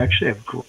Actually, I'm cool.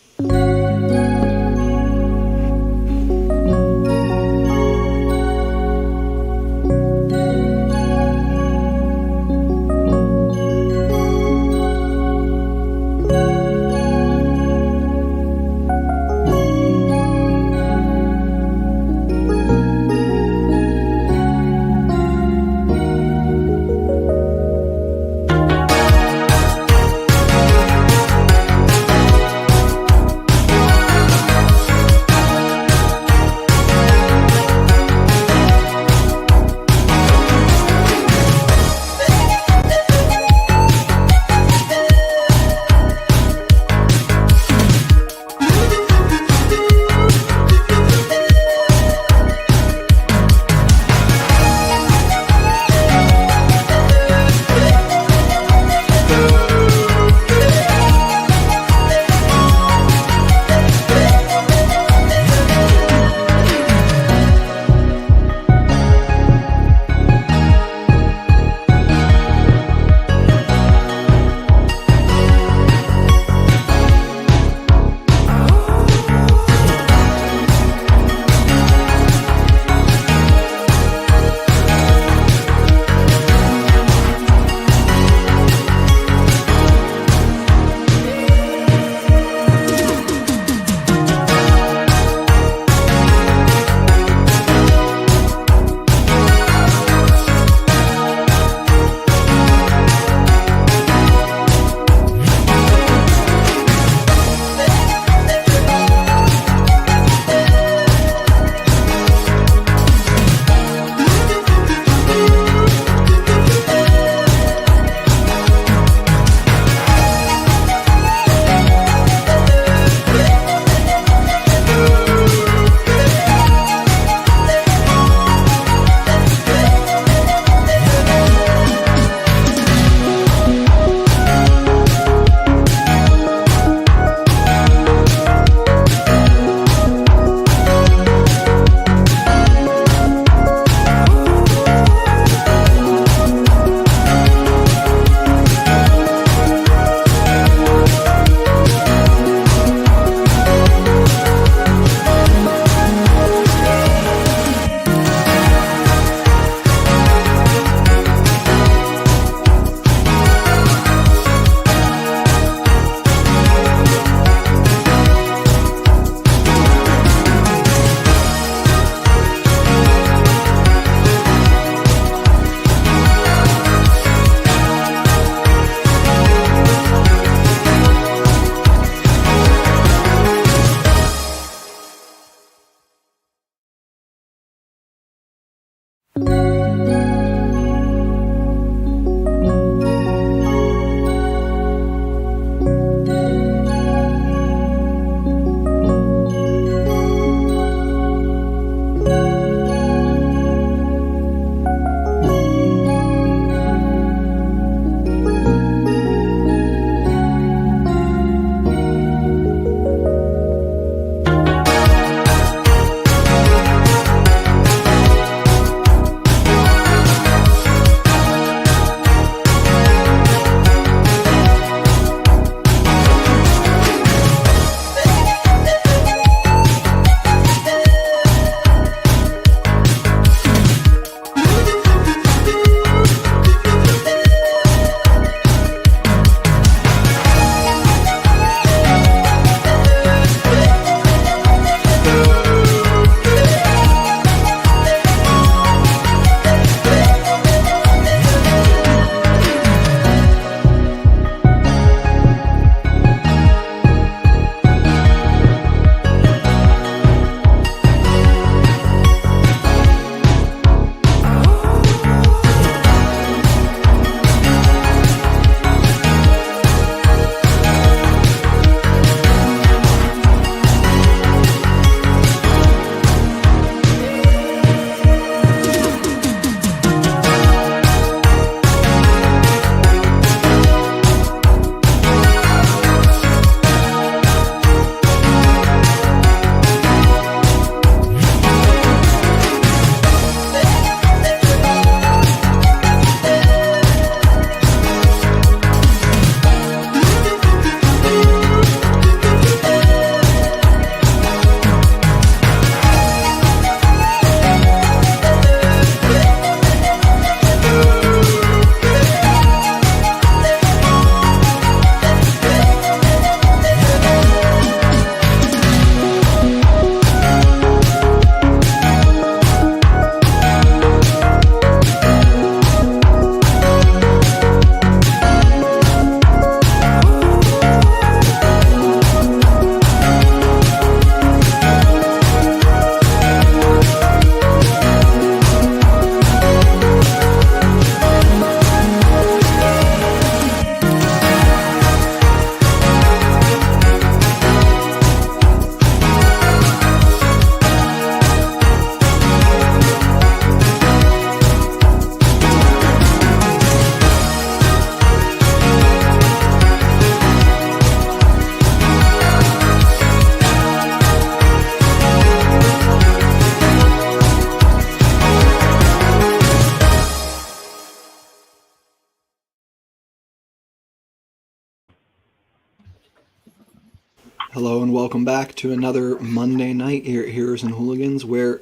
Hello and welcome back to another Monday night here at Heroes and Hooligans, where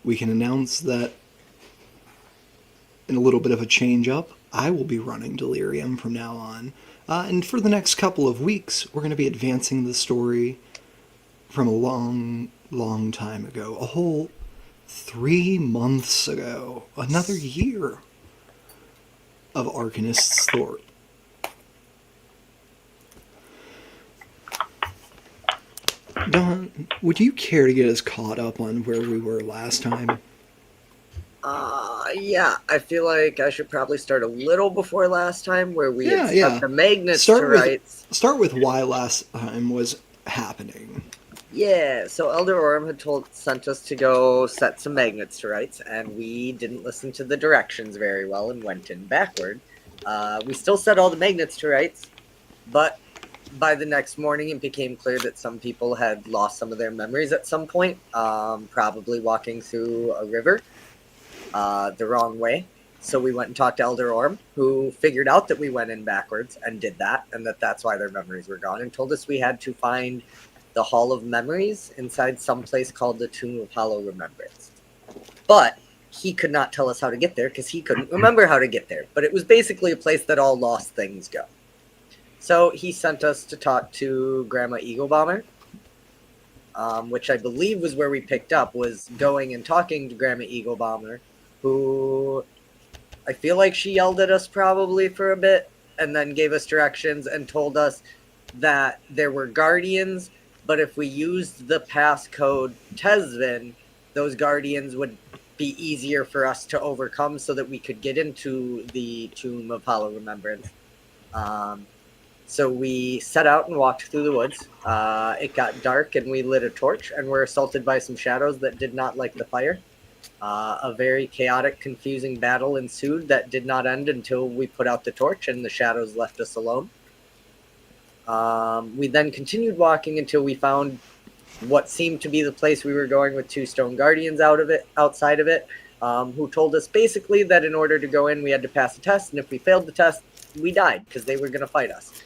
we can announce that in a little bit of a change up, I will be running Delirium from now on. And for the next couple of weeks, we're going to be advancing the story from a long, long time ago. A whole 3 months ago. Another year of Arcanists Thorpe. Don, would you care to get us caught up on where we were last time? Yeah, I feel like I should probably start a little before last time where we had set Yeah. the magnets to Start with rights. start with why last time was happening. Yeah, so Elder Orm had sent us to go set some magnets to rights, and we didn't listen to the directions very well and went in backward. We still set all the magnets to rights, but by the next morning it became clear that some people had lost some of their memories at some point, probably walking through a river the wrong way. So we went and talked to Elder Orm, who figured out that we went in backwards and did that, and that's why their memories were gone, and told us we had to find the Hall of Memories inside some place called the Tomb of Hollow Remembrance. But he could not tell us how to get there because he couldn't remember how to get there. But it was basically a place that all lost things go. So he sent us to talk to Grandma Eagle Bomber, which I believe was where we picked up, was going and talking to Grandma Eagle Bomber, who I feel like she yelled at us probably for a bit and then gave us directions and told us that there were guardians, but if we used the passcode Tesvin, those guardians would be easier for us to overcome so that we could get into the Tomb of Hollow Remembrance. So we set out and walked through the woods. It got dark and we lit a torch and were assaulted by some shadows that did not like the fire. A very chaotic, confusing battle ensued that did not end until we put out the torch and the shadows left us alone. We then continued walking until we found what seemed to be the place we were going with two stone guardians outside of it, who told us basically that in order to go in, we had to pass a test, and if we failed the test, we died because they were going to fight us.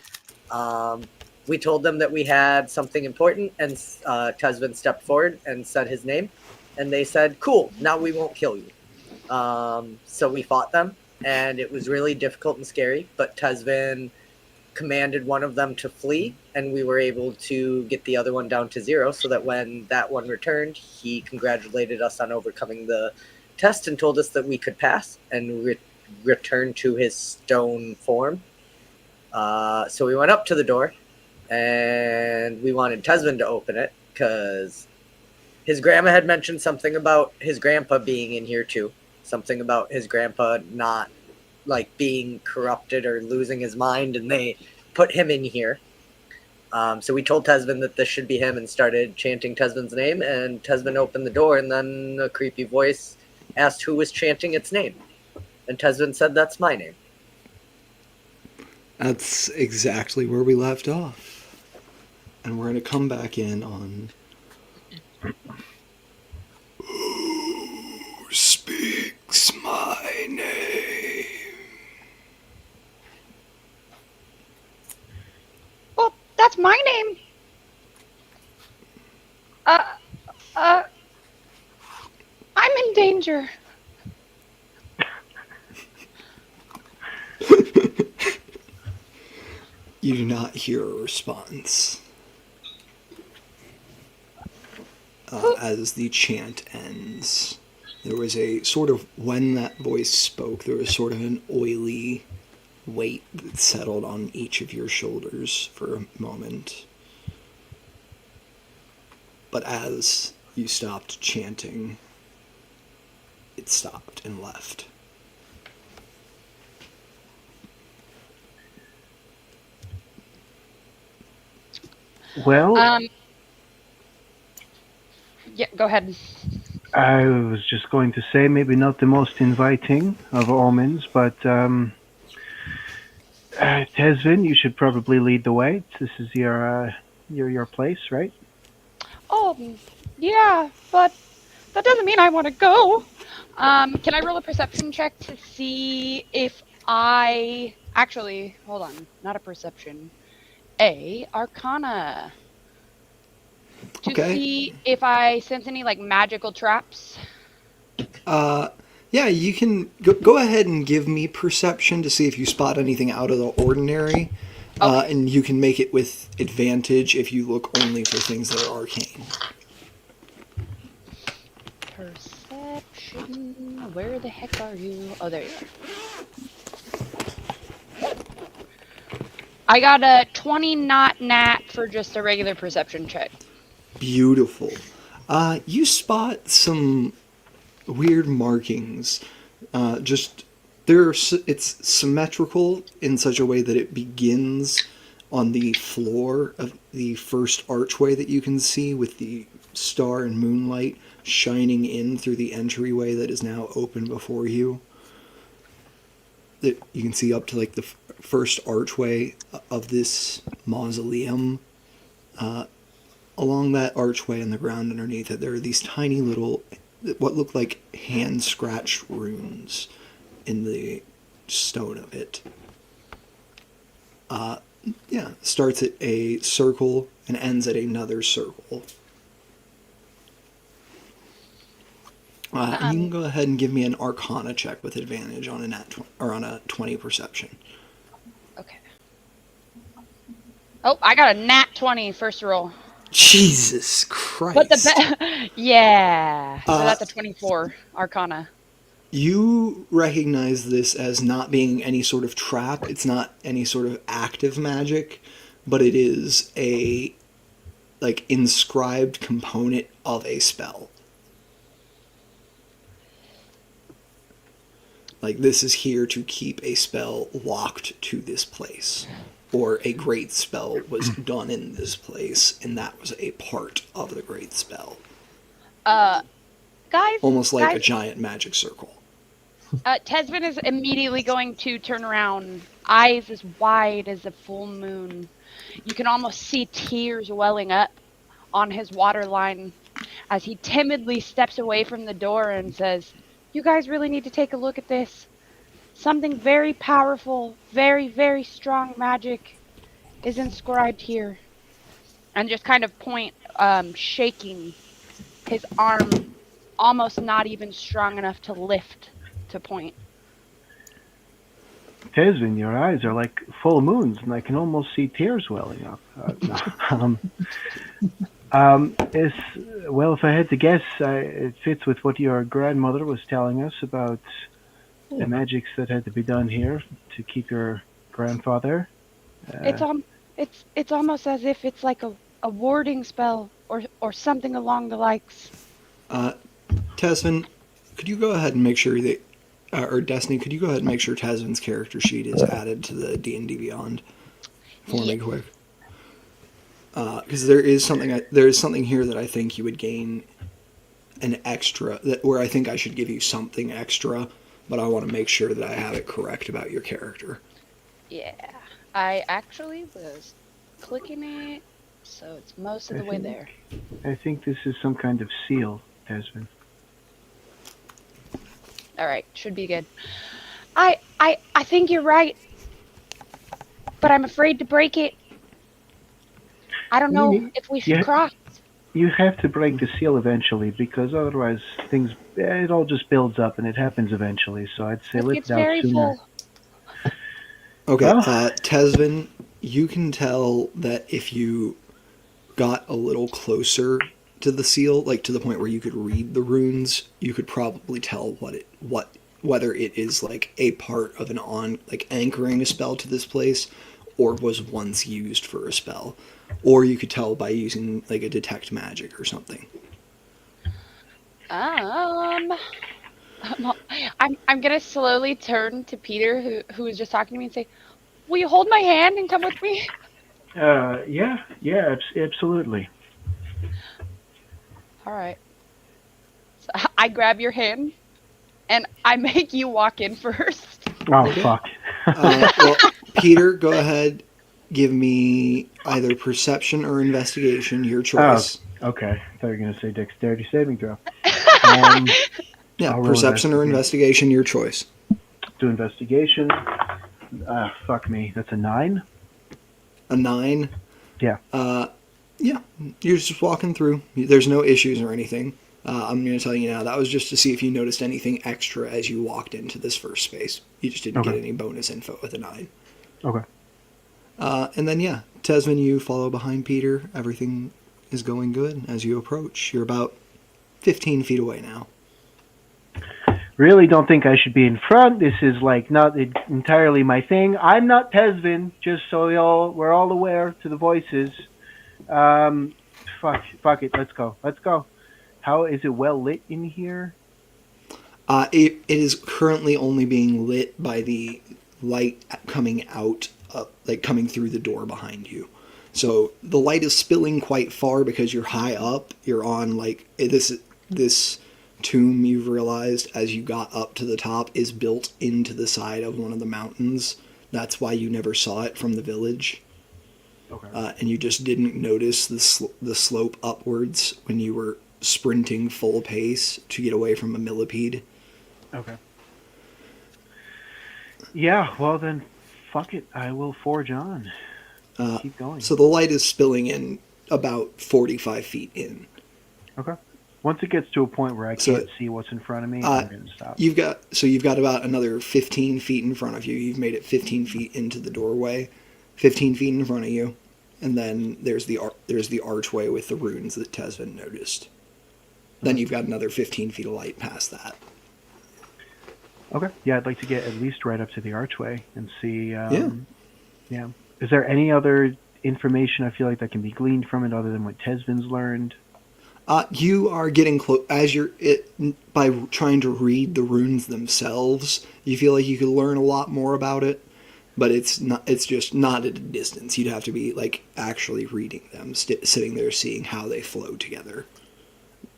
We told them that we had something important, and Tesvin stepped forward and said his name. And they said, cool, now we won't kill you. So we fought them, and it was really difficult and scary, but Tesvin commanded one of them to flee, and we were able to get the other one down to 0, so that when that one returned, he congratulated us on overcoming the test and told us that we could pass and return to his stone form. So we went up to the door, and we wanted Tesvin to open it, because his grandma had mentioned something about his grandpa being in here too. Something about his grandpa not like being corrupted or losing his mind, and they put him in here. So we told Tesvin that this should be him and started chanting Tesvin's name, and Tesvin opened the door, and then a creepy voice asked who was chanting its name. And Tesvin said, that's my name. That's exactly where we left off. And we're going to come back in on who speaks my name? Well, that's my name. I'm in danger. You do not hear a response as the chant ends. There was a sort of, when that voice spoke, there was sort of an oily weight that settled on each of your shoulders for a moment. But as you stopped chanting, it stopped and left. Well, Yeah, go ahead. I was just going to say maybe not the most inviting of omens, but Tesvin, you should probably lead the way. This is your place, right? Oh, yeah, but that doesn't mean I want to go. Can I roll a perception check to see if I actually hold on, not a perception, a Arcana. to Okay. see if I sense any like magical traps. Yeah, you can go ahead and give me perception to see if you spot anything out of the ordinary. Okay. And you can make it with advantage if you look only for things that are arcane. Perception. Where the heck are you? Oh, there you are. I got a 20 not nat for just a regular perception check. Beautiful. You spot some weird markings. Just it's symmetrical in such a way that it begins on the floor of the first archway that you can see, with the star and moonlight shining in through the entryway that is now open before you. That you can see up to like the first archway of this mausoleum. Along that archway in the ground underneath it, there are these tiny little, what look like hand scratched runes in the stone of it. Starts at a circle and ends at another circle. And you can go ahead and give me an Arcana check with advantage on a on a 20 perception. Okay. Oh, I got a nat 20 first roll. Jesus Christ! But yeah. So that's a 24 Arcana. You recognize this as not being any sort of trap. It's not any sort of active magic, but it is a inscribed component of a spell. Like, this is here to keep a spell locked to this place. Or a great spell was done in this place, and that was a part of the great spell. Guys. Almost like guys, a giant magic circle. Tesvin is immediately going to turn around, eyes as wide as a full moon. You can almost see tears welling up on his waterline as he timidly steps away from the door and says, "You guys really need to take a look at this. Something very powerful, very, very strong magic is inscribed here." And just kind of point, shaking his arm, almost not even strong enough to lift to point. Tesvin, your eyes are like full moons, and I can almost see tears welling up. Well, if I had to guess, it fits with what your grandmother was telling us about the magics that had to be done here to keep your grandfather. It's almost as if it's like a warding spell or something along the likes. Tasvin, could you go ahead and make sure that, or Destiny, could you go ahead and make sure Tasvin's character sheet is added to the D&D Beyond for me quick? Because there is something here that I think you would gain an extra, where I think I should give you something extra, but I want to make sure that I have it correct about your character. Yeah, I actually was clicking it, so it's most of the way there. I think this is some kind of seal, Tesvin. All right, should be good. I think you're right, but I'm afraid to break it. I don't know if we should cross. You have to break the seal eventually, because otherwise it all just builds up and it happens eventually. So I'd say let's It's very sooner. full. Okay, Well, Tesvin, you can tell that if you got a little closer to the seal, like to the point where you could read the runes, you could probably tell whether it is like a part of anchoring a spell to this place, or was once used for a spell, or you could tell by using like a detect magic or something. I'm gonna slowly turn to Peter, who was just talking to me, and say, "Will you hold my hand and come with me?" Yeah, absolutely. All right. So I grab your hand, and I make you walk in first. Oh, Okay. fuck. Well, Peter, go ahead. Give me either perception or investigation, your choice. Okay. I thought you were going to say dexterity saving throw. Yeah, I'll roll perception or investigation, your choice. Do investigation. Fuck me. That's a 9? A 9. Yeah. Yeah, you're just walking through. There's no issues or anything. I'm going to tell you now, that was just to see if you noticed anything extra as you walked into this first space. You just didn't get Okay. any bonus info with a 9. Okay. And then, yeah, Tesvin, you follow behind Peter. Everything is going good as you approach. You're about 15 feet away now. Really don't think I should be in front. This is like not entirely my thing. I'm not Tesvin, just so we're all aware to the voices. Fuck it. Let's go. How is it well lit in here? It is currently only being lit by the light coming out, like coming through the door behind you. So the light is spilling quite far because you're high up. You're on like this tomb. You've realized as you got up to the top is built into the side of one of the mountains. That's why you never saw it from the village. Okay. And you just didn't notice the slope upwards when you were sprinting full pace to get away from a millipede. Okay. Yeah, well then, fuck it. I will forge on. Keep going. So the light is spilling in about 45 feet in. Okay. Once it gets to a point where I can't see what's in front of me, I'm going to stop. You've got about another 15 feet in front of you. You've made it 15 feet into the doorway, 15 feet in front of you, and then there's the archway with the runes that Tesvin noticed. Then you've got another 15 feet of light past that. Okay. Yeah, I'd like to get at least right up to the archway and see. Yeah. Is there any other information I feel like that can be gleaned from it other than what Tesvin's learned? You are getting close by trying to read the runes themselves. You feel like you could learn a lot more about it, but it's just not at a distance. You'd have to be like actually reading them, sitting there seeing how they flow together.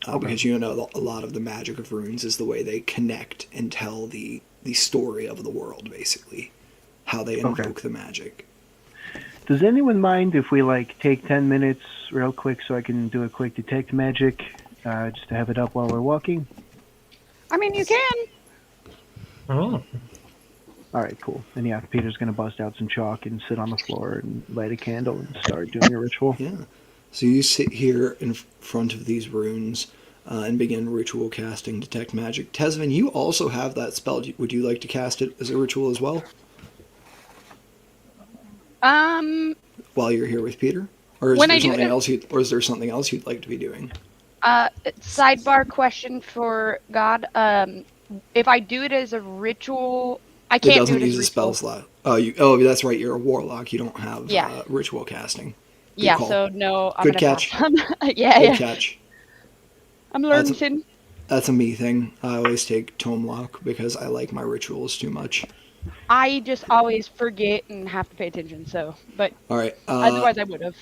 Because you know a lot of the magic of runes is the way they connect and tell the story of the world, basically, how they invoke the magic. Does anyone mind if we like take 10 minutes real quick so I can do a quick detect magic, just to have it up while we're walking? I mean, you can. Oh. All right, cool. And yeah, Peter's gonna bust out some chalk and sit on the floor and light a candle and start doing a ritual. Yeah. So you sit here in front of these runes and begin ritual casting detect magic. Tesvin, you also have that spell. Would you like to cast it as a ritual as well? While you're here with Peter, or is there something else you'd like to be doing? Sidebar question for God. If I do it as a ritual, I can't It doesn't do it use as a spell slot. That's right. You're a warlock. You don't have ritual casting. Good call. So no. I'm Good gonna catch. pass on. Good catch. I'm learning. That's a me thing. I always take tome lock because I like my rituals too much. I just always forget and have to pay attention. So, but all right. Otherwise, I would have.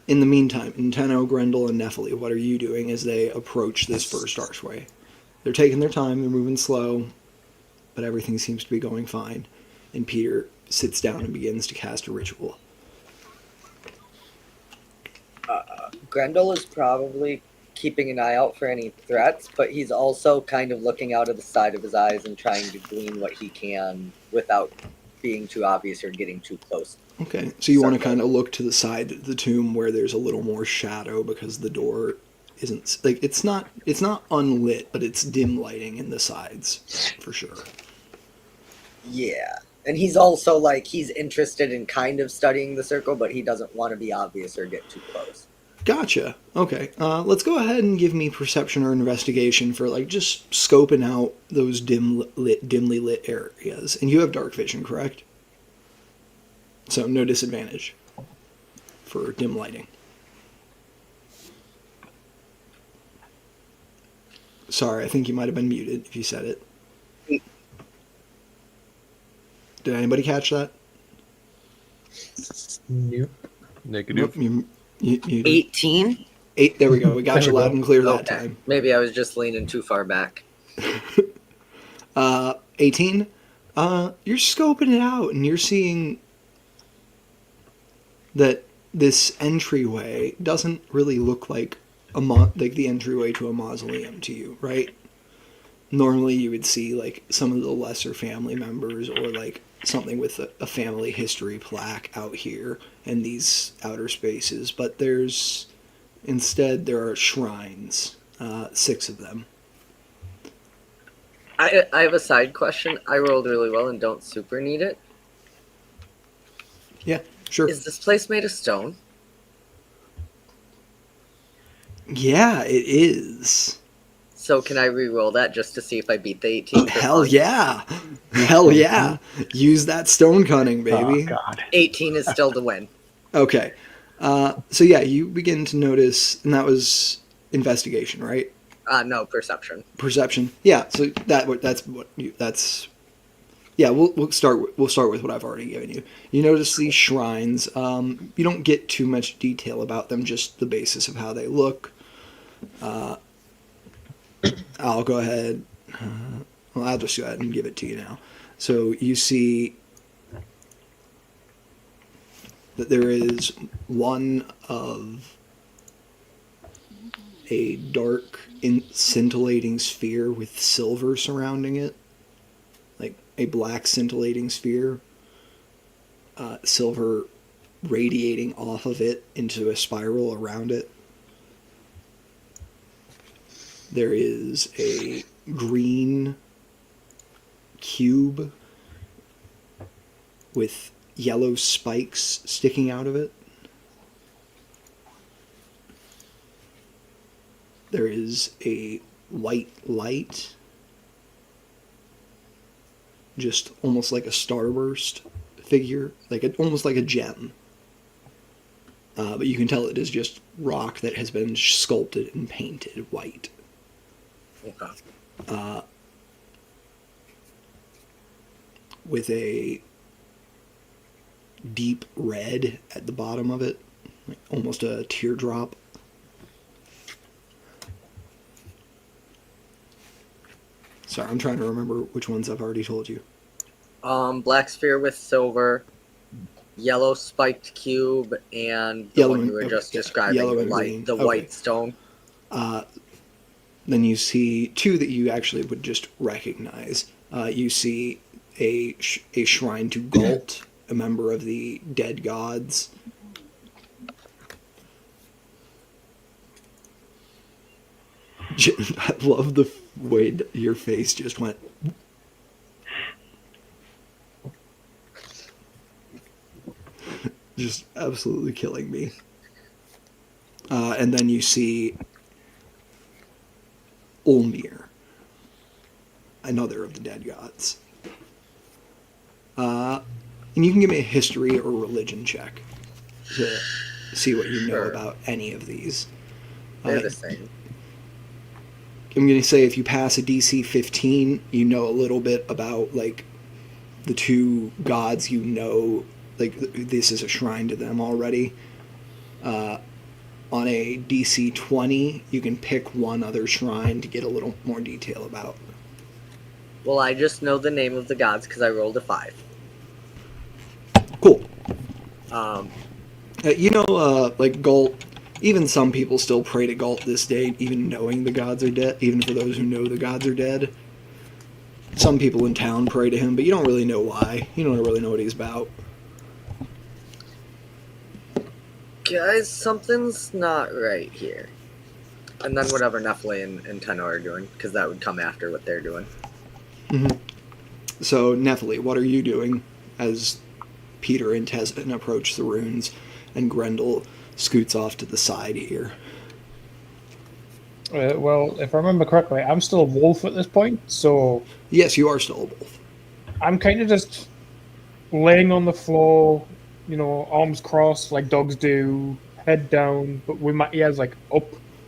In the meantime, Nintendo, Grendel, and Nephili, what are you doing as they approach this first archway? They're taking their time. They're moving slow, but everything seems to be going fine. And Peter sits down and begins to cast a ritual. Grendel is probably keeping an eye out for any threats, but he's also kind of looking out of the side of his eyes and trying to glean what he can without being too obvious or getting too close. Okay, so you want to kind of look to the side of the tomb where there's a little more shadow because the door isn't like it's not unlit, but it's dim lighting in the sides for sure. Yeah. And he's also like he's interested in kind of studying the circle, but he doesn't want to be obvious or get too close. Gotcha. Okay. Let's go ahead and give me perception or investigation for like just scoping out those dimly lit areas. And you have dark vision, correct? So no disadvantage for dim lighting. Sorry, I think you might have been muted if you said it. Did anybody catch that? Nope. Negative. Nope, you 18? 8. There we go. We got you loud and clear that time. Maybe I was just leaning too far back. 18. You're scoping it out, and you're seeing that this entryway doesn't really look like like the entryway to a mausoleum to you, right? Normally, you would see like some of the lesser family members, or like something with a family history plaque out here in these outer spaces, but there's Instead, there are shrines, 6 of them. I have a side question. I rolled really well and don't super need it. Yeah, sure. Is this place made of stone? Yeah, it is. So can I re-roll that just to see if I beat the 18? for Hell fun? yeah. Hell yeah. Use that stone cunning, Oh baby. God. 18 is still the win. Okay. So yeah, you begin to notice, and that was investigation, right? No, perception. Perception. Yeah. So that's. Yeah, we'll start with what I've already given you. You notice these shrines. You don't get too much detail about them, just the basis of how they look. I'll go ahead. Well, I'll just go ahead and give it to you now. So you see that there is one of a dark, scintillating sphere with silver surrounding it, like a black scintillating sphere, silver radiating off of it into a spiral around it. There is a green cube with yellow spikes sticking out of it. There is a white light, just almost like a starburst figure, almost like a gem. But you can tell it is just rock that has been sculpted and painted white. Okay. With a deep red at the bottom of it, like almost a teardrop. Sorry, I'm trying to remember which ones I've already told you. Black sphere with silver, yellow spiked cube, and the Yellow one and- you were okay, just yeah, describing, yellow the and light, green. the Okay. white stone. Then you see 2 that you actually would just recognize. You see a shrine to Galt, a member of the dead gods. I love the way that your face just went. Just absolutely killing me. And then you see Ulmir, another of the dead gods. And you can give me a history or religion check to see what you know Sure. about any of these. They're the same. I'm going to say if you pass a DC 15, you know a little bit about, like, the 2 gods you know, like, this is a shrine to them already. On a DC 20, you can pick one other shrine to get a little more detail about. Well, I just know the name of the gods because I rolled a 5. Cool. Um, Like Galt, even some people still pray to Galt this day, even knowing the gods are dead, even for those who know the gods are dead. Some people in town pray to him, but you don't really know why. You don't really know what he's about. guys, something's not right here. And then whatever Nephilim and Tenor are doing, because that would come after what they're doing. Mm-hmm. So, Nephili, what are you doing as Peter and Tesvin approach the ruins and Grendel scoots off to the side here? Well, if I remember correctly, I'm still a wolf at this point, so Yes, you are still a wolf. I'm kind of just laying on the floor, arms crossed like dogs do, head down, but with my ears like up,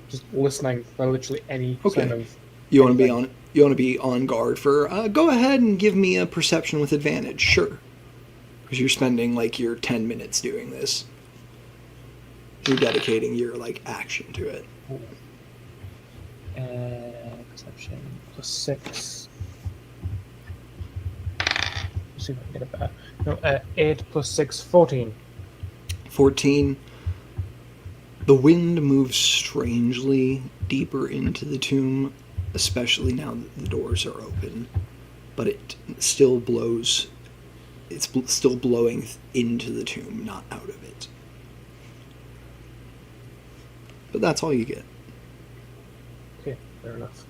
just listening for literally any Okay. sign of. You want to be anything. on guard for go ahead and give me a perception with advantage. Sure. Because you're spending like your 10 minutes doing this. You're dedicating your action to it. Perception +6. Let's see if I can get it better. No, 8 + 6, 14. 14. The wind moves strangely deeper into the tomb, especially now that the doors are open. But it still blows. It's still blowing into the tomb, not out of it. But that's all you get. Okay, fair enough.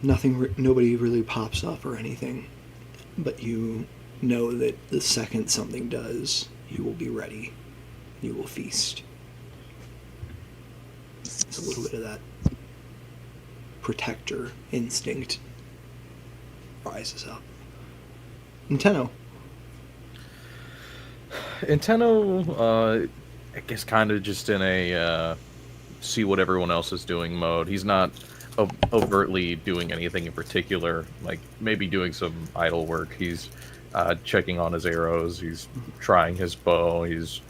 Nobody really pops up or anything. But you know that the second something does, you will be ready. You will feast. There's a little bit of that protector instinct rises up. Nintendo. Inteno, I guess kind of just in a see what everyone else is doing mode. He's not overtly doing anything in particular, like maybe doing some idle work. He's checking on his arrows, he's trying his bow, he's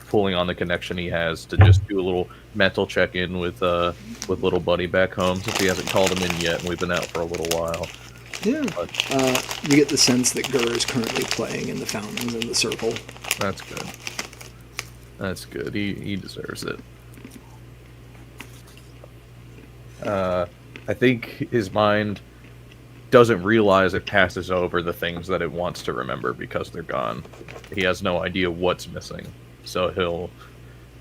pulling on the connection he has to just do a little mental check-in with little buddy back home, since he hasn't called him in yet and we've been out for a little while. Yeah. You get the sense that Gur is currently playing in the fountains in the circle. That's good. That's good. He deserves it. I think his mind doesn't realize it passes over the things that it wants to remember because they're gone. He has no idea what's missing, so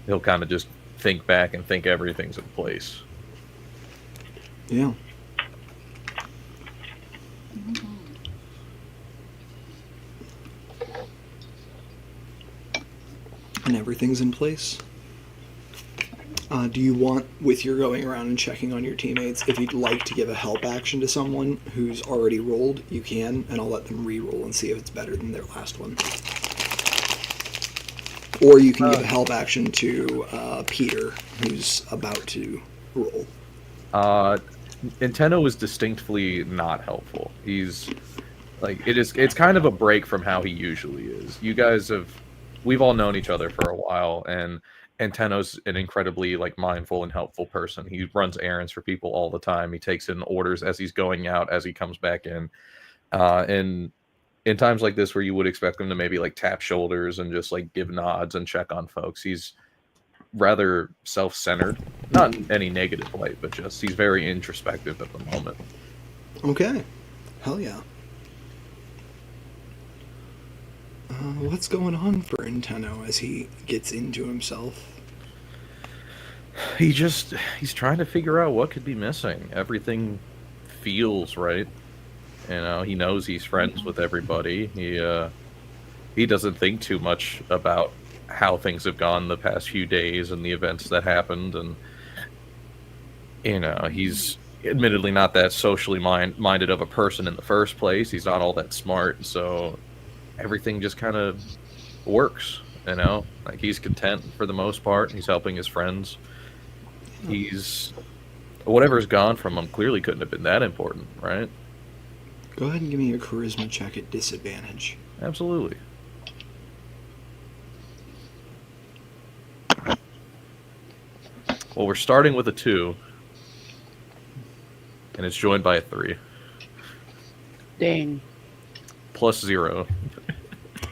he'll kind of just think back and think everything's in place. Yeah. And everything's in place. Do you want, with your going around and checking on your teammates, if you'd like to give a help action to someone who's already rolled, you can, and I'll let them re-roll and see if it's better than their last one. Or you can give a help action to Peter, who's about to roll. Nintendo is distinctly not helpful. He's like it's kind of a break from how he usually is. We've all known each other for a while, and Tenno's an incredibly mindful and helpful person. He runs errands for people all the time. He takes in orders as he's going out, as he comes back in. And in times like this where you would expect him to maybe tap shoulders and just give nods and check on folks, he's rather self-centered. Not in any negative light, but just he's very introspective at the moment. Okay. Hell yeah. What's going on for Nintendo as he gets into himself? He's trying to figure out what could be missing. Everything feels right. He knows he's friends with everybody. He doesn't think too much about how things have gone the past few days and the events that happened, and he's admittedly not that socially minded of a person in the first place. He's not all that smart, so everything just kind of works, he's content for the most part. He's helping his friends. Whatever's gone from him clearly couldn't have been that important, right? Go ahead and give me a charisma check at disadvantage. Absolutely. Well, we're starting with a 2, and it's joined by a 3. Dang. Plus 0.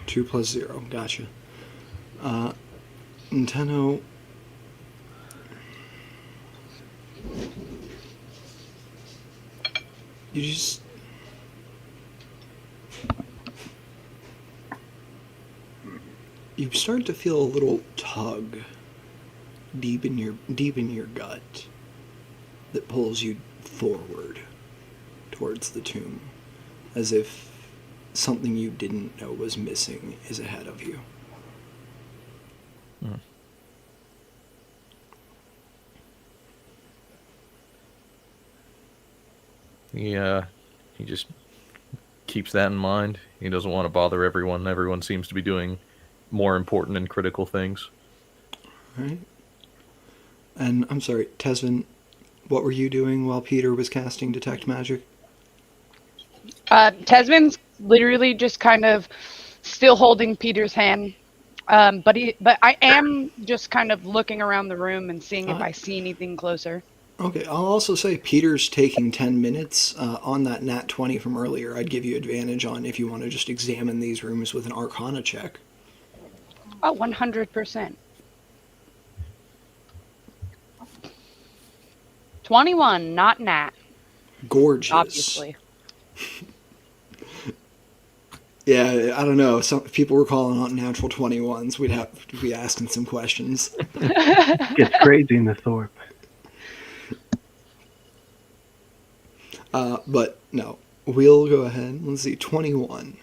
2 plus 0. Gotcha. Nintendo. You start to feel a little tug deep in your gut that pulls you forward towards the tomb, as if something you didn't know was missing is ahead of you. He just keeps that in mind. He doesn't want to bother everyone. Everyone seems to be doing more important and critical things. All right. And I'm sorry, Tesvin, what were you doing while Peter was casting Detect Magic? Tesman's literally just kind of still holding Peter's hand, but I am just kind of looking around the room and seeing if I see anything closer. Okay, I'll also say Peter's taking 10 minutes on that nat 20 from earlier. I'd give you advantage on if you want to just examine these rooms with an Arcana check. Oh, 100%. 21, not nat. Gorgeous. Obviously. Yeah, I don't know. Some people were calling out natural 21s. We'd have to be asking some questions. Gets crazy in the Thorpe. But no, we'll go ahead. Let's see, 21.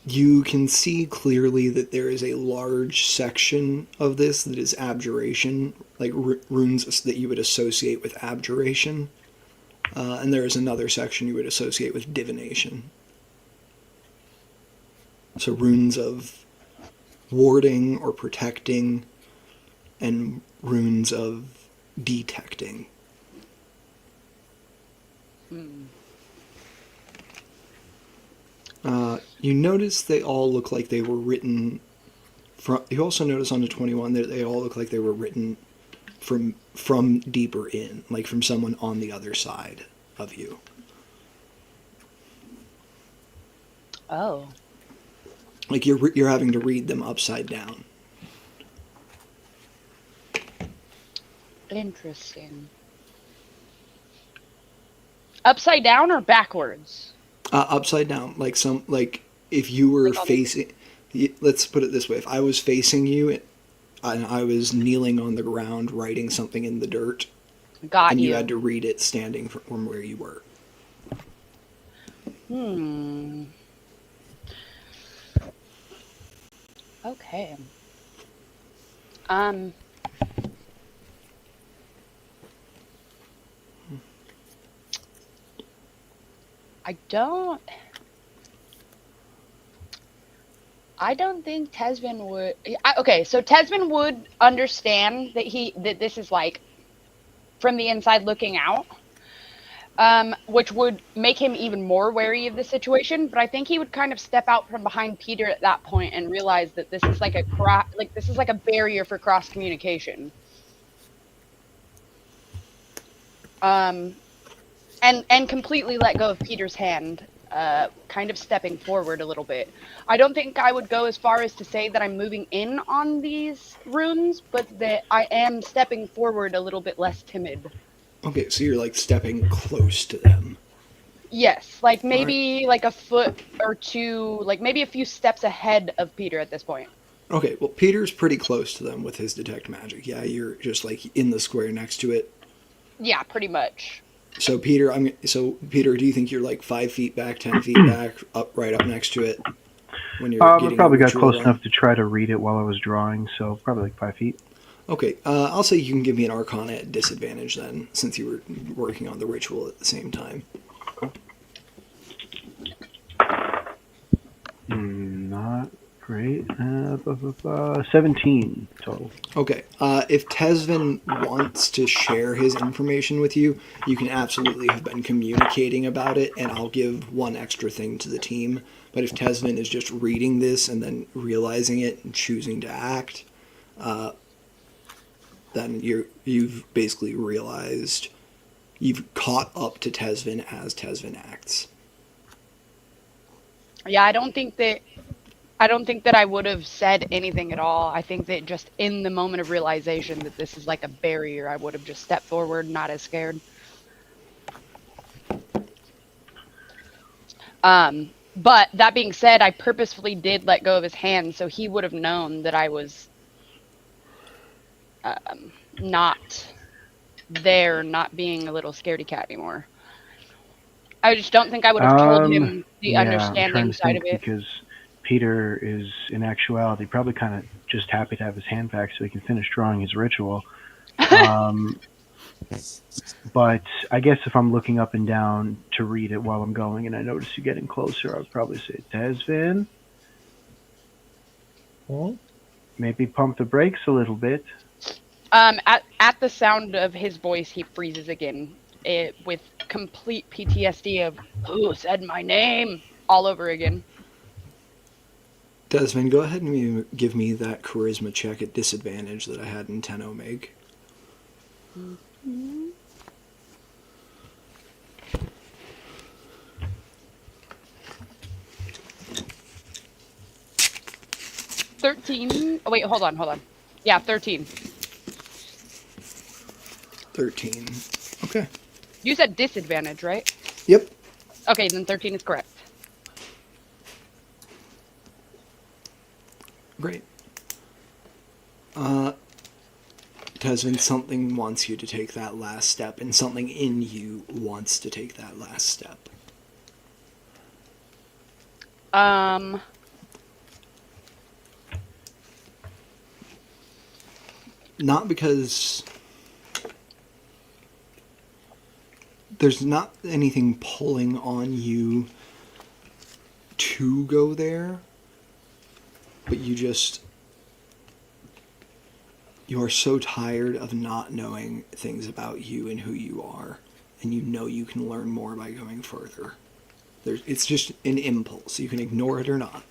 You can see clearly that there is a large section of this that is abjuration, like runes that you would associate with abjuration. And there is another section you would associate with divination. So runes of warding or protecting, and runes of detecting. You notice they all look like they were written from. You also notice on the 21 that they all look like they were written from deeper in, like from someone on the other side of you. Oh. Like you're having to read them upside down. Interesting. Upside down or backwards? Upside down, like if you were Like facing. Let's put it this way: if I was facing you, and I was kneeling on the ground writing something in the dirt, Got and you. you had to read it standing from where you were. Okay. I don't think Tesvin would. Okay, so Tesvin would understand that this is like from the inside looking out, which would make him even more wary of the situation. But I think he would kind of step out from behind Peter at that point and realize that this is like a barrier for cross communication. And completely let go of Peter's hand, kind of stepping forward a little bit. I don't think I would go as far as to say that I'm moving in on these runes, but that I am stepping forward a little bit less timid. Okay, so you're like stepping close to them. Yes, like maybe like a foot or two, like maybe a few steps ahead of Peter at this point. Okay, well, Peter's pretty close to them with his detect magic. Yeah, you're just like in the square next to it. Yeah, pretty much. So Peter, Peter, do you think you're like 5 feet back, 10 feet back, right up next to it when you're I getting probably your got ritual close done? enough to try to read it while I was drawing, so probably like 5 feet. Okay, I'll say you can give me an Arcana at disadvantage then, since you were working on the ritual at the same time. Not great. 17 total. Okay, if Tesvin wants to share his information with you, you can absolutely have been communicating about it, and I'll give one extra thing to the team. But if Tesvin is just reading this and then realizing it and choosing to act, then you've basically realized you've caught up to Tesvin as Tesvin acts. Yeah, I don't think that I would have said anything at all. I think that just in the moment of realization that this is like a barrier, I would have just stepped forward, not as scared. But that being said, I purposefully did let go of his hand, so he would have known that I was not there, not being a little scaredy cat anymore. I just don't think I would have told him the understanding side of it. Because Peter is, in actuality, probably kind of just happy to have his hand back so he can finish drawing his ritual. But I guess if I'm looking up and down to read it while I'm going and I notice you getting closer, I would probably say, Tesvin, maybe pump the brakes a little bit. At the sound of his voice, he freezes again, with complete PTSD of "Who said my name?" all over again. Desmond, go ahead and give me that charisma check at disadvantage that I had in 10 Omega. Mm-hmm. 13. Oh, wait, hold on. Yeah, 13. 13. Okay. You said disadvantage, right? Yep. Okay, then 13 is correct. Great. Tesvin, something wants you to take that last step, and something in you wants to take that last step. Not because there's not anything pulling on you to go there, but you are so tired of not knowing things about you and who you are, and you know you can learn more by going further. It's just an impulse. You can ignore it or not.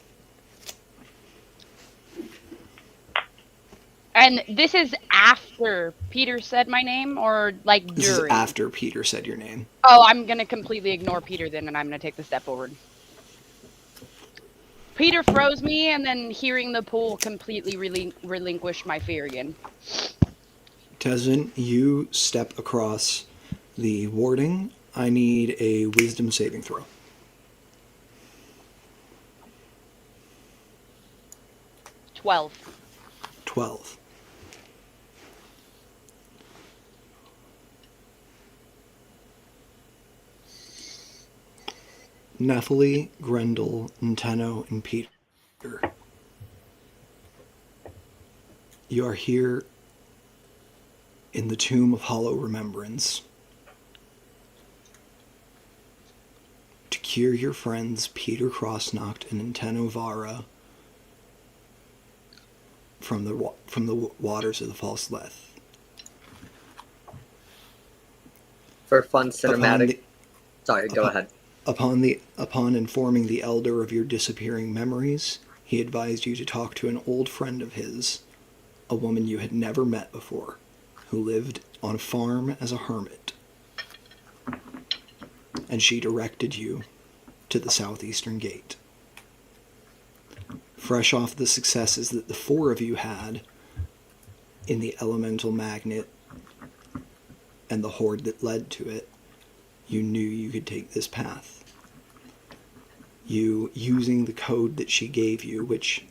And this is after Peter said my name, or like during? This is after Peter said your name. Oh, I'm going to completely ignore Peter then, and I'm going to take the step forward. Peter froze me, and then hearing the pool completely relinquished my fear again. Tesvin, you step across the warding. I need a wisdom saving throw. 12. Nephilim, Grendel, Nintendo, and Peter. You are here in the Tomb of Hollow Remembrance to cure your friends Peter Crossnocht and Nintendo Vara from the waters of the False Leth. For fun cinematic. Sorry, go ahead. Upon informing the elder of your disappearing memories, he advised you to talk to an old friend of his, a woman you had never met before, who lived on a farm as a hermit. And she directed you to the southeastern gate. Fresh off the successes that the four of you had in the elemental magnet and the horde that led to it, you knew you could take this path. You, using the code that she gave you, which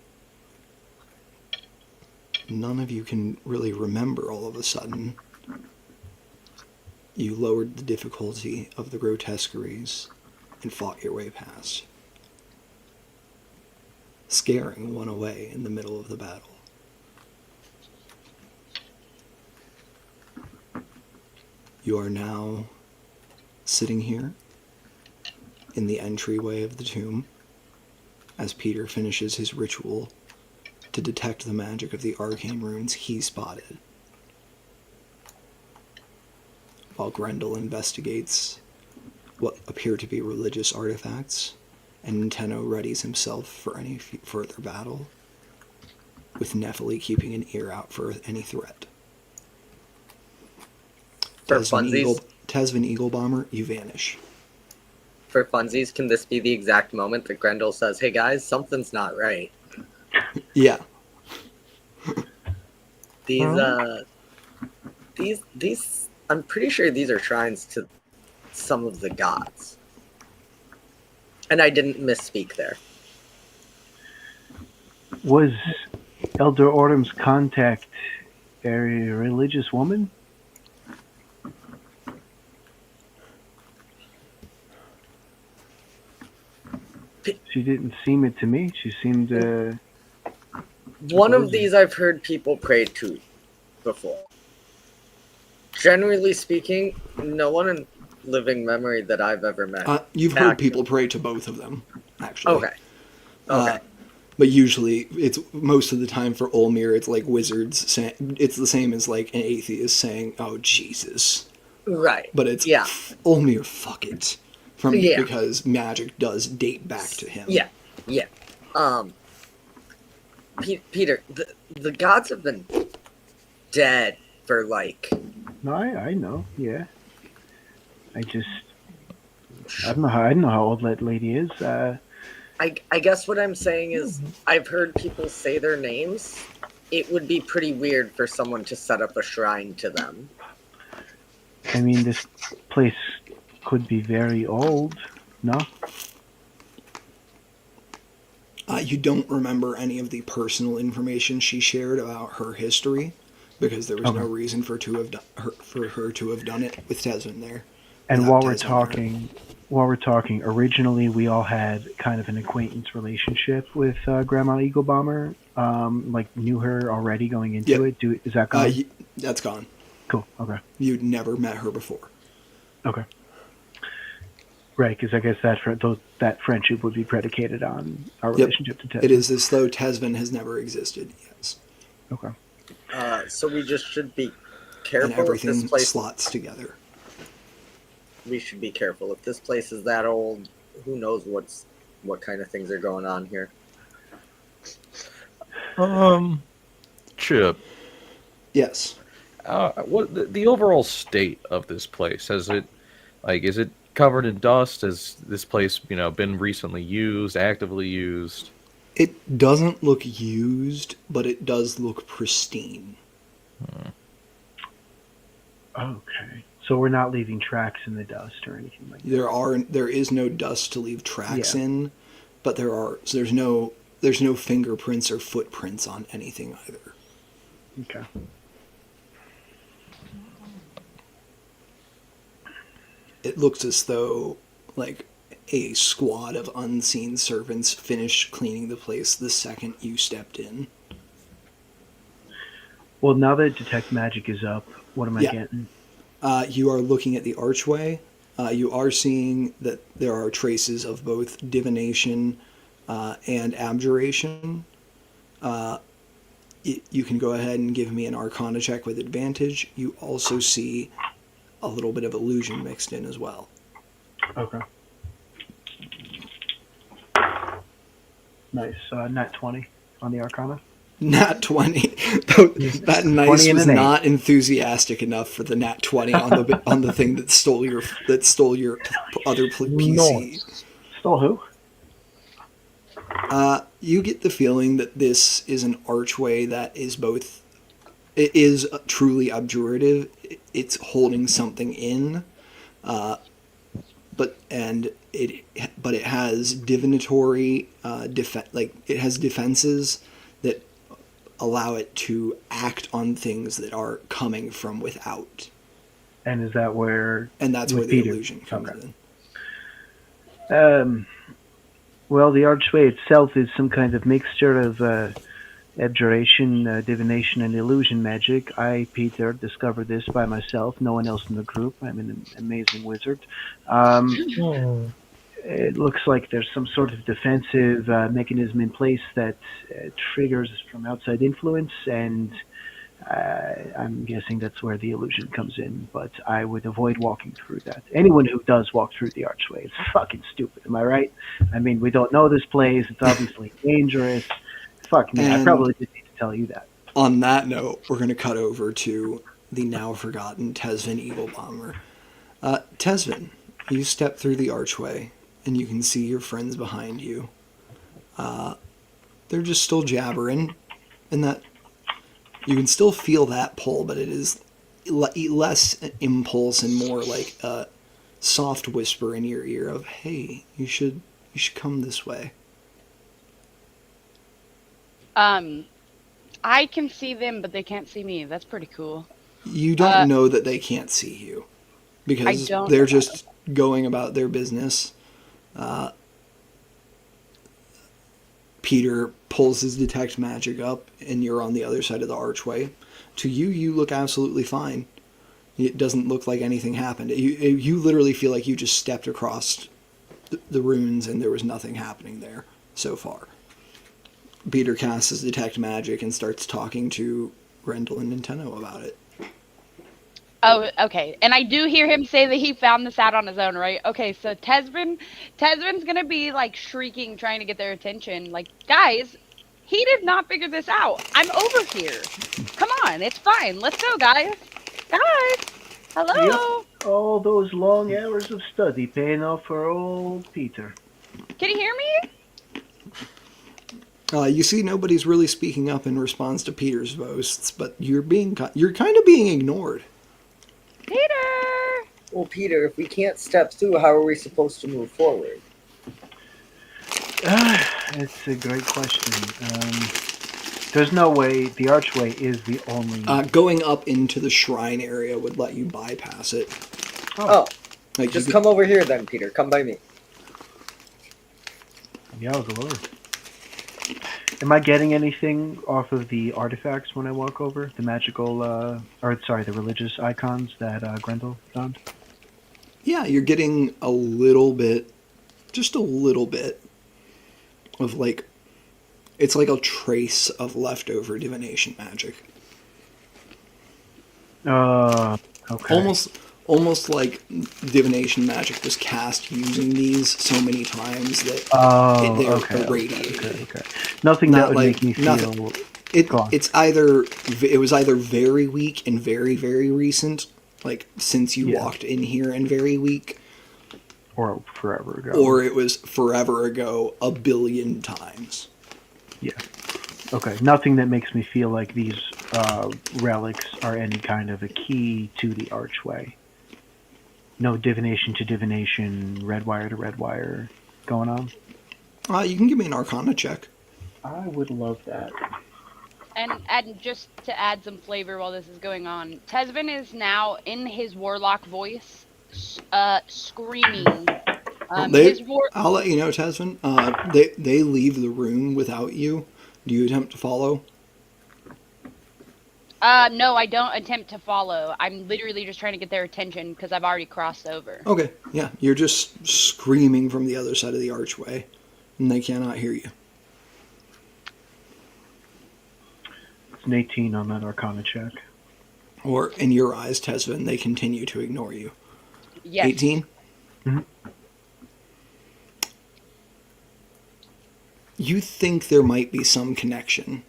none of you can really remember all of a sudden, you lowered the difficulty of the grotesqueries and fought your way past, scaring one away in the middle of the battle. You are now sitting here in the entryway of the tomb as Peter finishes his ritual to detect the magic of the arcane runes he spotted, while Grendel investigates what appear to be religious artifacts, and Nintendo readies himself for any further battle, with Nephilim keeping an ear out for any threat. For funsies, Tesvin Eagle Bomber, you vanish. For funsies, can this be the exact moment that Grendel says, "Hey guys, something's not right"? Yeah. These, I'm pretty sure these are shrines to some of the gods. And I didn't misspeak there. Was Elder Orm's contact a religious woman? She didn't seem it to me. She seemed... One of these I've heard people pray to before. Generally speaking, no one in living memory that I've ever met. You've heard people pray to both of them, actually. Okay. But usually, it's most of the time for Olmir, it's like wizards saying, it's the same as like an atheist saying, "Oh Jesus." Right. But it's Olmir, fuck it, because magic does date back to him. Yeah. Peter, the gods have been dead for like. No, I know. Yeah. I don't know how old that lady is. I guess what I'm saying is I've heard people say their names. It would be pretty weird for someone to set up a shrine to them. I mean, this place could be very old, no? You don't remember any of the personal information she shared about her history, because there was no Okay. reason for her to have done it with Tesman there. And without while we're Tesman there. talking, originally we all had kind of an acquaintance relationship with Grandma Eagle Bomber. Like knew her already going into Yep. it. Is that gone? That's gone. Cool. Okay. You'd never met her before. Okay. Right, because I guess that friendship would be predicated on our Yep. relationship to Tesman. It is as though Tesman has never existed. Yes. Okay. So we just should be And careful if everything this place. slots together. We should be careful if this place is that old. Who knows what kind of things are going on here? Chip, Yes. what the overall state of this place? Is it covered in dust? Has this place, been recently used, actively used? It doesn't look used, but it does look pristine. Okay. So we're not leaving tracks in the dust or anything like that. There is no dust to leave tracks Yeah. in, but there's no fingerprints or footprints on anything either. Okay. It looks as though like a squad of unseen servants finished cleaning the place the second you stepped in. Well, now that Detect Magic is up, what am I Yeah. getting? You are looking at the archway. You are seeing that there are traces of both divination and abjuration. You can go ahead and give me an Arcana check with advantage. You also see a little bit of illusion mixed in as well. Okay. Nice. Nat 20 on the Arcana. Nat 20. That nice 20 and was an 8. not enthusiastic enough for the nat 20 on the thing that stole your other PC. Nice. Stole who? You get the feeling that this is an archway that is both. It is truly abjurative. It's holding something in, but it has divinatory it has defenses that allow it to act on things that are coming from without, And is that where? and that's With where the Peter. illusion comes Okay. in. Well, the archway itself is some kind of mixture of abjuration, divination, and illusion magic. I, Peter, discovered this by myself. No one else in the group. I'm an amazing wizard. Oh. It looks like there's some sort of defensive mechanism in place that triggers from outside influence, and I'm guessing that's where the illusion comes in, but I would avoid walking through that. Anyone who does walk through the archway is fucking stupid, am I right? I mean, we don't know this place, it's obviously dangerous. Fuck me, I And- probably didn't need to tell you that. On that note, we're going to cut over to the now forgotten Tesvin Eagle Bomber. Tesvin, you step through the archway, and you can see your friends behind you. They're just still jabbering, and that you can still feel that pull, but it is less impulse and more like a soft whisper in your ear of, "Hey, you should come this way." I can see them, but they can't see me. That's pretty cool. You don't know that they can't see you because I don't they're know just going about their business. Peter pulls his detect magic up, and you're on the other side of the archway. To you, you look absolutely fine. It doesn't look like anything happened. You literally feel like you just stepped across the runes, and there was nothing happening there so far. Peter casts his detect magic and starts talking to Rendell and Nintendo about it. Oh, okay. And I do hear him say that he found this out on his own, right? Okay, so Tesvin's gonna be like shrieking, trying to get their attention. Like, guys, he did not figure this out. I'm over here. Come on, it's fine. Let's go, guys. Guys, hello. Yep. All those long hours of study paying off for old Peter. Can you hear me? You see, nobody's really speaking up in response to Peter's boasts, but you're kind of being ignored. Peter. Well, Peter, if we can't step through, how are we supposed to move forward? It's a great question. There's no way the archway is the only. Going up into the shrine area would let you bypass it. Oh, Like just you come over here then, Peter. Come by me. Yeah, I'll go over. Am I getting anything off of the artifacts when I walk over? The magical, the religious icons that Grendel found? Yeah, you're getting a little bit, just a little bit of like, it's like a trace of leftover divination magic. Okay. Almost like divination magic was cast using these so many times that they're Okay. irradiated. Nothing Not that would like- make me nothing- feel. It Go on. it was either very weak and very very recent, like since you Yeah. walked in here, and very weak, Or forever ago. or it was forever ago, a billion times. Yeah. Okay. Nothing that makes me feel like these relics are any kind of a key to the archway. No divination to divination, red wire to red wire going on. You can give me an Arcana check. I would love that. And just to add some flavor while this is going on, Tesvin is now in his warlock voice, screaming. His I'll let you know, Tasman. They leave the room without you. Do you attempt to follow? No, I don't attempt to follow. I'm literally just trying to get their attention because I've already crossed over. Okay, yeah, you're just screaming from the other side of the archway, and they cannot hear you. It's an 18 on that Arcana check. Or, in your eyes, Tesvin, they continue to ignore you. Yes. 18? Mhm. You think there might be some connection.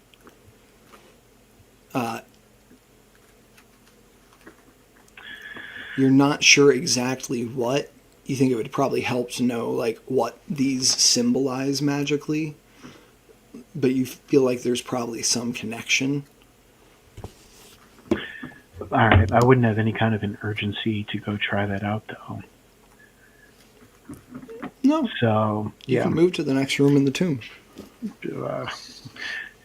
You're not sure exactly what. You think it would probably help to know, like, what these symbolize magically. But you feel like there's probably some connection. Alright, I wouldn't have any kind of an urgency to go try that out, though. No, So, you yeah. can move to the next room in the tomb.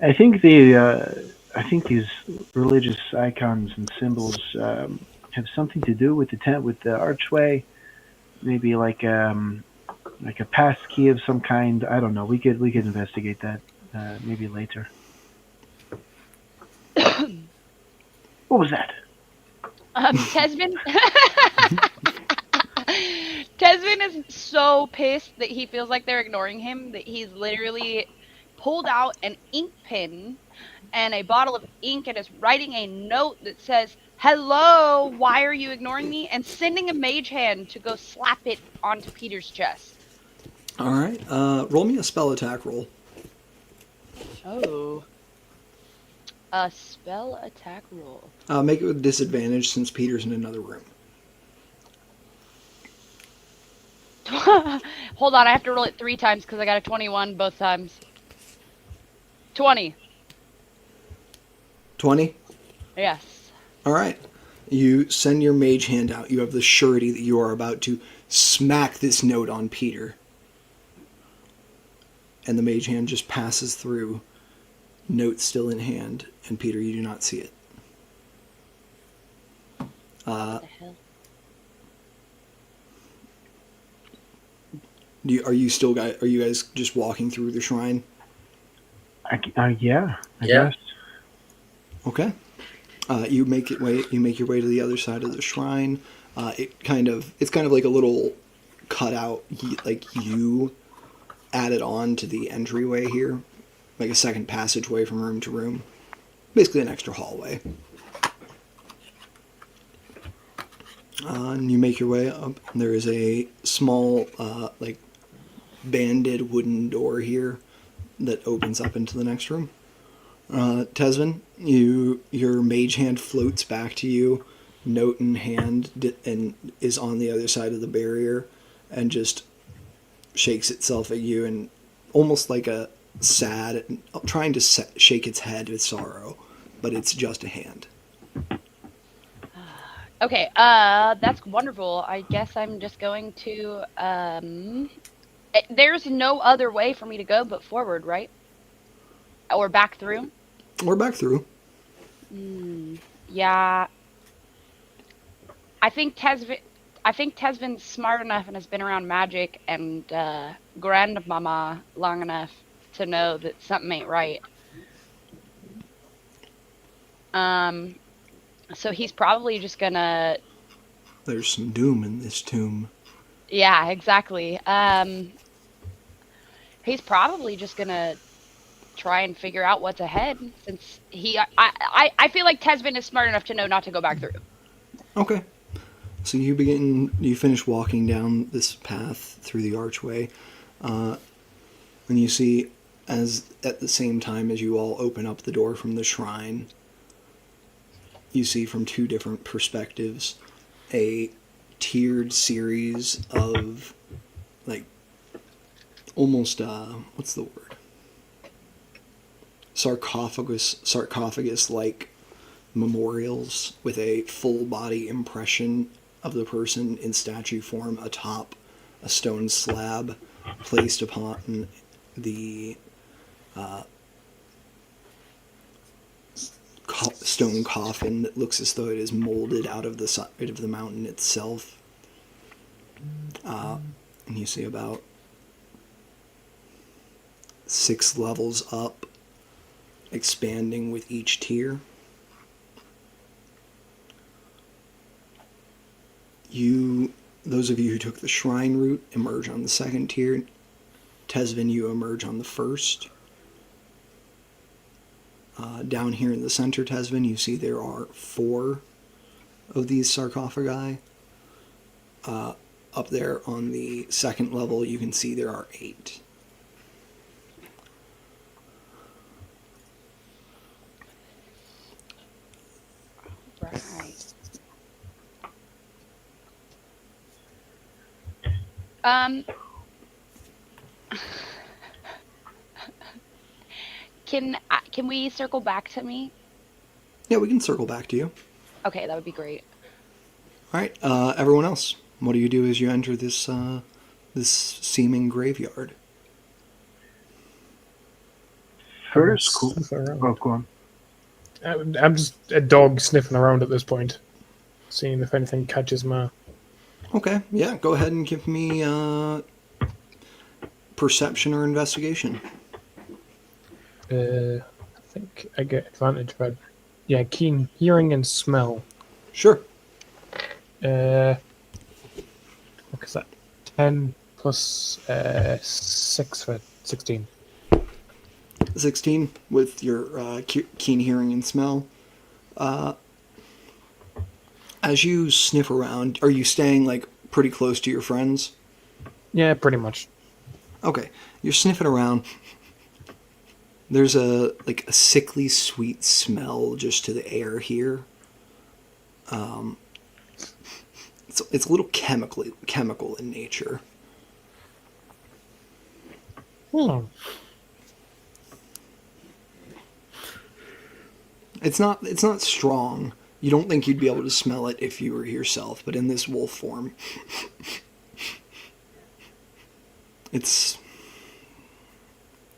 I think these religious icons and symbols have something to do with the tent, with the archway. Maybe like a pass key of some kind. I don't know. We could investigate that maybe later. What was that? Tesvin. Tesvin is so pissed that he feels like they're ignoring him that he's literally pulled out an ink pen and a bottle of ink and is writing a note that says, "Hello, why are you ignoring me?" and sending a mage hand to go slap it onto Peter's chest. All right, roll me a spell attack roll. Oh. A spell attack roll. Make it with disadvantage since Peter's in another room. Hold on, I have to roll it 3 times because I got a 21 both times. 20. 20? Yes. All right. You send your mage hand out. You have the surety that you are about to smack this note on Peter. And the mage hand just passes through, note still in hand, and Peter, you do not see it. What the hell? Are you guys just walking through the shrine? Yeah, I Yeah. guess. Okay. You make your way to the other side of the shrine. It's kind of like a little cutout, like you added on to the entryway here, like a second passageway from room to room, basically an extra hallway. And you make your way up. There is a small, like banded wooden door here that opens up into the next room. Tesvin, your mage hand floats back to you, note in hand, and is on the other side of the barrier, and just shakes itself at you, and almost like a sad, trying to shake its head with sorrow, but it's just a hand. Okay, that's wonderful. I guess I'm just going to There's no other way for me to go but forward, right? Or back through? We're back through. Yeah. I think Tesvin's smart enough and has been around magic and grandmama long enough to know that something ain't right. So he's probably just gonna. There's some doom in this tomb. Yeah, exactly. He's probably just gonna try and figure out what's ahead, since I feel like Tesvin is smart enough to know not to go back through. Okay. So you finish walking down this path through the archway, and you see, as at the same time as you all open up the door from the shrine, you see from two different perspectives a tiered series of, like, almost, what's the word? Sarcophagus-like memorials with a full body impression of the person in statue form atop a stone slab placed upon the stone coffin that looks as though it is molded out of the side of the mountain itself. And you see about 6 levels up, expanding with each tier. Those of you who took the shrine route emerge on the second tier. Tesvin, you emerge on the first. Down here in the center, Tesvin, you see there are 4 of these sarcophagi. Up there on the second level, you can see there are 8. Right. Can we circle back to me? Yeah, we can circle back to you. Okay, that would be great. All right, everyone else, what do you do as you enter this seeming graveyard? First, Sniff around. oh, go on. I'm just a dog sniffing around at this point, seeing if anything catches my. Okay, yeah, go ahead and give me perception or investigation. I think I get advantage, but yeah, keen hearing and smell. Sure. What is that? 10 plus 6 for 16. 16 with your keen hearing and smell. As you sniff around, are you staying like pretty close to your friends? Yeah, pretty much. Okay, you're sniffing around. There's a sickly sweet smell just to the air here. It's a little chemical in nature. It's not strong. You don't think you'd be able to smell it if you were yourself, but in this wolf form,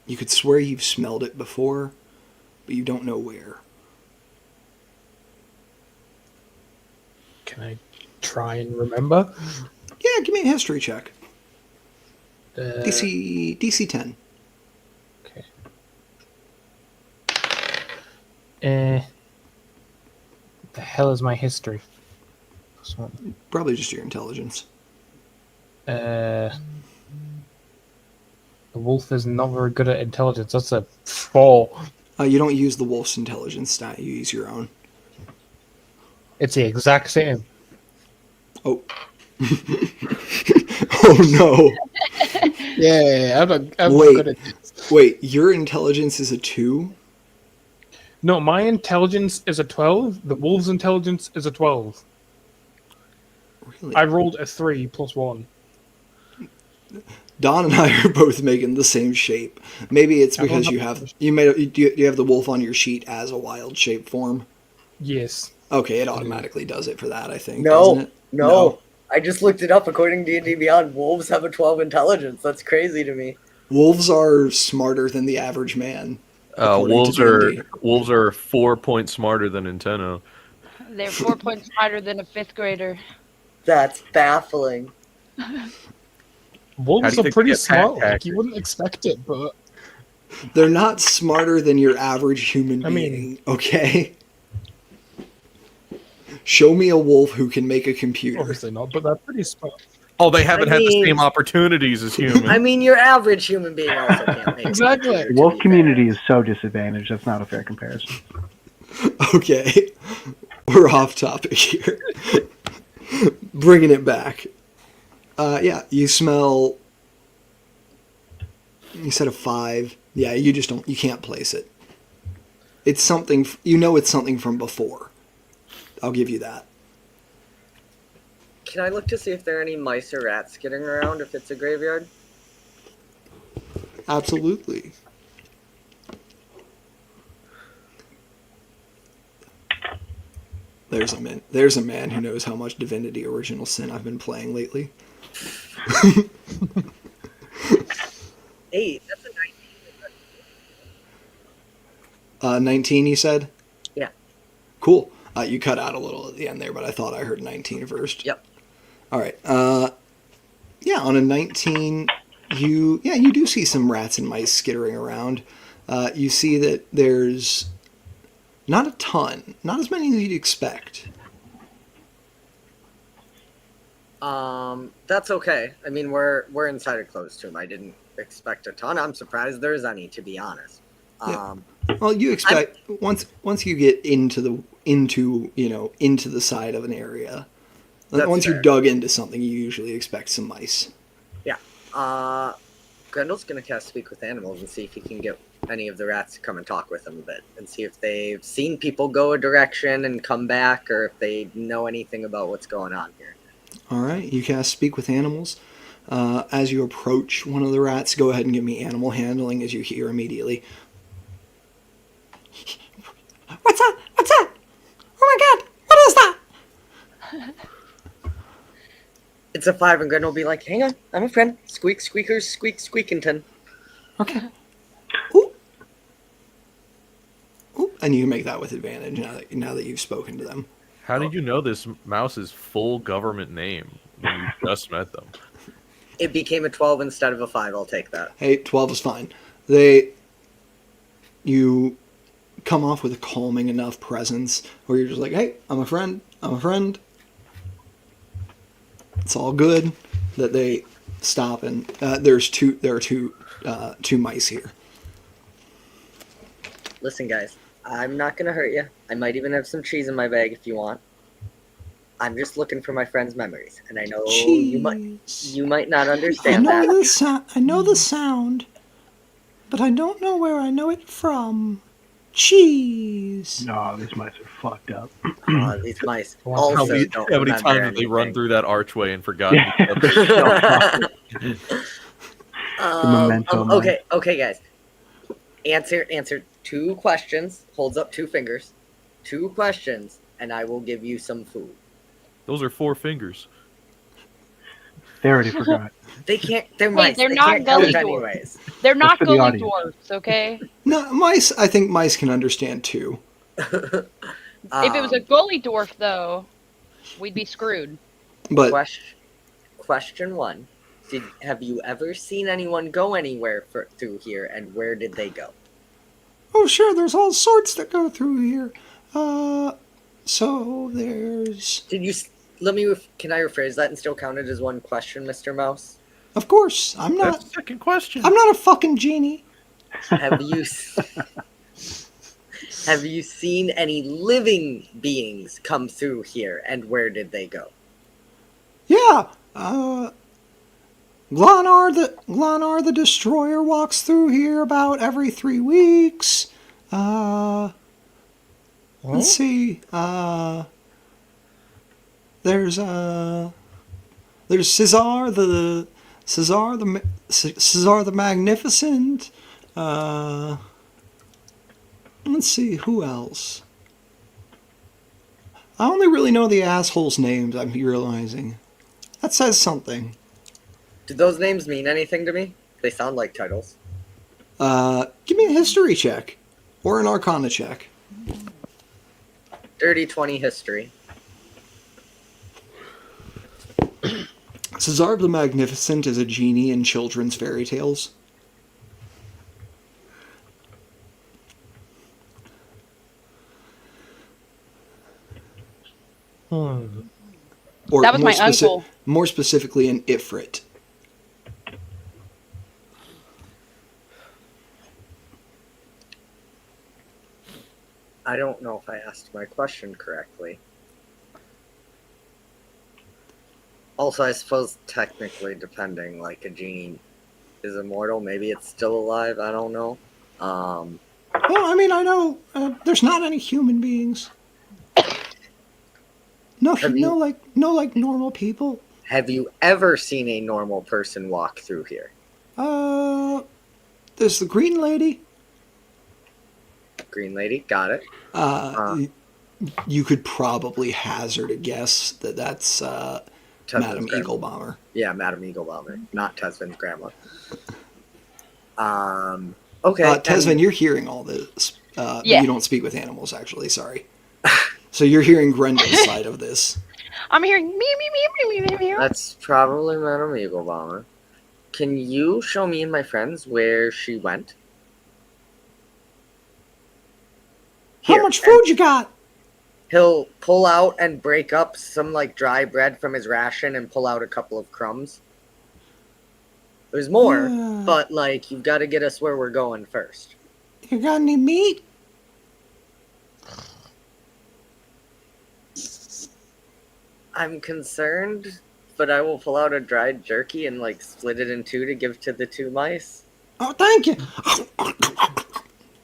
you could swear you've smelled it before, but you don't know where. Can I try and remember? Yeah, give me a history check. Uh, DC 10. Okay. What the hell is my history? Probably just your intelligence. The wolf is not very good at intelligence. That's a 4. You don't use the wolf's intelligence stat. You use your own. It's the exact same. Oh. Oh no. Yeah, I'm not Wait. good at this. Wait, your intelligence is a 2? No, my intelligence is a 12. The wolf's intelligence is a 12. Really? I rolled a 3 plus 1. Don and I are both making the same shape. Maybe it's because you have the wolf on your sheet as a wild shape form. Yes. Okay, it automatically does it for that, I think. No, doesn't it? no. I just looked it up. According to D&D Beyond, wolves have a 12 intelligence. That's crazy to me. Wolves are smarter than the average man. according to D&D. Wolves are 4 points smarter than Nintendo. They're 4 points smarter than a fifth grader. That's baffling. Wolves you are think pretty they get smart. pack Like, you wouldn't expect it, but They're not smarter than your average human I mean- being, okay? Show me a wolf who can make a computer. obviously not. But they're pretty smart. Oh, they haven't had the mean- same opportunities as humans. I mean, your average human being also can't make Exactly. it. The wolf community is so disadvantaged. That's not a fair comparison. Okay, we're off topic here. Bringing it back. Yeah, you smell. You said a 5. Yeah, you just don't. You can't place it. It's something. You know, it's something from before. I'll give you that. Can I look to see if there are any mice or rats skittering around if it's a graveyard? Absolutely. There's a man who knows how much Divinity Original Sin I've been playing lately. 8. That's a 19. 19, you said? Yeah. Cool. You cut out a little at the end there, but I thought I heard 19 first. Yep. All right. Yeah, on a 19, you do see some rats and mice skittering around. You see that there's not a ton, not as many as you'd expect. That's okay. I mean, we're inside a closed tomb. I didn't expect a ton. I'm surprised there's any, to be honest. Yeah. Well, you expect once you get into the side of an area. That's Once fair. you're dug into something, you usually expect some mice. Yeah. Grendel's gonna cast Speak with Animals and see if he can get any of the rats to come and talk with him a bit, and see if they've seen people go a direction and come back, or if they know anything about what's going on here. All right, you cast Speak with Animals. As you approach one of the rats, go ahead and give me animal handling as you hear immediately. What's that? What's that? Oh my god, what is that? It's a 5, and Grendel will be like, "Hang on, I'm a friend. Squeak, squeakers, squeak, squeakington." Okay. Ooh. Ooh. And you can make that with advantage now that you've spoken to them. How did you know this mouse's full government name when you just met them? It became a 12 instead of a 5. I'll take that. Hey, 12 is fine. You come off with a calming enough presence where you're just like, hey, I'm a friend. It's all good. That they stop and there are two mice here. Listen, guys, I'm not gonna hurt you. I might even have some cheese in my bag if you want. I'm just looking for my friend's memories, and I know you might not understand that. I know the sound, but I don't know where I know it from. Cheese. No, these mice are fucked up. These mice How also How many don't times remember have they run anything. through that archway and forgotten? memento Okay, guys. Answer 2 questions. Holds up 2 fingers. 2 questions, and I will give you some food. Those are 4 fingers. They already forgot. They can't. They're Wait, mice. they're they not can't count gully dwarfs. anyways. They're not for the gully audience. dwarfs, okay? No, mice. I think mice can understand too. If it was a gully dwarf, though, we'd be screwed. But Question 1: have you ever seen anyone go anywhere through here, and where did they go? oh, sure, there's all sorts that go through here. So there's. Did you? Can I rephrase that and still count it as one question, Mr. Mouse? Of course, I'm That's not. the second question. I'm not a fucking genie. Have you seen any living beings come through here, and where did they go? Yeah. Glanar the Destroyer walks through here about every 3 weeks. Let's see. There's Caesar the Magnificent. Let's see, who else? I only really know the assholes' names, I'm realizing. That says something. Do those names mean anything to me? They sound like titles. Give me a history check. Or an arcana check. Dirty 20 history. Cesar the Magnificent is a genie in children's fairy tales. Or That was more my uncle. More specifically, an Ifrit. I don't know if I asked my question correctly. Also, I suppose technically, depending, like a genie is immortal. Maybe it's still alive. I don't know. Well, I mean, I know there's not any human beings. No, Have you- no, like normal people. Have you ever seen a normal person walk through here? There's the Green Lady. Green lady, got it. You could probably hazard a guess that that's Madam Tesvin's grandma. Eagle Bomber. Yeah, Madam Eagle Bomber, not Tesvin's grandma. Okay. Tesvin, you're hearing all this. Yeah. You don't speak with animals, actually. Sorry. So you're hearing Grendel's side of this. I'm hearing meow, meow, meow, meow, meow. That's probably Madam Eagle Bomber. Can you show me and my friends where she went? How Here, much and food you got? He'll pull out and break up some like dry bread from his ration and pull out a couple of crumbs. There's more, but like you've got to get us where we're going first. You got any meat? I'm concerned, but I will pull out a dried jerky and like split it in two to give to the two mice. Oh, thank you.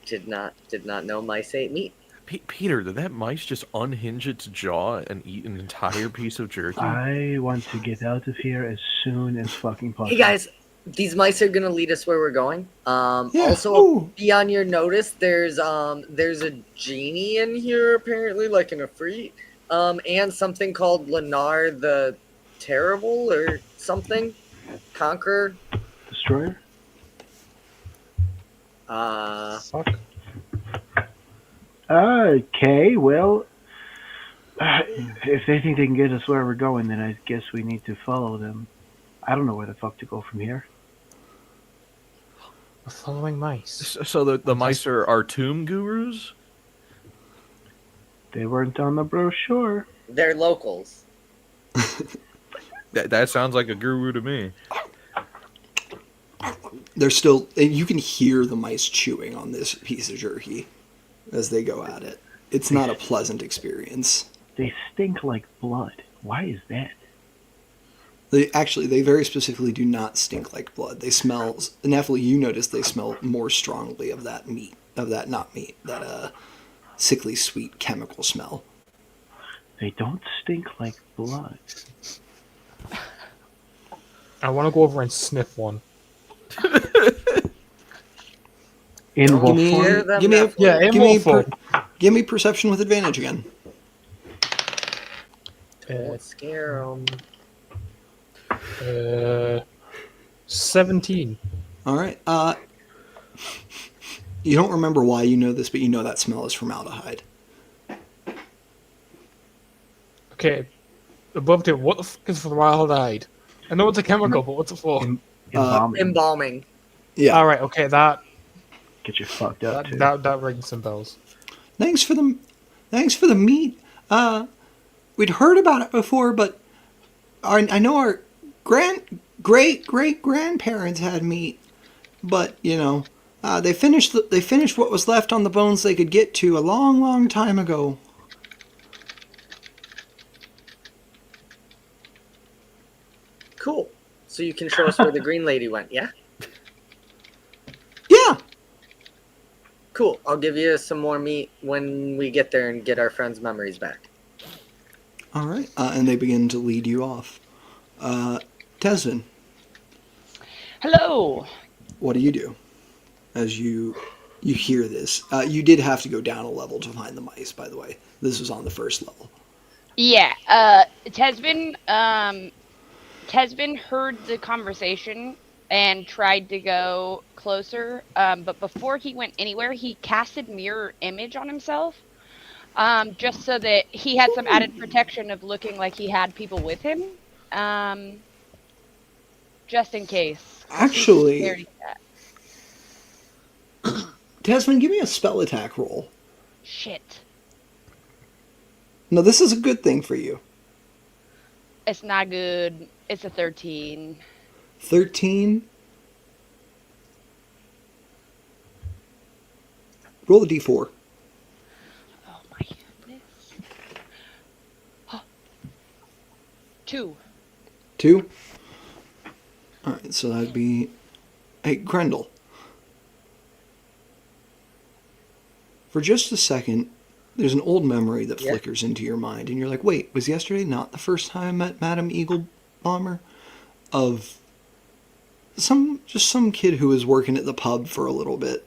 Did not know mice ate meat. Peter, did that mice just unhinge its jaw and eat an entire piece of jerky? I want to get out of here as soon as fucking possible. Hey guys, these mice are gonna lead us where we're going. Yeah. Also, Ooh. be on your notice. There's a genie in here apparently, like an Ifrit, and something called Lenar the Terrible or something. Conqueror. Destroyer? Fuck. Okay, well, if they think they can get us where we're going, then I guess we need to follow them. I don't know where the fuck to go from here. We're following mice. So the mice are tomb gurus? They weren't on the brochure. They're locals. That sounds like a guru to me. They're still. You can hear the mice chewing on this piece of jerky as they go at it. It's not a pleasant experience. They stink like blood. Why is that? They very specifically do not stink like blood. They smell. Nephilim, you notice they smell more strongly of that meat, that sickly sweet chemical smell. They don't stink like blood. I want to go over and sniff one. In what me- form? Hear them, give me a- Nephilim. Yeah, in Give me, wolf form. give me perception with advantage again. Don't scare them. 17. All right. You don't remember why you know this, but you know that smell is formaldehyde. Okay. Above two, what the fuck is formaldehyde? I know it's a chemical, but what's it for? Embalming. Embalming. Yeah. Alright, okay, that Get you fucked up, too. that rings some bells. Thanks for the meat. We'd heard about it before, but I know our great grandparents had meat, but they finished what was left on the bones they could get to a long time ago. Cool. So you can show us where the green lady went, yeah? Yeah. Cool. I'll give you some more meat when we get there and get our friends' memories back. All right. And they begin to lead you off. Tesvin, Hello. what do? As you hear this, you did have to go down a level to find the mice. By the way, this was on the first level. Yeah. Tesvin Tesvin heard the conversation and tried to go closer, but before he went anywhere, he casted mirror image on himself, just so that he had some added protection of looking like he had people with him, just in case. 'Cause he's a Actually, scaredy cat. Desmond, give me a spell attack roll. Shit. No, this is a good thing for you. It's not good. It's a 13. 13. Roll a d4. Oh my goodness. 2. 2. Alright, so that'd be... Hey, Grendel. For just a second, there's an old memory that Yeah. flickers into your mind, and you're like, wait, was yesterday not the first time I met Madame Eagle Bomber? Of some kid who was working at the pub for a little bit.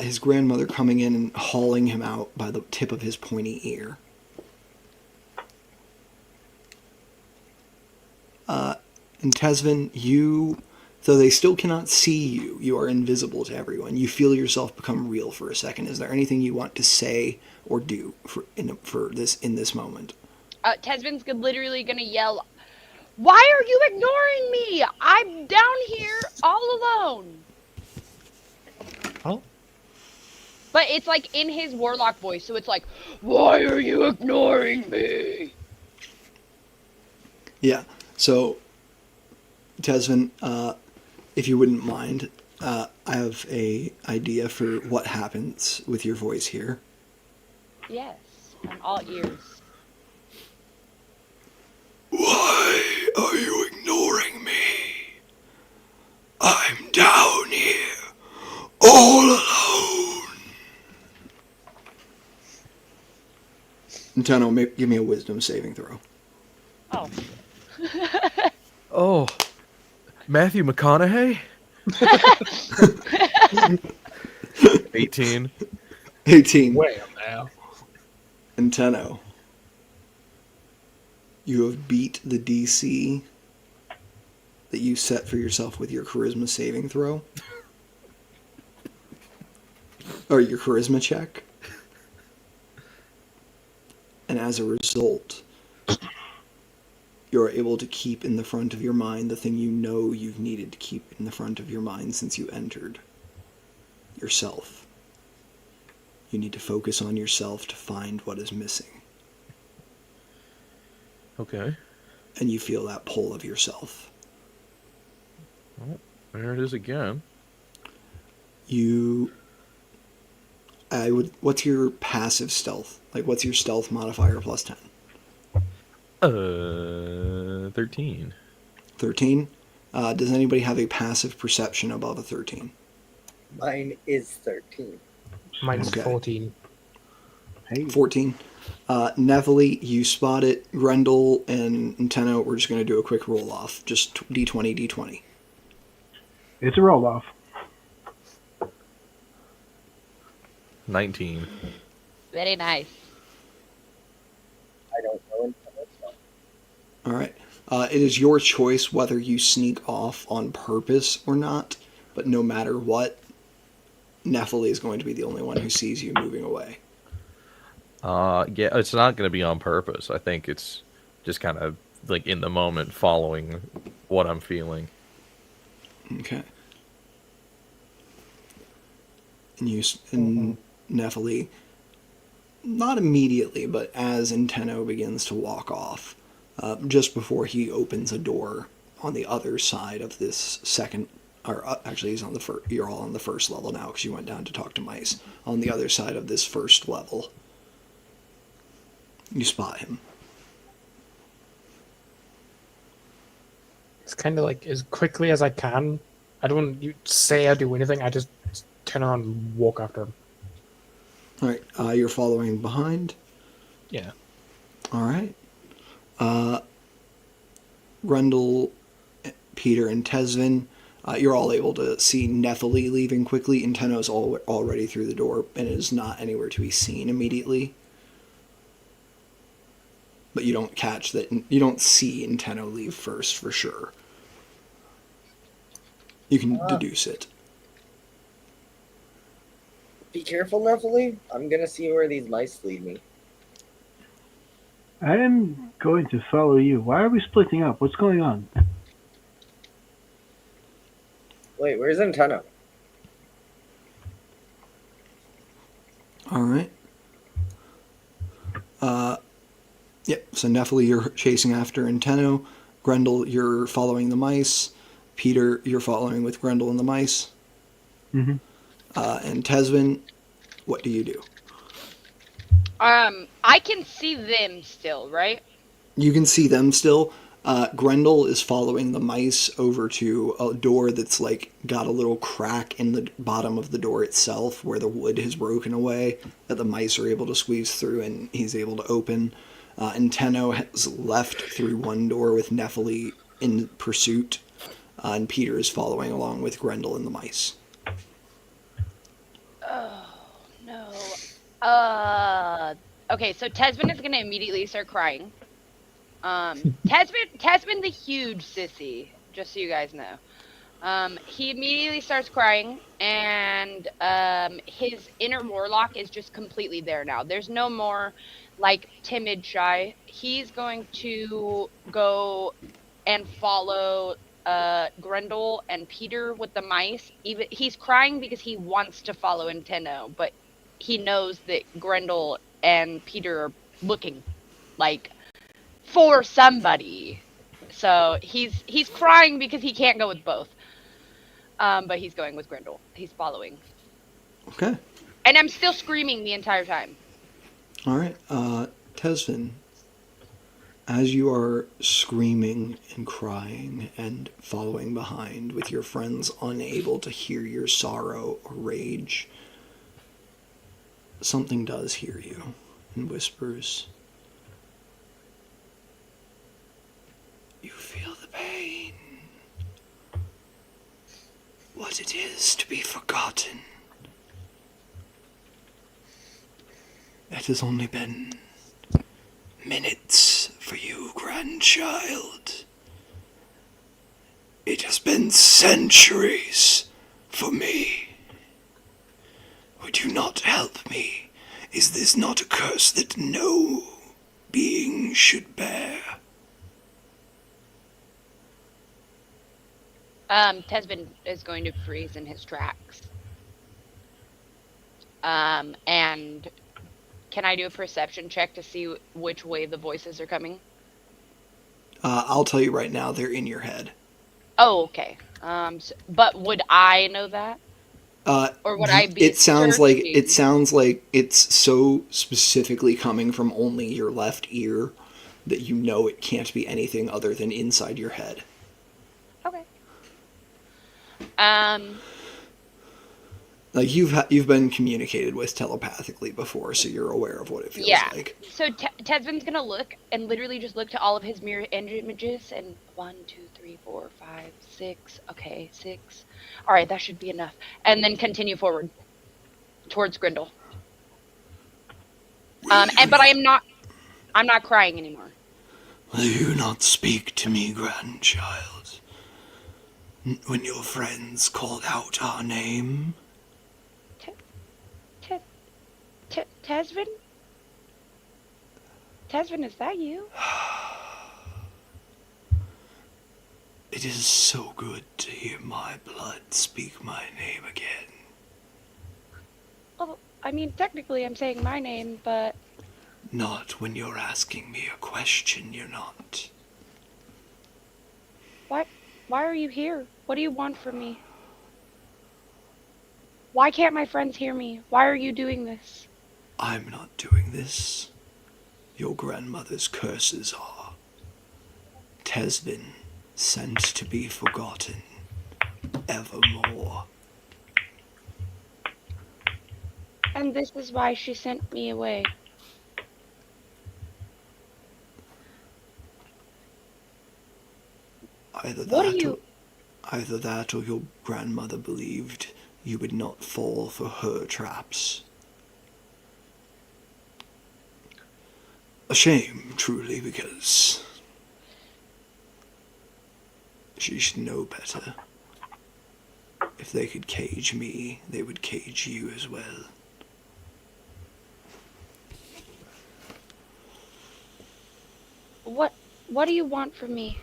His grandmother coming in and hauling him out by the tip of his pointy ear. And Tesvin, though they still cannot see you, you are invisible to everyone. You feel yourself become real for a second. Is there anything you want to say or do in this moment? Tesvin's literally gonna yell, "Why are you ignoring me? I'm down here all alone." Oh. But it's like in his warlock voice, so it's like, "Why are you ignoring me?" Yeah. So, Tesvin, if you wouldn't mind, I have a idea for what happens with your voice here. Yes, I'm all ears. Why are you ignoring me? I'm down here, all alone. Nintendo, give me a wisdom saving throw. Oh. Oh, Matthew McConaughey. 18. 18. Well, now. Nintendo, you have beat the DC that you set for yourself with your charisma saving throw. Or your charisma check. And as a result, you're able to keep in the front of your mind the thing you know you've needed to keep in the front of your mind since you entered. Yourself. You need to focus on yourself to find what is missing. Okay. And you feel that pull of yourself. Well, there it is again. What's your passive stealth? Like, what's your stealth modifier plus 10? 13. 13? Does anybody have a passive perception above a 13? Mine is 13. Mine's Okay. 14. Hey, 14. Neville, you spot it. Grendel and Nintendo, we're just going to do a quick roll off. Just d20, d20. it's a roll off. 19. Very nice. I don't know until it's done. All right. It is your choice whether you sneak off on purpose or not, but no matter what, Nephilim is going to be the only one who sees you moving away. Yeah, it's not going to be on purpose. I think it's just kind of like in the moment, following what I'm feeling. Okay. And Nephilim, not immediately, but as Inteno begins to walk off, just before he opens a door on the other side of this second, or actually he's on the first, you're all on the first level now because you went down to talk to Mice. On the other side of this first level, you spot him. It's kind of like as quickly as I can. I don't say I do anything. I just turn on and walk after him. All right, you're following behind. Yeah. All right. Grendel, Peter, and Tesvin, you're all able to see Nephili leaving quickly. Inteno's already through the door and is not anywhere to be seen immediately. but you don't catch that. You don't see Inteno leave first for sure. You can deduce it. Be careful, Nephilim. I'm gonna see where these mice lead me. I am going to follow you. Why are we splitting up? What's going on? Wait, where's Inteno? All right. Yep. So Nephili, you're chasing after Inteno. Grendel, you're following the mice. Peter, you're following with Grendel and the mice. Mm-hmm. And Tesvin, what do you do? I can see them still, right? You can see them still. Grendel is following the mice over to a door that's like got a little crack in the bottom of the door itself where the wood has broken away that the mice are able to squeeze through and he's able to open. And Tenno has left through one door with Nephili in pursuit, and Peter is following along with Grendel and the mice. Oh, no. Okay, so Tesvin is gonna immediately start crying. Tesvin the huge sissy, just so you guys know. He immediately starts crying, and his inner warlock is just completely there now. There's no more, like, timid, shy. He's going to go and follow Grendel and Peter with the mice. He's crying because he wants to follow Inteno, but he knows that Grendel and Peter are looking, like, for somebody. So he's crying because he can't go with both. But he's going with Grendel. He's following. Okay. And I'm still screaming the entire time. All right. Tesvin, as you are screaming and crying and following behind with your friends unable to hear your sorrow or rage, something does hear you and whispers, "You feel the pain. What it is to be forgotten. It has only been minutes for you, grandchild. It has been centuries for me. Would you not help me? Is this not a curse that no being should bear?" Tesvin is going to freeze in his tracks. And can I do a perception check to see which way the voices are coming? I'll tell you right now, they're in your head. Oh, okay. But would I know that? Or would I be? It sounds searching? like it's so specifically coming from only your left ear that you know it can't be anything other than inside your head. Okay. Like you've been communicated with telepathically before, so you're aware of what it feels like. So Tesvin's gonna look and literally just look to all of his mirror images and 1, 2, 3, 4, 5, 6. Okay, 6. All right, that should be enough. And then continue forward towards Grendel. But I'm not crying anymore. Will you not speak to me, grandchild? When your friends called out our name? Tesvin? Tesvin, is that you? It is so good to hear my blood speak my name again. Well, I mean, technically I'm saying my name, but... Not when you're asking me a question, you're not. Why are you here? What do you want from me? Why can't my friends hear me? Why are you doing this? I'm not doing this. Your grandmother's curses are. Tesvin, sent to be forgotten, evermore. And this is why she sent me away. Either What are you... Either that or your grandmother believed you would not fall for her traps. a shame, truly, because she should know better. If they could cage me, they would cage you as well. What do you want from me?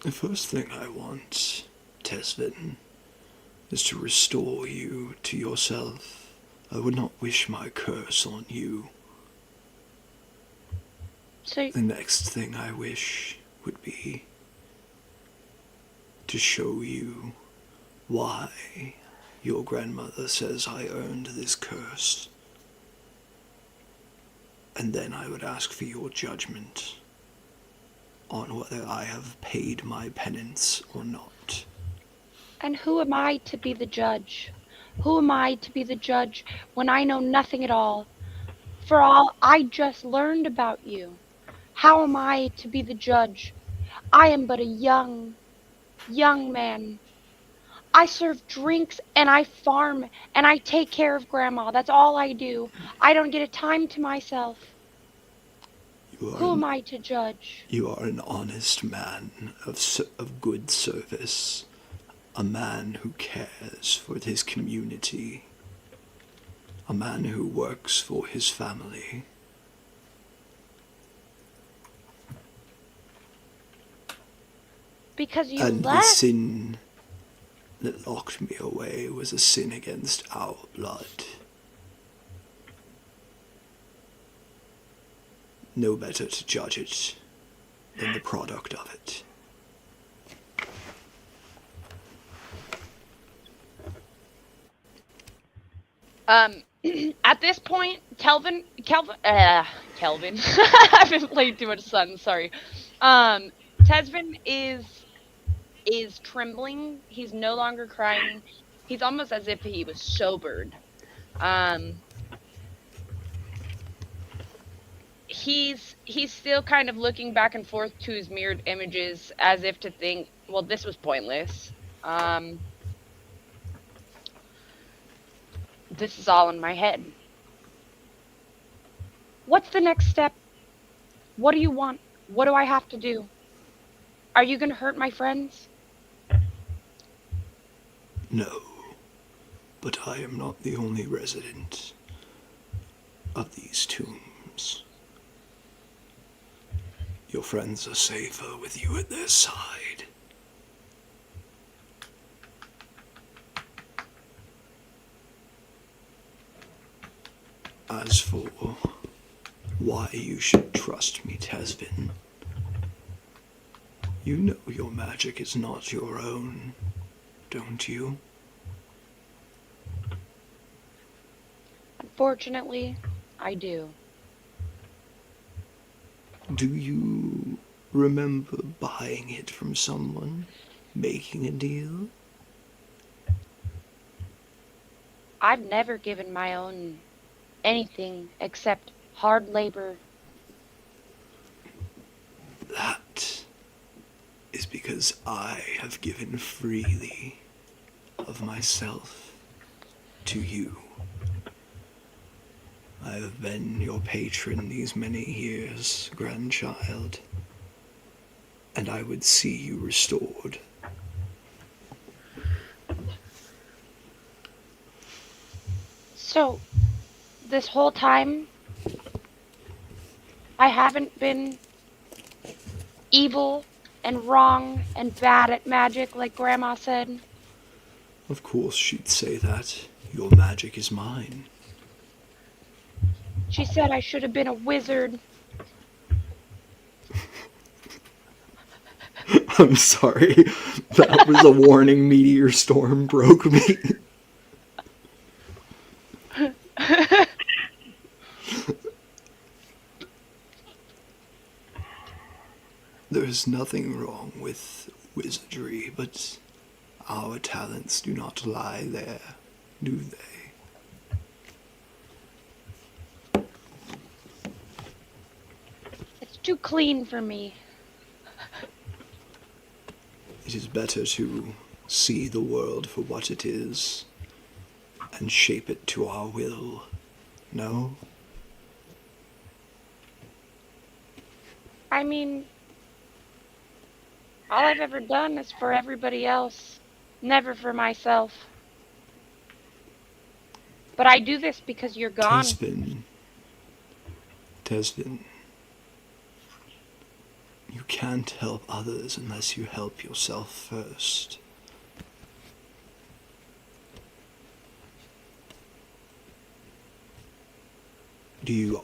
The first thing I want, Tesvin, is to restore you to yourself. I would not wish my curse on you. So The next thing I wish would be to show you why your grandmother says I earned this curse. And then I would ask for your judgment on whether I have paid my penance or not. and who am I to be the judge? Who am I to be the judge when I know nothing at all? For all I just learned about you. How am I to be the judge? I am but a young man. I serve drinks and I farm and I take care of Grandma. That's all I do. I don't get a time to myself. Who am I to judge? You are an honest man of good service, a man who cares for his community, a man who works for his family. Because you And the left. sin that locked me away was a sin against our blood. No better to judge it than the product of it. At this point, Kelvin, I've been playing too much Sun, sorry. Tesvin is trembling. He's no longer crying. He's almost as if he was sobered. He's still kind of looking back and forth to his mirrored images as if to think, well, this was pointless. This is all in my head. What's the next step? What do you want? What do I have to do? Are you gonna hurt my friends? No, but I am not the only resident of these tombs. Your friends are safer with you at their side. As for why you should trust me, Tesvin, you know your magic is not your own, don't you? Unfortunately, I do. Do you remember buying it from someone, making a deal? I've never given my own anything except hard labor. That is because I have given freely of myself to you. I have been your patron these many years, grandchild, and I would see you restored. So, this whole time, I haven't been evil and wrong and bad at magic like Grandma said. Of course she'd say that. Your magic is mine. She said I should have been a wizard. I'm sorry. That was a warning. Meteor storm broke me. There's nothing wrong with wizardry, but our talents do not lie there, do they? It's too clean for me. It is better to see the world for what it is and shape it to our will. No? I mean, all I've ever done is for everybody else, never for myself. But I do this because you're gone. Tesvin, you can't help others unless you help yourself first.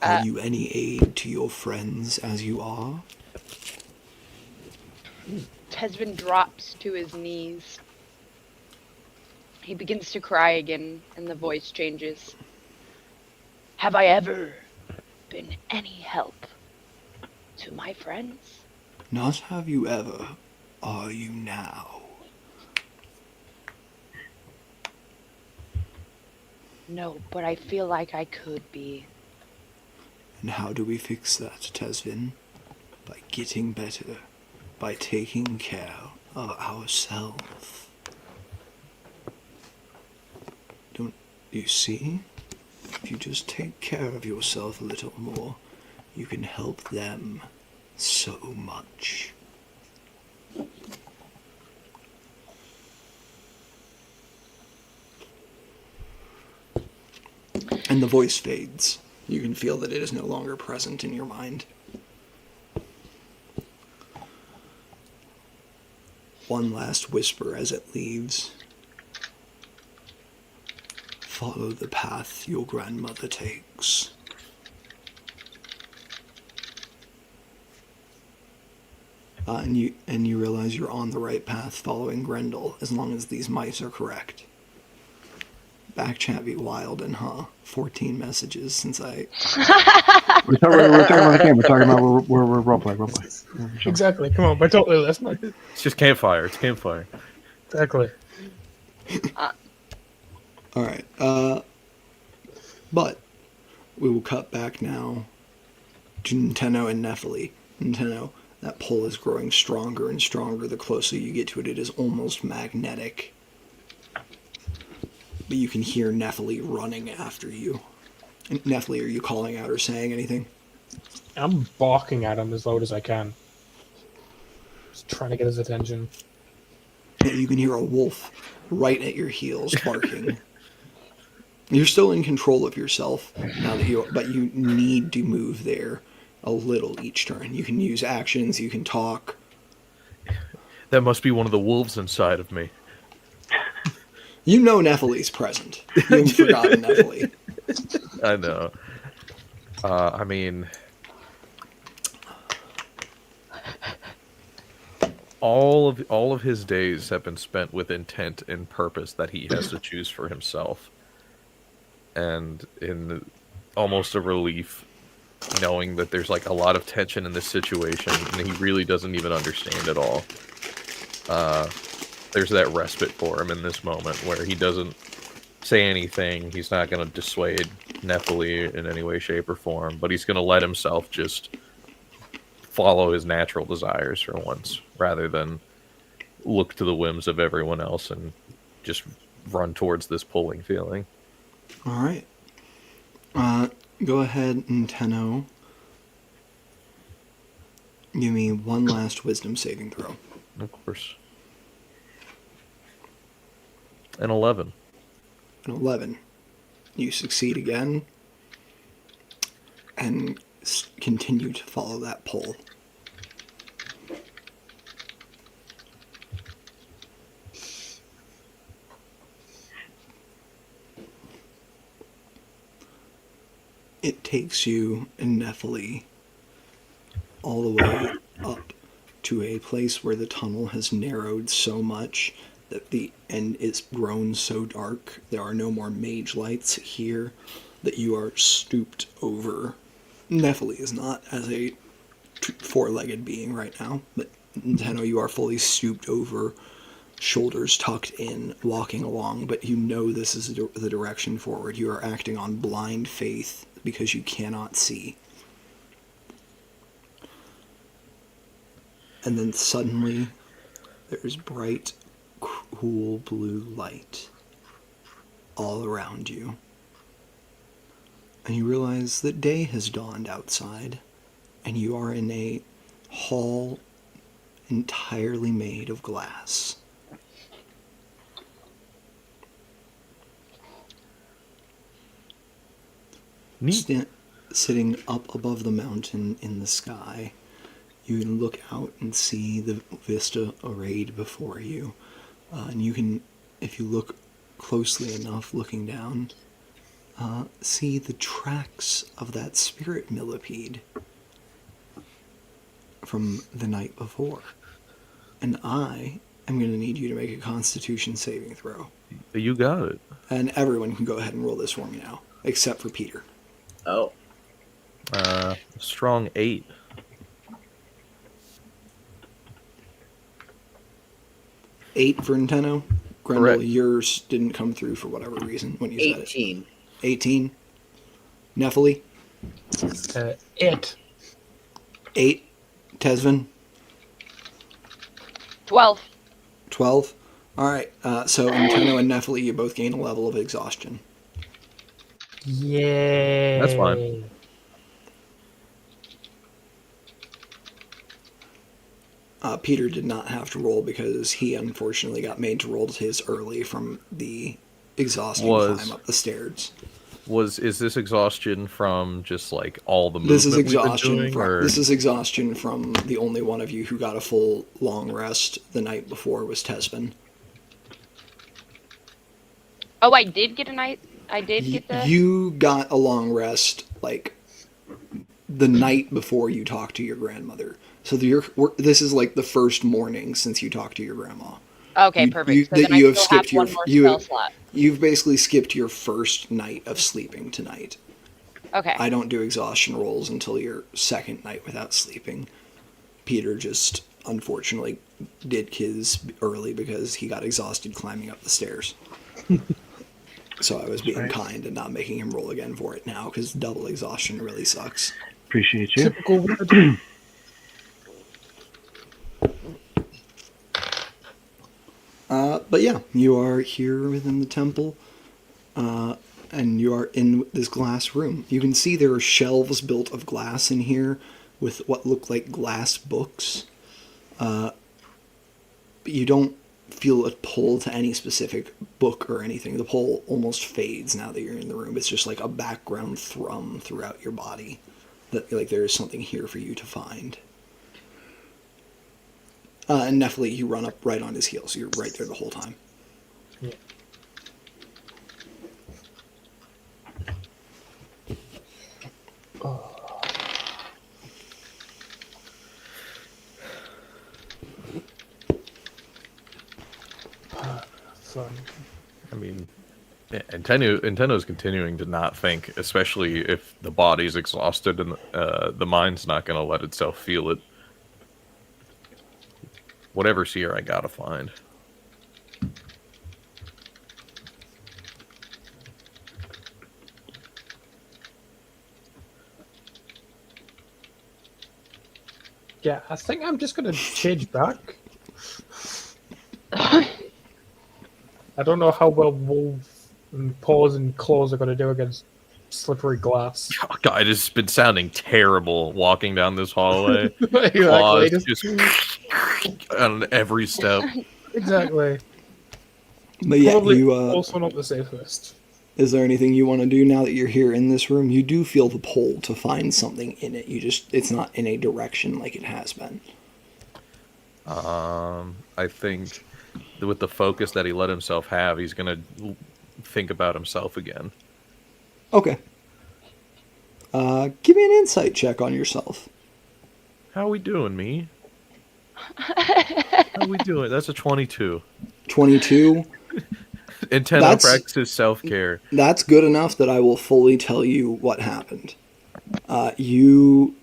Are you any aid to your friends as you are? Tesvin drops to his knees. He begins to cry again, and the voice changes. Have I ever been any help to my friends? Not have you ever, are you now? No, but I feel like I could be. And how do we fix that, Tesvin? By getting better, by taking care of ourselves. Don't you see? If you just take care of yourself a little more, you can help them so much. And the voice fades. You can feel that it is no longer present in your mind. One last whisper as it leaves. Follow the path your grandmother takes. And you realize you're on the right path following Grendel, as long as these mice are correct. Back chat be wild and 14 messages since I... We're talking about the game. We're talking about we're roleplay. Exactly. Come on, but totally listen. It's just campfire. It's campfire. Exactly. Alright, but we will cut back now to Nintendo and Nephili. Nintendo, that pull is growing stronger and stronger the closer you get to it. It is almost magnetic. But you can hear Nephili running after you. Nephili, are you calling out or saying anything? I'm barking at him as loud as I can. Just trying to get his attention. Yeah, you can hear a wolf right at your heels barking. You're still in control of yourself now but you need to move there a little each turn. You can use actions, you can talk. That must be one of the wolves inside of me. You know Nephili's present. You haven't forgotten Nephili. I know. I mean, all of his days have been spent with intent and purpose that he has to choose for himself, and in almost a relief, knowing that there's like a lot of tension in this situation, and he really doesn't even understand it all. There's that respite for him in this moment where he doesn't say anything. He's not going to dissuade Nephili in any way, shape, or form, but he's going to let himself just follow his natural desires for once, rather than look to the whims of everyone else and just run towards this pulling feeling. All right. Go ahead, Nintendo. Give me one last wisdom saving throw. Of course. An 11. An 11. You succeed again and continue to follow that pull. It takes you and Nephili all the way up to a place where the tunnel has narrowed so much that the end is grown so dark. There are no more mage lights here, that you are stooped over. Nephili is not as a four-legged being right now, but Nintendo, you are fully stooped over, shoulders tucked in, walking along, but you know this is the direction forward. You are acting on blind faith because you cannot see. And then suddenly, there's bright, cool blue light all around you. And you realize that day has dawned outside, and you are in a hall entirely made of glass. Neat. Sitting up above the mountain in the sky, you can look out and see the vista arrayed before you. And you can, if you look closely enough, looking down, see the tracks of that spirit millipede from the night before. And I am going to need you to make a Constitution saving throw. You got it. And everyone can go ahead and roll this for me now, except for Peter. Oh. Strong 8. 8 for Nintendo. Grendel, Correct. yours didn't come through for whatever reason when you said it. 18. 18. Nephili, 8. 8. Tesvin, 12. 12. All right. So Nintendo and Nephili, you both gain a level of exhaustion. Yeah. That's fine. Peter did not have to roll because he unfortunately got made to roll his early from the exhausting climb up the stairs. Is this exhaustion from just like all the movement This is exhaustion. we've been doing, This is exhaustion from the only one of you who got a full long rest the night before was Tesvin. Oh, I did get a night. I did get the. You got a long rest like the night before you talked to your grandmother. So this is like the first morning since you talked to your grandma. Okay, perfect. So then I still have one more spell slot. You've basically skipped your first night of sleeping tonight. Okay. I don't do exhaustion rolls until your second night without sleeping. Peter just unfortunately did his early because he got exhausted climbing up the stairs. So I was being kind and not making him roll again for it now because double exhaustion really sucks. Appreciate you. Typical word. But yeah, you are here within the temple, and you are in this glass room. You can see there are shelves built of glass in here with what look like glass books. But you don't feel a pull to any specific book or anything. The pull almost fades now that you're in the room. It's just like a background thrum throughout your body that like there is something here for you to find. And Nephili, you run up right on his heels. So you're right there the whole time. Yeah. Fun. I mean, yeah, Nintendo's continuing to not think, especially if the body's exhausted and the mind's not going to let itself feel it. Whatever's here, I gotta find. Yeah, I think I'm just gonna change back. I don't know how well wolves and paws and claws are gonna do against slippery glass. Oh, God, it's been sounding terrible walking down this hallway. Exactly. Claws just on every step. Exactly. But yeah, Probably you, also not the safest. is there anything you want to do now that you're here in this room? You do feel the pull to find something in it. It's not in a direction like it has been. I think with the focus that he let himself have, he's gonna think about himself again. Okay. Give me an insight check on yourself. How we doing, me? How we doing? That's a 22. 22. Nintendo practices self-care. That's good enough that I will fully tell you what happened. You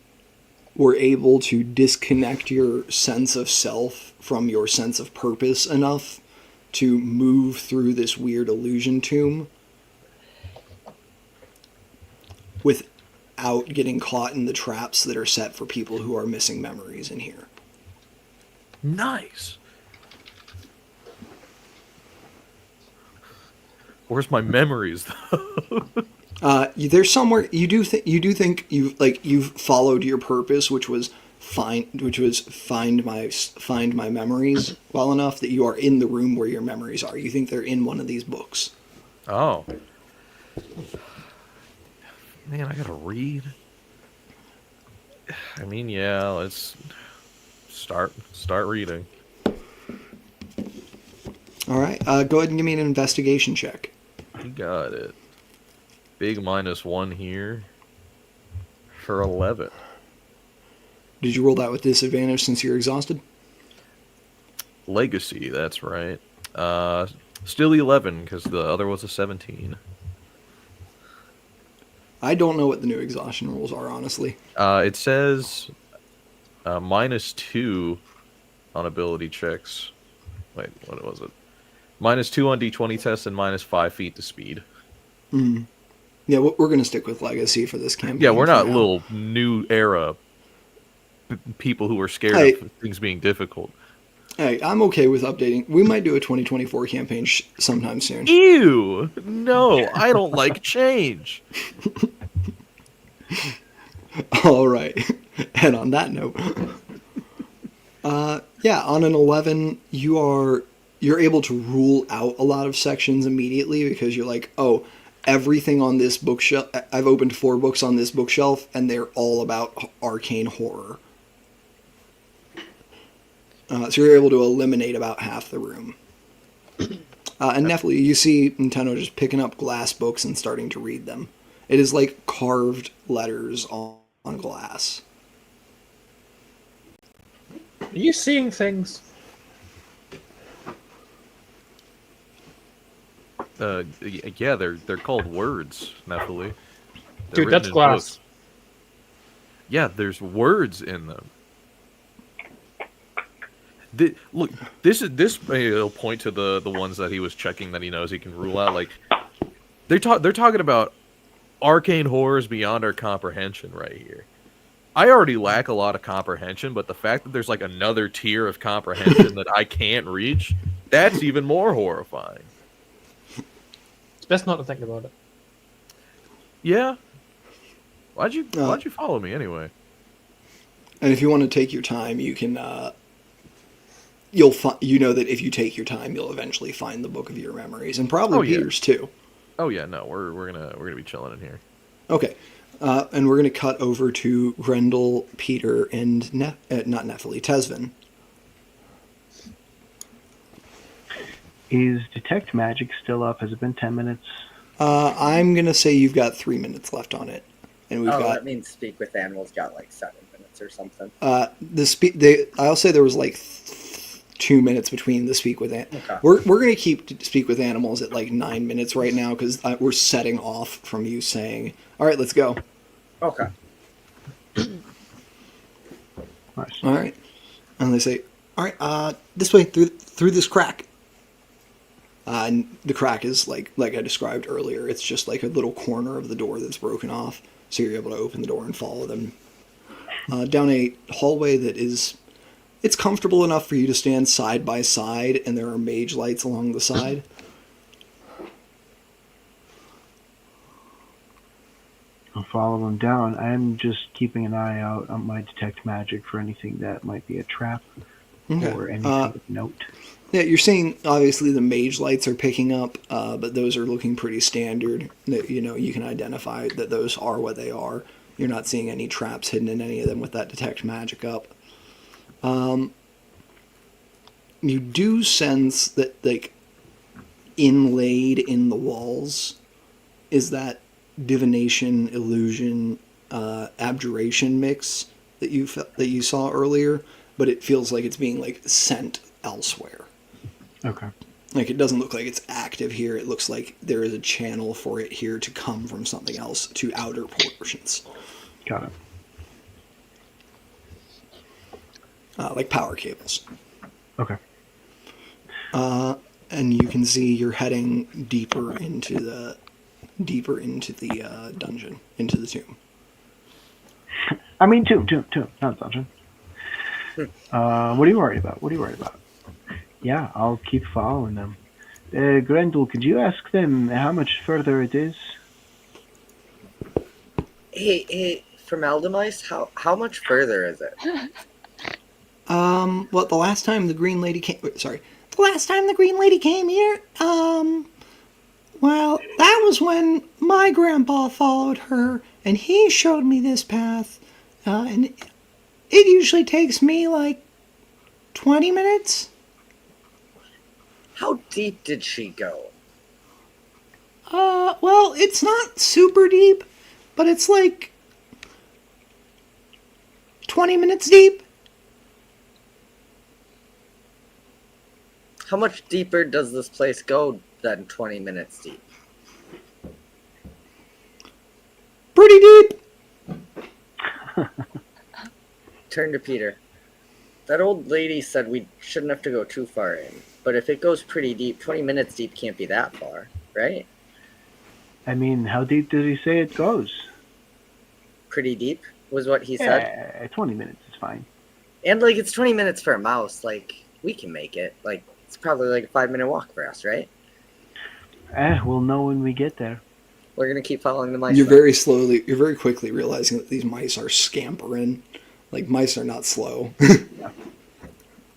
were able to disconnect your sense of self from your sense of purpose enough to move through this weird illusion tomb without getting caught in the traps that are set for people who are missing memories in here. Nice. Where's my memories, though? There's somewhere you do think you've followed your purpose, which was find my memories well enough that you are in the room where your memories are. You think they're in one of these books. Oh. Man, I gotta read. I mean, yeah, let's start reading. All right, go ahead and give me an investigation check. You got it. Big -1 here for 11. Did you roll that with disadvantage since you're exhausted? Legacy, that's right. Still 11 because the other was a 17. I don't know what the new exhaustion rules are, honestly. It says -2 on ability checks. Wait, what was it? -2 on D20 tests and -5 feet to speed. Yeah, we're going to stick with legacy for this campaign. Yeah, we're for not now. little new era people who are scared Hey. of things being difficult. Hey, I'm okay with updating. We might do a 2024 campaign sometime soon. Ew! No, I don't like change. All right. And on that note, yeah, on an 11, you're able to rule out a lot of sections immediately because you're like, oh, everything on this bookshelf. I've opened 4 books on this bookshelf, and they're all about arcane horror. So you're able to eliminate about half the room. And Nephilim, you see Nintendo just picking up glass books and starting to read them. It is like carved letters on glass. Are you seeing things? Yeah, they're called words, Nephilim. They're Dude, written that's in glass. books. Yeah, there's words in them. Look, this will point to the ones that he was checking that he knows he can rule out. Like they're talking about arcane horrors beyond our comprehension right here. I already lack a lot of comprehension, but the fact that there's like another tier of comprehension that I can't reach, that's even more horrifying. It's best not to think about it. Yeah. Why'd you follow me anyway? And if you want to take your time, you can. You know that if you take your time, you'll eventually find the book of your memories, and probably yeah. Peter's too. Oh yeah, no, we're gonna be chilling in here. Okay, and we're gonna cut over to Grendel, Peter, and not Nephilim, Tesvin. Is Detect Magic still up? Has it been 10 minutes? I'm gonna say you've got 3 minutes left on it, and we've got. That means Speak with Animals got like 7 minutes or something. I'll say there was like 2 minutes between the Speak with Animals. Okay. We're gonna keep Speak with Animals at like 9 minutes right now because we're setting off from you saying, "All right, let's go." Okay. Nice. All right, and they say, "All right, this way through this crack." And the crack is like I described earlier. It's just like a little corner of the door that's broken off, so you're able to open the door and follow them down a hallway that is. It's comfortable enough for you to stand side by side, and there are mage lights along the side. I'll follow them down. I'm just keeping an eye out on my Detect Magic for anything that might be a trap or anything of note. Yeah, you're seeing obviously the mage lights are picking up, but those are looking pretty standard. That you can identify that those are what they are. You're not seeing any traps hidden in any of them with that Detect Magic up. You do sense that like inlaid in the walls is that divination, illusion, abjuration mix that you saw earlier, but it feels like it's being like sent elsewhere. Okay. Like it doesn't look like it's active here. It looks like there is a channel for it here to come from something else to outer portions. Got it. Like power cables. Okay. And you can see you're heading deeper into the dungeon, into the tomb. I mean, tomb, not dungeon. What are you worried about? Yeah, I'll keep following them. Grendel, could you ask them how much further it is? Hey, from Eldamice? How much further is it? Well, the last time the Green Lady came... Sorry. The last time the Green Lady came here, well, that was when my grandpa followed her, and he showed me this path, and it usually takes me, like, 20 minutes. How deep did she go? Well, it's not super deep, but it's, like, 20 minutes deep. How much deeper does this place go than 20 minutes deep? Pretty deep. Turn to Peter. That old lady said we shouldn't have to go too far in, but if it goes pretty deep, 20 minutes deep can't be that far, right? I mean, how deep does he say it goes? Pretty deep was what he said. Yeah, 20 minutes is fine. And, like, it's 20 minutes for a mouse. Like, we can make it. Like, it's probably like a 5-minute walk for us, right? We'll know when we get there. We're going to keep following the mice. You're very quickly realizing that these mice are scampering. Like, mice are not slow.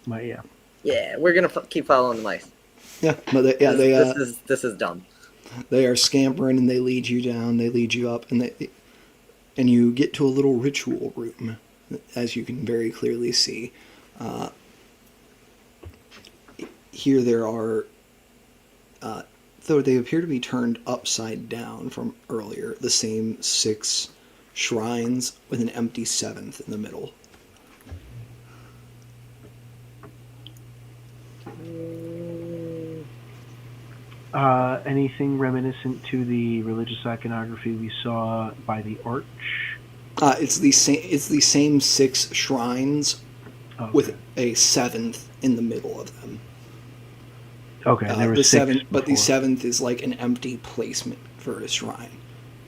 But yeah. Yeah, we're going to keep following the mice. Yeah, but This is dumb. they are scampering, and they lead you down, they lead you up, and you get to a little ritual room, as you can very clearly see. Here there are, though they appear to be turned upside down from earlier, the same 6 shrines with an empty 7th in the middle. Anything reminiscent to the religious iconography we saw by the arch? It's the same 6 shrines with a 7th in the middle of them. Okay, there were the 6 7th, but the before. 7th is like an empty placement for a shrine.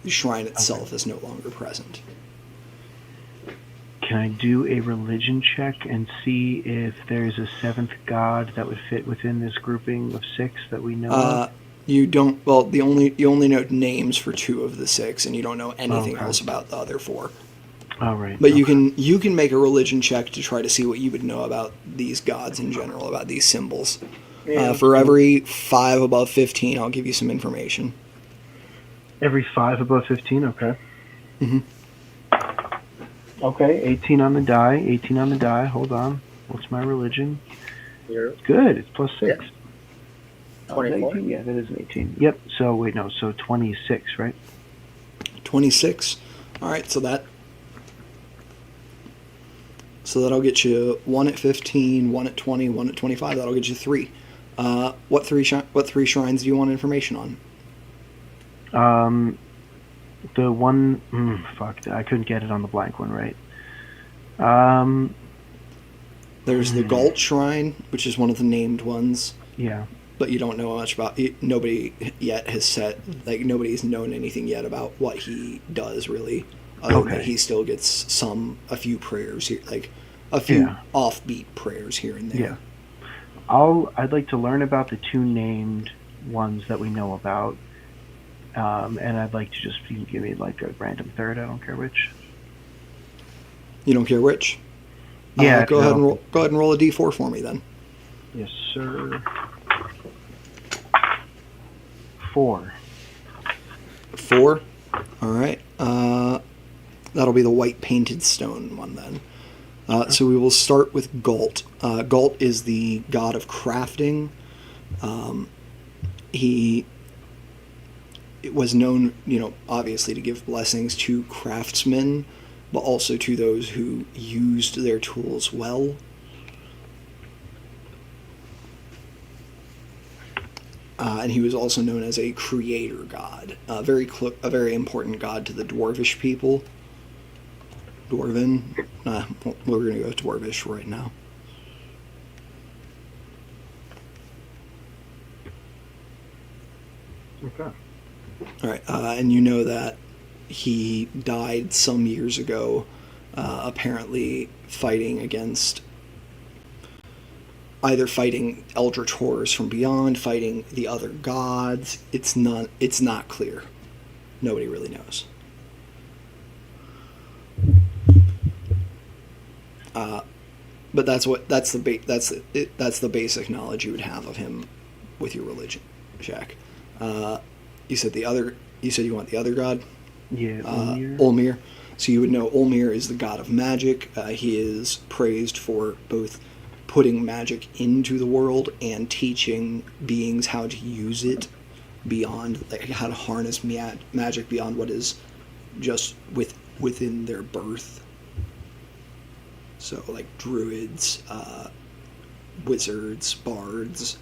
The shrine itself is no longer present. Can I do a religion check and see if there's a 7th god that would fit within this grouping of 6 that we know of? You don't. Well, you only know names for 2 of the 6, and you don't know anything Okay. else about the other 4. All right. But okay. you can make a religion check to try to see what you would know about these gods in general, about these symbols. For every 5 above 15, I'll give you some information. Every 5 above 15, okay. Mm-hmm. Okay, 18 on the die. 18 on the die. Hold on. What's my religion? You're Good. It's plus 6. Yeah. Oh, 24? 18? Yeah, that is an 18. Yep. So, wait, no. So 26, right? 26. All right, so that'll get you 1 at 15, 1 at 20, 1 at 25. That'll get you 3. What three shrines do you want information on? The one... fuck, I couldn't get it on the blank one, right? There's the Galt Shrine, which is one of the named ones, Yeah. but you don't know much about it. Nobody yet has said, like, nobody's known anything yet about what he does, really. Other than that he still gets a few prayers here, like a few offbeat prayers here and there. Yeah. I'd like to learn about the 2 named ones that we know about. And I'd like to just, you can give me like a random third, I don't care which. You don't care which? Yeah. Go ahead and roll a d4 for me then. Yes, sir. 4. 4? Alright. That'll be the white painted stone one then. So we will start with Galt. Galt is the god of crafting. He was known, obviously to give blessings to craftsmen, but also to those who used their tools well. And he was also known as a creator god, a very important god to the Dwarvish people. Dwarven. We're going to go with Dwarvish right now. Okay. All right, and you know that he died some years ago, apparently fighting Eldritch horrors from beyond, fighting the other gods. It's not clear. Nobody really knows. But that's the basic knowledge you would have of him with your religion check. You said you want the other god? Yeah, Ulmir. Ulmir. So you would know Ulmir is the god of magic. He is praised for both putting magic into the world and teaching beings how to use it beyond, like how to harness magic beyond what is just within their birth. So like druids, wizards, bards,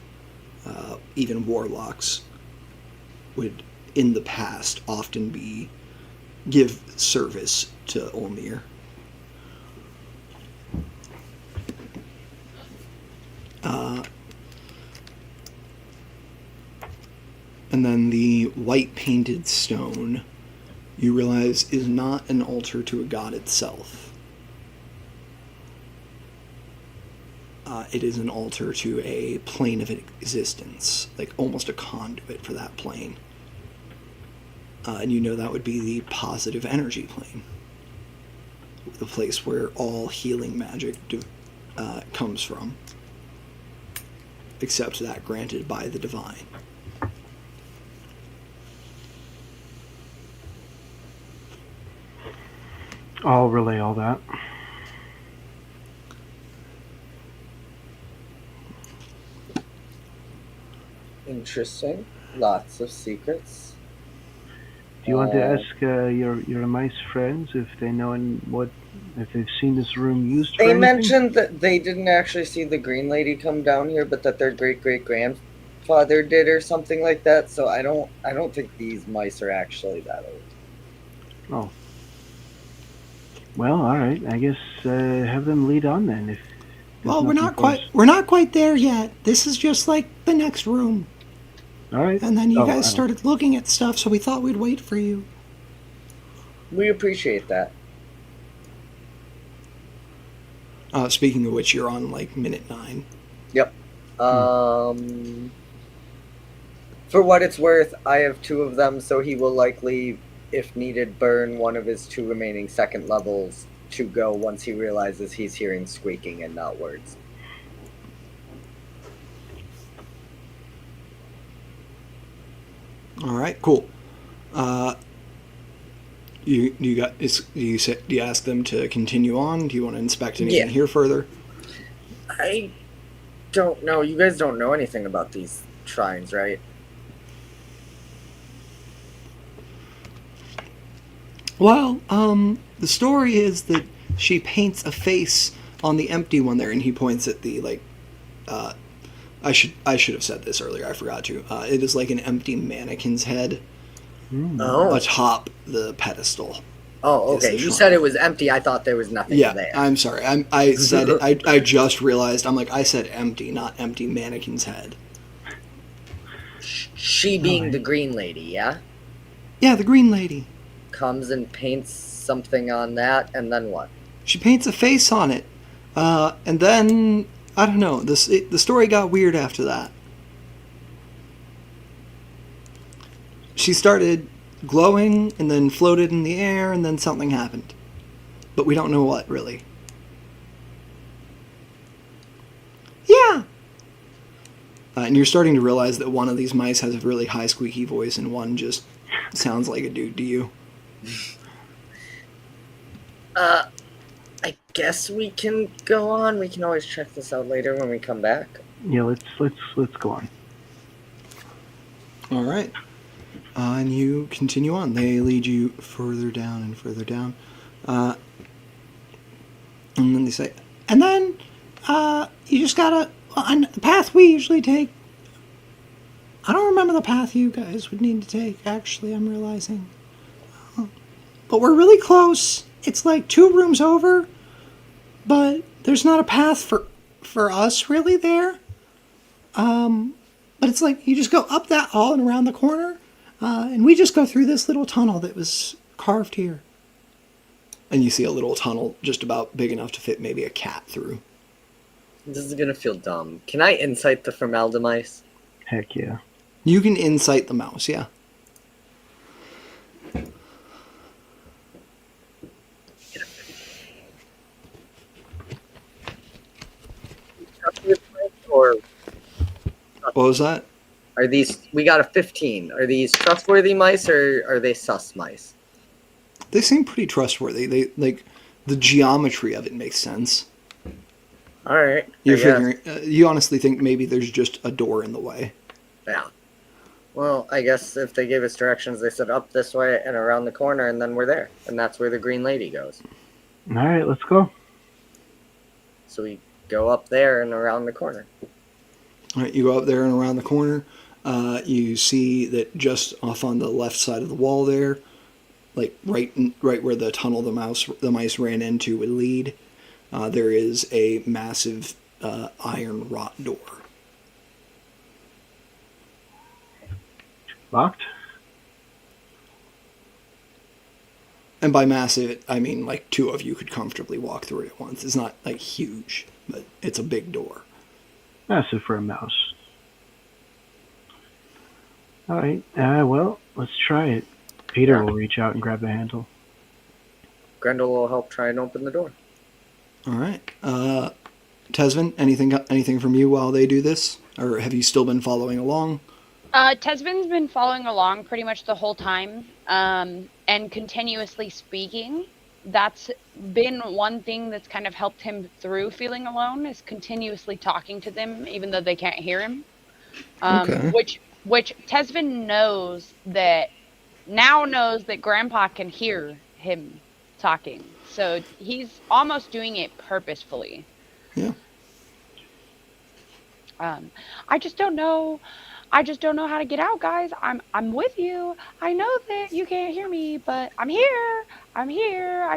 even warlocks would in the past often give service to Ulmir. And then the white painted stone, you realize, is not an altar to a god itself. It is an altar to a plane of existence, like almost a conduit for that plane. And you know that would be the positive energy plane, the place where all healing magic comes from, except that granted by the divine. I'll relay all that. Interesting. Lots of secrets. Do you want to ask your mice friends if they know if they've seen this room used for They anything? mentioned that they didn't actually see the green lady come down here, but that their great-great-grandfather did or something like that. So I don't think these mice are actually that old. Oh. Well, all right. I guess have them lead on then. If Well, we're not quite there yet. This is just like the next room. All right. And then you guys started looking at stuff, so we thought we'd wait for you. We appreciate that. Speaking of which, you're on like minute 9. Yep. For what it's worth, I have 2 of them, so he will likely, if needed, burn one of his 2 remaining second levels to go once he realizes he's hearing squeaking and not words. All right, cool. Do you ask them to continue on? Do you want to inspect anything here further? I don't know. You guys don't know anything about these shrines, right? Well, the story is that she paints a face on the empty one there, and he points at the I should have said this earlier. I forgot to. It is like an empty mannequin's head atop the pedestal. Oh, okay. You said it was empty. I thought there was nothing there. I'm sorry. I said it. I just realized. I said empty, not empty mannequin's head. She being the green lady, yeah? Yeah, the green lady. Comes and paints something on that, and then what? She paints a face on it. And then, I don't know, the story got weird after that. She started glowing and then floated in the air and then something happened. But we don't know what, really. Yeah! And you're starting to realize that one of these mice has a really high squeaky voice and one just sounds like a dude to you. I guess we can go on. We can always check this out later when we come back. Yeah, let's go on. All right. And you continue on. They lead you further down and further down. And then they say, and then you just gotta, on the path we usually take. I don't remember the path you guys would need to take, actually, I'm realizing. But we're really close. It's like 2 rooms over, but there's not a path for us really there. But it's like you just go up that hall and around the corner, and we just go through this little tunnel that was carved here. And you see a little tunnel just about big enough to fit maybe a cat through. This is gonna feel dumb. Can I insight the formaldehyde? Heck yeah. You can insight the mouse, yeah. or What was that? are these? We got a 15. Are these trustworthy mice or are they sus mice? They seem pretty trustworthy. They like the geometry of it makes sense. All right. You're I guess. figuring. You honestly think maybe there's just a door in the way. Yeah. Well, I guess if they gave us directions, they said up this way and around the corner, and then we're there, and that's where the green lady goes. All right, let's go. So we go up there and around the corner. All right, you go up there and around the corner. You see that just off on the left side of the wall there, like right where the tunnel the mice ran into would lead, there is a massive iron wrought door. Locked? And by massive, I mean like two of you could comfortably walk through it at once. It's not like huge, but it's a big door. Massive for a mouse. All right, well, let's try it. Peter will reach out and grab the handle. Grendel will help try and open the door. All right. Tesvin, anything from you while they do this? Or have you still been following along? Tesvin's been following along pretty much the whole time, and continuously speaking. That's been one thing that's kind of helped him through feeling alone, is continuously talking to them, even though they can't hear him. Okay. Which Tesvin knows that Grandpa can hear him talking. So he's almost doing it purposefully. Yeah. I just don't know how to get out, guys. I'm with you. I know that you can't hear me, but I'm here. I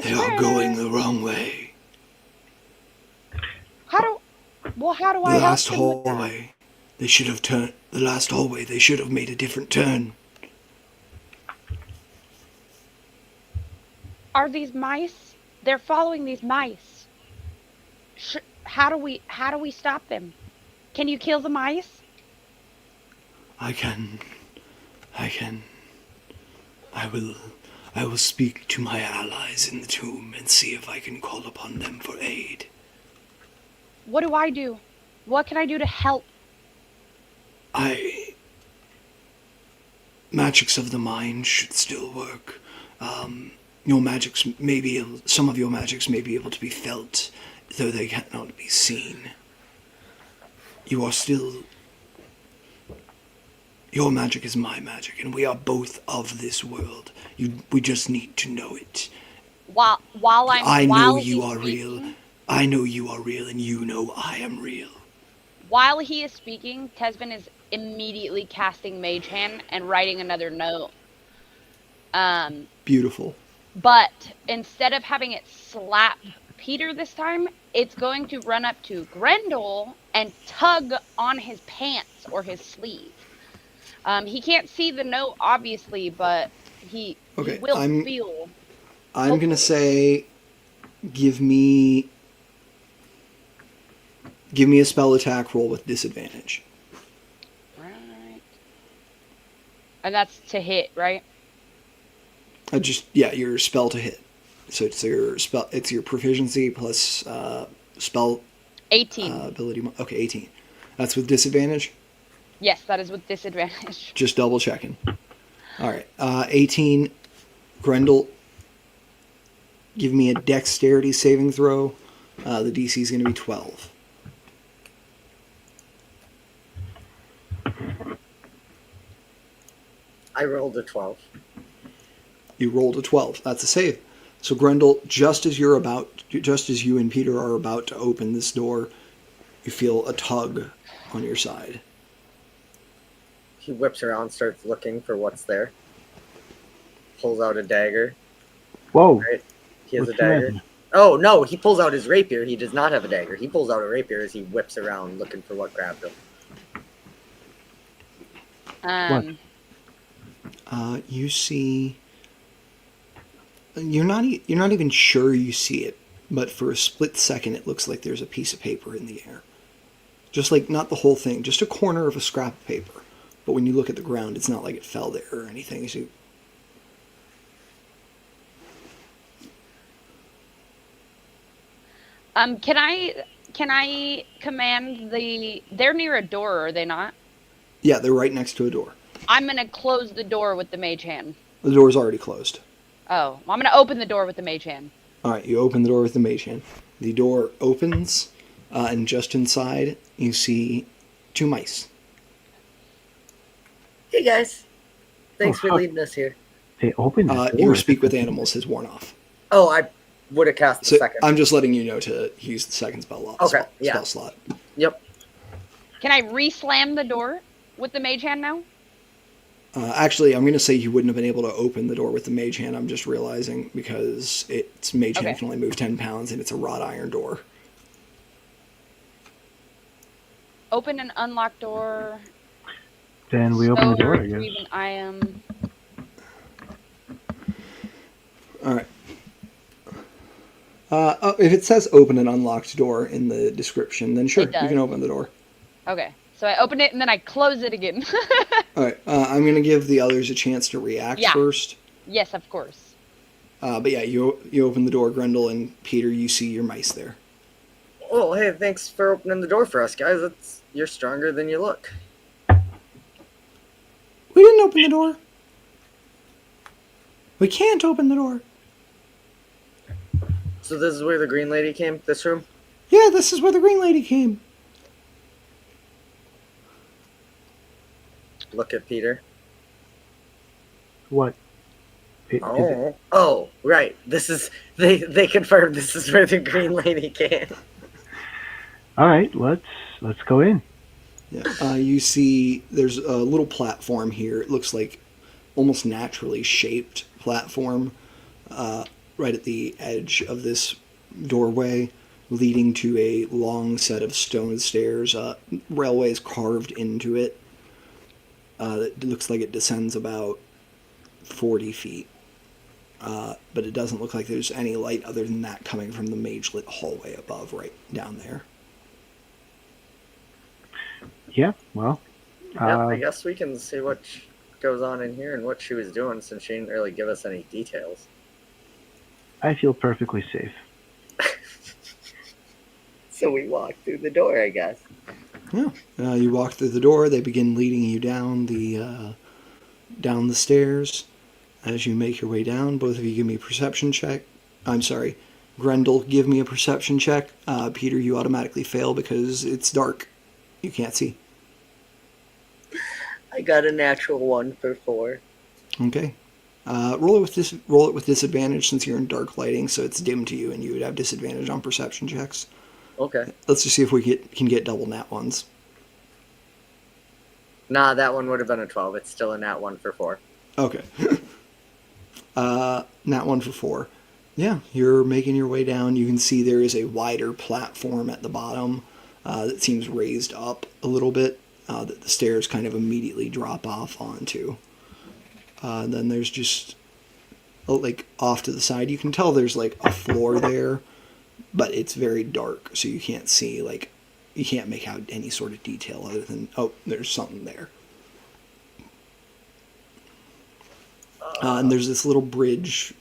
They swear. are going the wrong way. How do I The help last them with that? hallway. They should have turned. The last hallway. They should have made a different turn. Are these mice? They're following these mice. How do we stop them? Can you kill the mice? I can. I will speak to my allies in the tomb and see if I can call upon them for aid. What do I do? What can I do to help? Magics of the mind should still work. Your magics may be some of your magics may be able to be felt, though they cannot be seen. You are still. Your magic is my magic, and we are both of this world. We just need to know it. I know you are real. I know you are real, and you know I am real. While he is speaking, Tesvin is immediately casting Mage Hand and writing another note. Beautiful. But instead of having it slap Peter this time, it's going to run up to Grendel and tug on his pants or his sleeve. He can't see the note, obviously, but he will feel. I'm going to say, give me a spell attack roll with disadvantage. Right. And that's to hit, right? Your spell to hit. So it's your proficiency plus spell 18. Ability. Okay, 18. That's with disadvantage? Yes, that is with disadvantage. Just double checking. All right. 18. Grendel, give me a dexterity saving throw. The DC is going to be 12. I rolled a 12. You rolled a 12. That's a save. So Grendel, just as you and Peter are about to open this door, you feel a tug on your side. He whips around, starts looking for what's there. Pulls out a dagger. Whoa. Right? He has What's a dagger. that? Oh, no, he pulls out his rapier. He does not have a dagger. He pulls out a rapier as he whips around looking for what grabbed him. You see. You're not even sure you see it, but for a split second, it looks like there's a piece of paper in the air. Just like not the whole thing, just a corner of a scrap of paper. But when you look at the ground, it's not like it fell there or anything. So Can Can I command the? They're near a door, are they not? Yeah, they're right next to a door. I'm gonna close the door with the mage hand. The door's already closed. Oh, I'm gonna open the door with the mage hand. All right, you open the door with the mage hand. The door opens, and just inside you see 2 mice. Hey guys, thanks Oh, for fuck. leading us here. They opened the door. Your speak with animals has worn off. Oh, I would have cast the So second. I'm just letting you know to use the second spell Okay, yeah. spell slot. Yep. Can I re-slam the door with the mage hand now? Actually, I'm going to say you wouldn't have been able to open the door with the mage hand. I'm just realizing because its mage hand Okay. can only move 10 pounds and it's a wrought iron door. Open and unlock door. Then we open the door, I guess. Even I am. All right. If it says open an unlocked door in the description, then sure, It you does. can open the door. Okay, so I open it and then I close it again. All right. I'm going to give the others a chance to react Yeah. first. Yes, of course. But yeah, you open the door, Grendel and Peter. You see your mice there. Oh, hey, thanks for opening the door for us, guys. You're stronger than you look. We didn't open the door. We can't open the door. So this is where the green lady came, this room? Yeah, this is where the green lady came. Look at Peter. What? Oh, right. This is they confirmed this is where the green lady came. All right, let's go in. Yeah. You see there's a little platform here. It looks like almost naturally shaped platform right at the edge of this doorway leading to a long set of stone stairs. Railways carved into it. It looks like it descends about 40 feet. But it doesn't look like there's any light other than that coming from the mage-lit hallway above right down there. Yeah, well, Yeah, I guess we can see what goes on in here and what she was doing since she didn't really give us any details. I feel perfectly safe. So we walk through the door, I guess. Yeah. You walk through the door. They begin leading you down the stairs. As you make your way down, both of you give me a perception check. I'm sorry, Grendel, give me a perception check. Peter, you automatically fail because it's dark. You can't see. I got a natural 1 for 4. Okay. Roll it with disadvantage since you're in dark lighting, so it's dim to you, and you would have disadvantage on perception checks. Okay. Let's just see if we can get double nat ones. Nah, that one would have been a 12. It's still a nat 1 for 4. Okay. Nat 1 for 4. Yeah, you're making your way down. You can see there is a wider platform at the bottom that seems raised up a little bit that the stairs kind of immediately drop off onto. Then there's just, like, off to the side, you can tell there's, like, a floor there, but it's very dark, so you can't see, like, you can't make out any sort of detail other than, oh, there's something there. And there's this little bridge,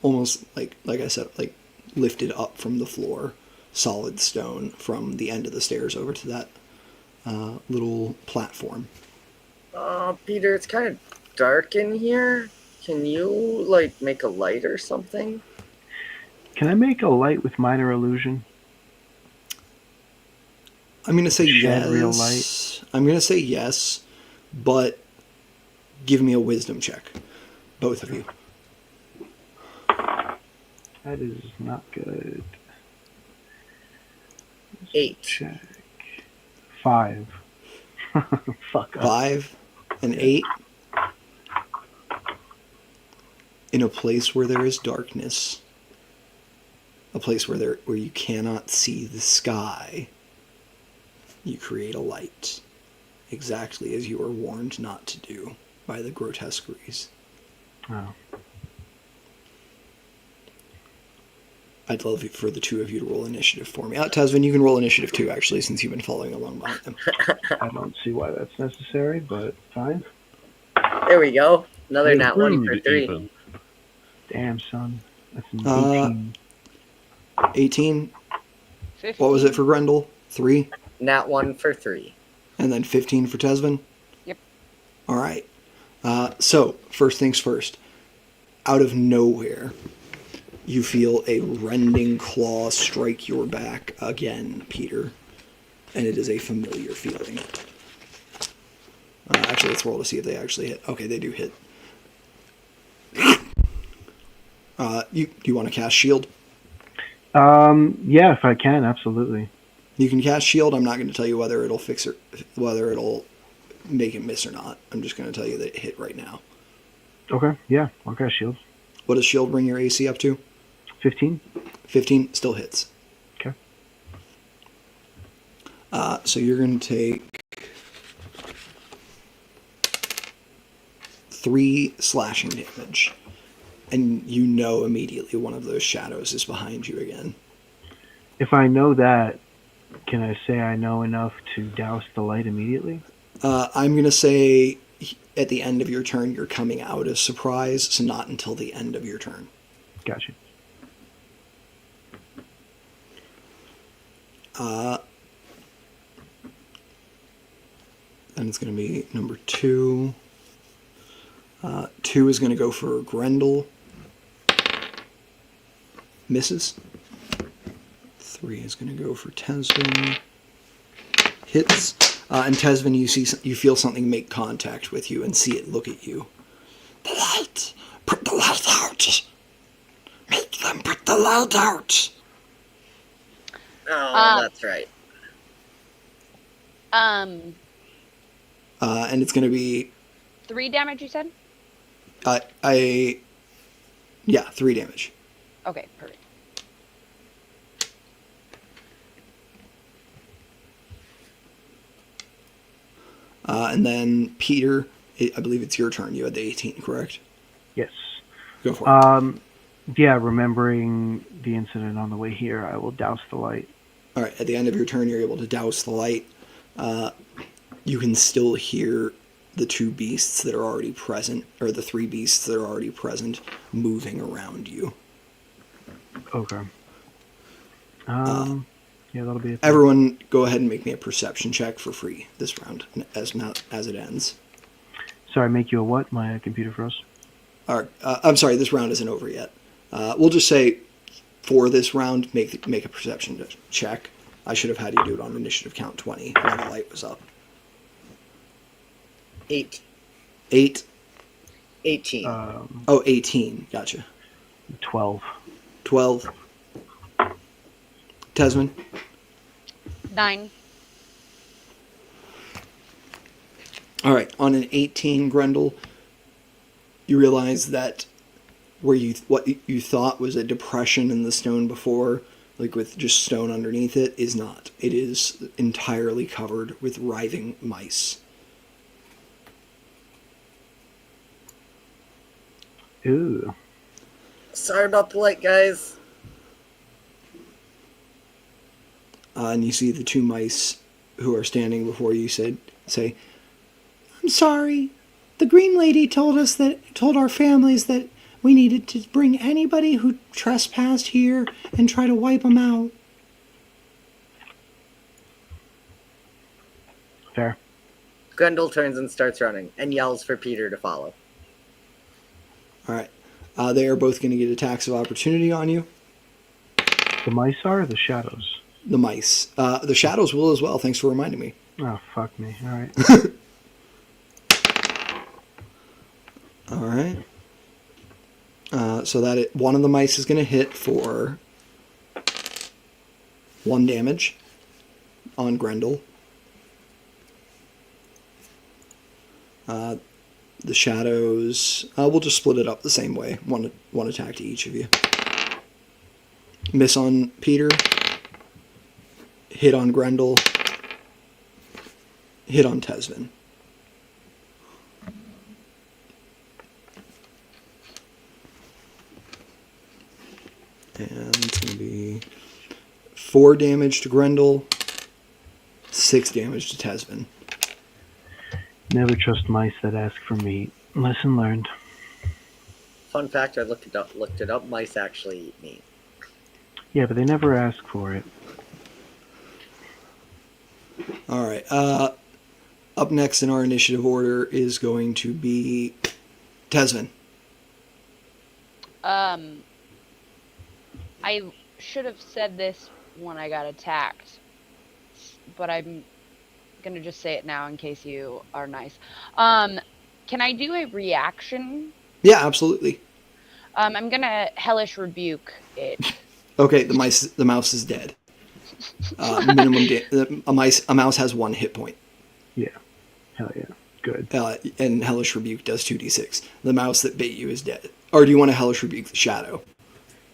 almost like I said, like lifted up from the floor, solid stone from the end of the stairs over to that little platform. Peter, it's kind of dark in here. Can you, like, make a light or something? Can I make a light with minor illusion? I'm going to say Shed yes. real light. I'm going to say yes, but give me a wisdom check. Both of you. That is not good. 8. Check. 5. Fuck up. 5 and 8. In a place where there is darkness, a place where you cannot see the sky, you create a light, exactly as you were warned not to do by the grotesqueries. Oh. I'd love for the two of you to roll initiative for me. Tasvin, you can roll initiative too, actually, since you've been following along behind them. I don't see why that's necessary, but fine. There we go. Another nat 1 for Rude, 3. even. Damn, son. That's an 18. 18. What was it for Grendel? 3? Nat 1 for 3. And then 15 for Tesvin? Yep. All right. So, first things first. Out of nowhere, you feel a rending claw strike your back again, Peter. And it is a familiar feeling. Actually, let's roll to see if they actually hit. Okay, they do hit. You want to cast shield? Yeah, if I can, absolutely. You can cast shield. I'm not going to tell you whether it'll fix or whether it'll make it miss or not. I'm just going to tell you that it hit right now. Okay, yeah, I'll cast shield. What does shield bring your AC up to? 15. 15 still hits. Okay. So you're going to take 3 slashing damage. And you know immediately one of those shadows is behind you again. If I know that, can I say I know enough to douse the light immediately? I'm going to say at the end of your turn, you're coming out as surprise, so not until the end of your turn. Gotcha. And it's going to be number 2. 2 is going to go for Grendel. Misses. 3 is going to go for Tesvin. Hits. And Tesvin, you feel something make contact with you and see it look at you. The light! Put the light out! Make them put the light out! Oh, that's right. And it's going to be... 3 damage, you said? Yeah, 3 damage. Okay, perfect. And then Peter, I believe it's your turn. You had the 18, correct? Yes. Go for it. Yeah, remembering the incident on the way here, I will douse the light. All right. At the end of your turn, you're able to douse the light. You can still hear the 2 beasts that are already present, or the 3 beasts that are already present, moving around you. Okay. Yeah, that'll be it. Everyone, go ahead and make me a perception check for free this round, as it ends. Sorry, make you a what? My computer froze. I'm sorry, this round isn't over yet. We'll just say, for this round, make a perception check. I should have had you do it on initiative count 20 while the light was up. 8. 8. 18. 18. Gotcha. 12. 12. Tesman. 9. All right. On an 18, Grendel, you realize that what you thought was a depression in the stone before, like with just stone underneath it, is not. It is entirely covered with writhing mice. Ooh. Sorry about the light, guys. And you see the 2 mice who are standing before you say, "I'm sorry. The Green Lady told our families that we needed to bring anybody who trespassed here and try to wipe them out." Fair. Grendel turns and starts running and yells for Peter to follow. All right. They are both going to get attacks of opportunity on you. The mice are or the shadows? The mice. The shadows will as well. Thanks for reminding me. Oh, fuck me. All right. All right. So that one of the mice is going to hit for 1 damage on Grendel. The shadows, we'll just split it up the same way. One attack to each of you. Miss on Peter. Hit on Grendel. Hit on Tesvin. And it's going to be 4 damage to Grendel, 6 damage to Tesvin. Never trust mice that ask for meat. Lesson learned. Fun fact, I looked it up. Mice actually eat meat. Yeah, but they never ask for it. All right. Up next in our initiative order is going to be Tesvin. I should have said this when I got attacked, but I'm gonna just say it now in case you are nice. Can I do a reaction? Yeah, absolutely. I'm gonna hellish rebuke it. Okay, the mouse is dead. A mouse has 1 hit point. Yeah. Hell yeah. Good. And Hellish Rebuke does 2d6. The mouse that bit you is dead. Or do you want to Hellish Rebuke the shadow?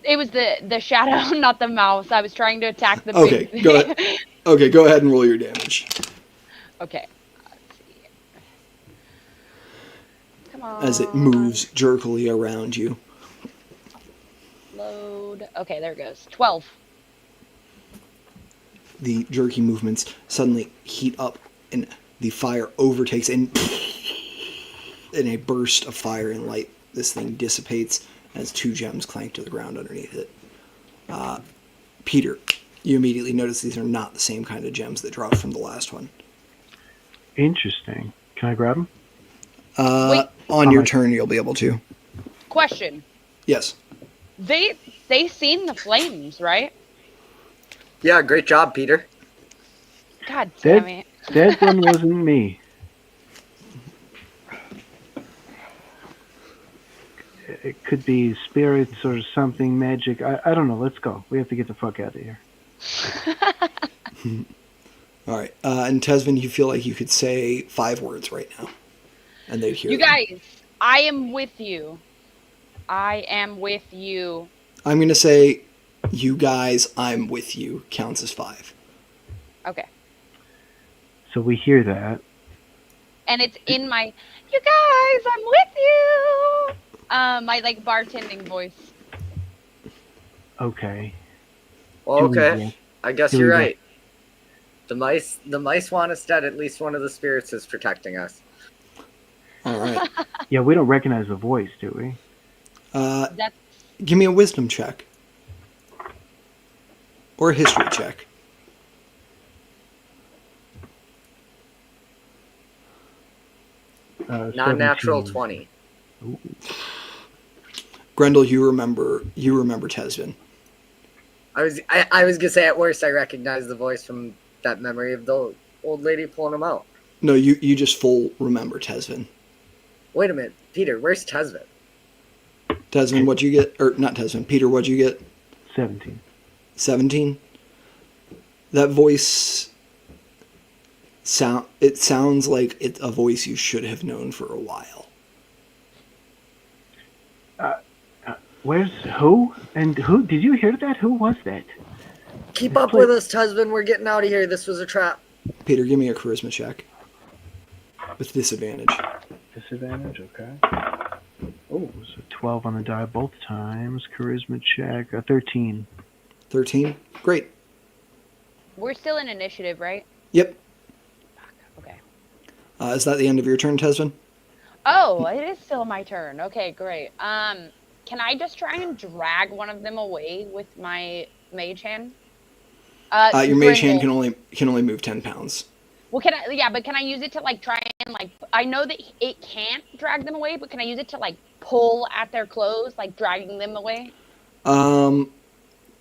It was the shadow, not the mouse. I was trying to attack the Okay, big go ahead. Okay, go ahead and roll your damage. Okay. Let's see. Come on. As it moves jerkily around you. Load. Okay, there it goes. 12. The jerky movements suddenly heat up and the fire overtakes, and in a burst of fire and light, this thing dissipates as 2 gems clank to the ground underneath it. Peter, you immediately notice these are not the same kind of gems that dropped from the last one. Interesting. Can I grab them? Wait. On your turn, you'll be able to. Question. Yes. They seen the flames, right? Yeah, great job, Peter. God damn it. That one wasn't me. It could be spirits or something, magic. I don't know. Let's go. We have to get the fuck out of here. All right. And Tesvin, you feel like you could say 5 words right now, and they'd hear You them. guys, I am with you. I am with you. I'm going to say, you guys, I'm with you, counts as 5. Okay. So we hear that. And it's in my, you guys, I'm with you. My like bartending voice. Okay. Well, okay. I guess Here we you're go. right. The mice want us dead. At least one of the spirits is protecting us. All right. Yeah, we don't recognize the voice, do we? That's Give me a wisdom check. Or a history check. Non-natural 17. 20. Ooh. Grendel, you remember Tesvin. I was gonna say at worst I recognize the voice from that memory of the old lady pulling him out. No, you just full remember Tesvin. Wait a minute, Peter, where's Tesvin? Tesvin, what'd you get? Or not Tesvin, Peter, what'd you get? 17. 17? That voice sounds like it's a voice you should have known for a while. Where's who? And who? Did you hear that? Who was that? Keep up with us, Tesvin. We're getting out of here. This was a trap. Peter, give me a charisma check. With disadvantage. Disadvantage, okay. Oh, so 12 on the die both times. Charisma check, 13. 13? Great. we're still in initiative, right? Yep. Okay. Is that the end of your turn, Tesvin? Oh, it is still my turn. Okay, great. Can I just try and drag one of them away with my mage hand? Your mage hand Grindel. can only move 10 pounds. Well, but can I use it to like try and like? I know that it can't drag them away, but can I use it to like pull at their clothes, like dragging them away?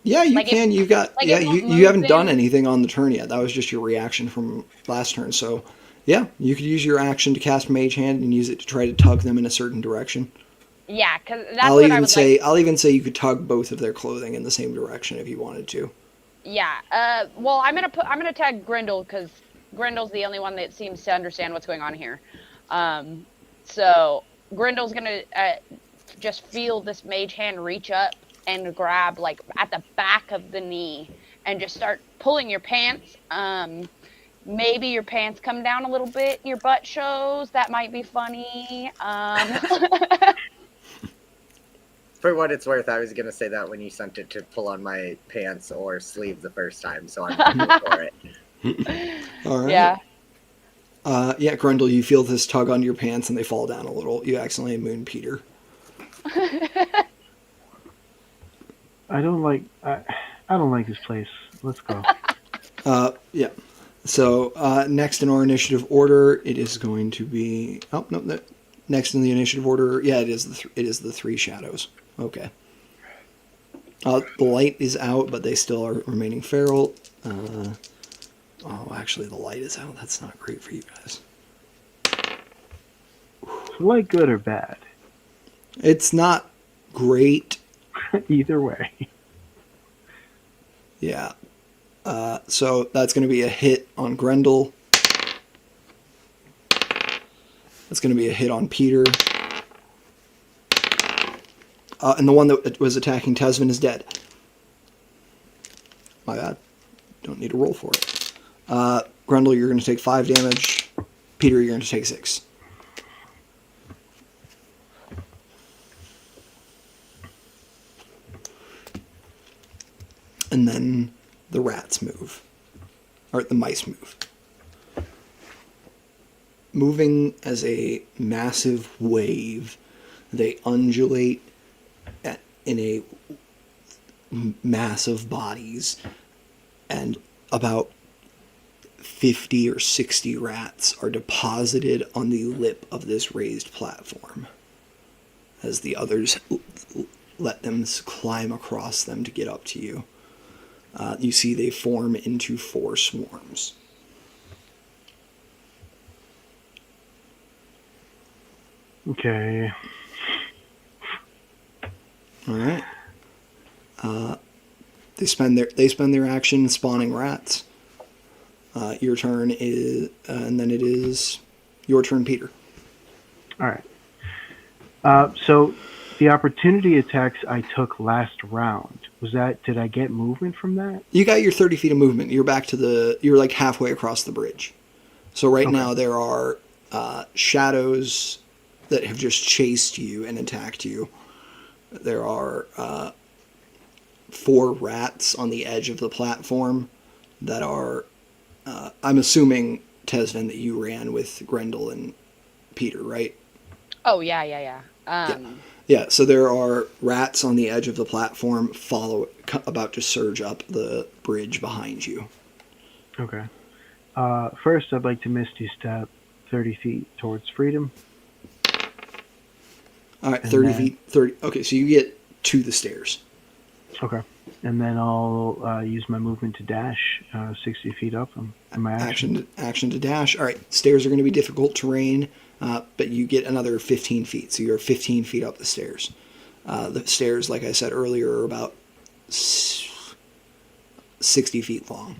Yeah, you Like can. You've got like yeah. it won't You move haven't done them? anything on the turn yet. That was just your reaction from last turn. So, yeah, you could use your action to cast Mage Hand and use it to try to tug them in a certain direction. Yeah, because that's I'll what I even would say like. I'll even say you could tug both of their clothing in the same direction if you wanted to. Yeah. Well, I'm gonna tag Grindel because Grindel's the only one that seems to understand what's going on here. So Grindel's gonna just feel this mage hand reach up and grab like at the back of the knee and just start pulling your pants. Maybe your pants come down a little bit, your butt shows. That might be funny. For what it's worth, I was gonna say that when you sent it to pull on my pants or sleeve the first time, so I'm here for it. All right. Yeah. Yeah, Grendel, you feel this tug on your pants and they fall down a little. You accidentally moon Peter. I don't like this place. Let's go. Yeah. So next in our initiative order, it is going to be. Oh no, next in the initiative order, yeah, it is the three shadows. Okay. The light is out, but they still are remaining feral. Actually, the light is out. That's not great for you guys. Like good or bad? It's not great. Either way. Yeah. So that's going to be a hit on Grendel. That's going to be a hit on Peter. And the one that was attacking Tesvin is dead. My bad. Don't need to roll for it. Grendel, you're going to take 5 damage. Peter, you're going to take 6. And then the rats move. Or the mice move. Moving as a massive wave, they undulate in a mass of bodies, and about 50 or 60 rats are deposited on the lip of this raised platform as the others let them climb across them to get up to you. You see they form into 4 swarms. Okay. All right. They spend their action spawning rats. Your turn is, and then it is your turn, Peter. All right. So the opportunity attacks I took last round, did I get movement from that? You got your 30 feet of movement. You're back to you're like halfway across the bridge. So right now there are shadows that have just chased you and attacked you. There are 4 rats on the edge of the platform that are, I'm assuming, Tesvin, that you ran with Grendel and Peter, right? Oh, yeah. Yeah, so there are rats on the edge of the platform about to surge up the bridge behind you. Okay. First, I'd like to Misty Step 30 feet towards freedom. All right, 30 feet. 30. Okay, so you get to the stairs. Okay. And then I'll use my movement to dash 60 feet up on my action. Action to dash. All right, stairs are going to be difficult terrain, but you get another 15 feet. So you're 15 feet up the stairs. The stairs, like I said earlier, are about 60 feet long.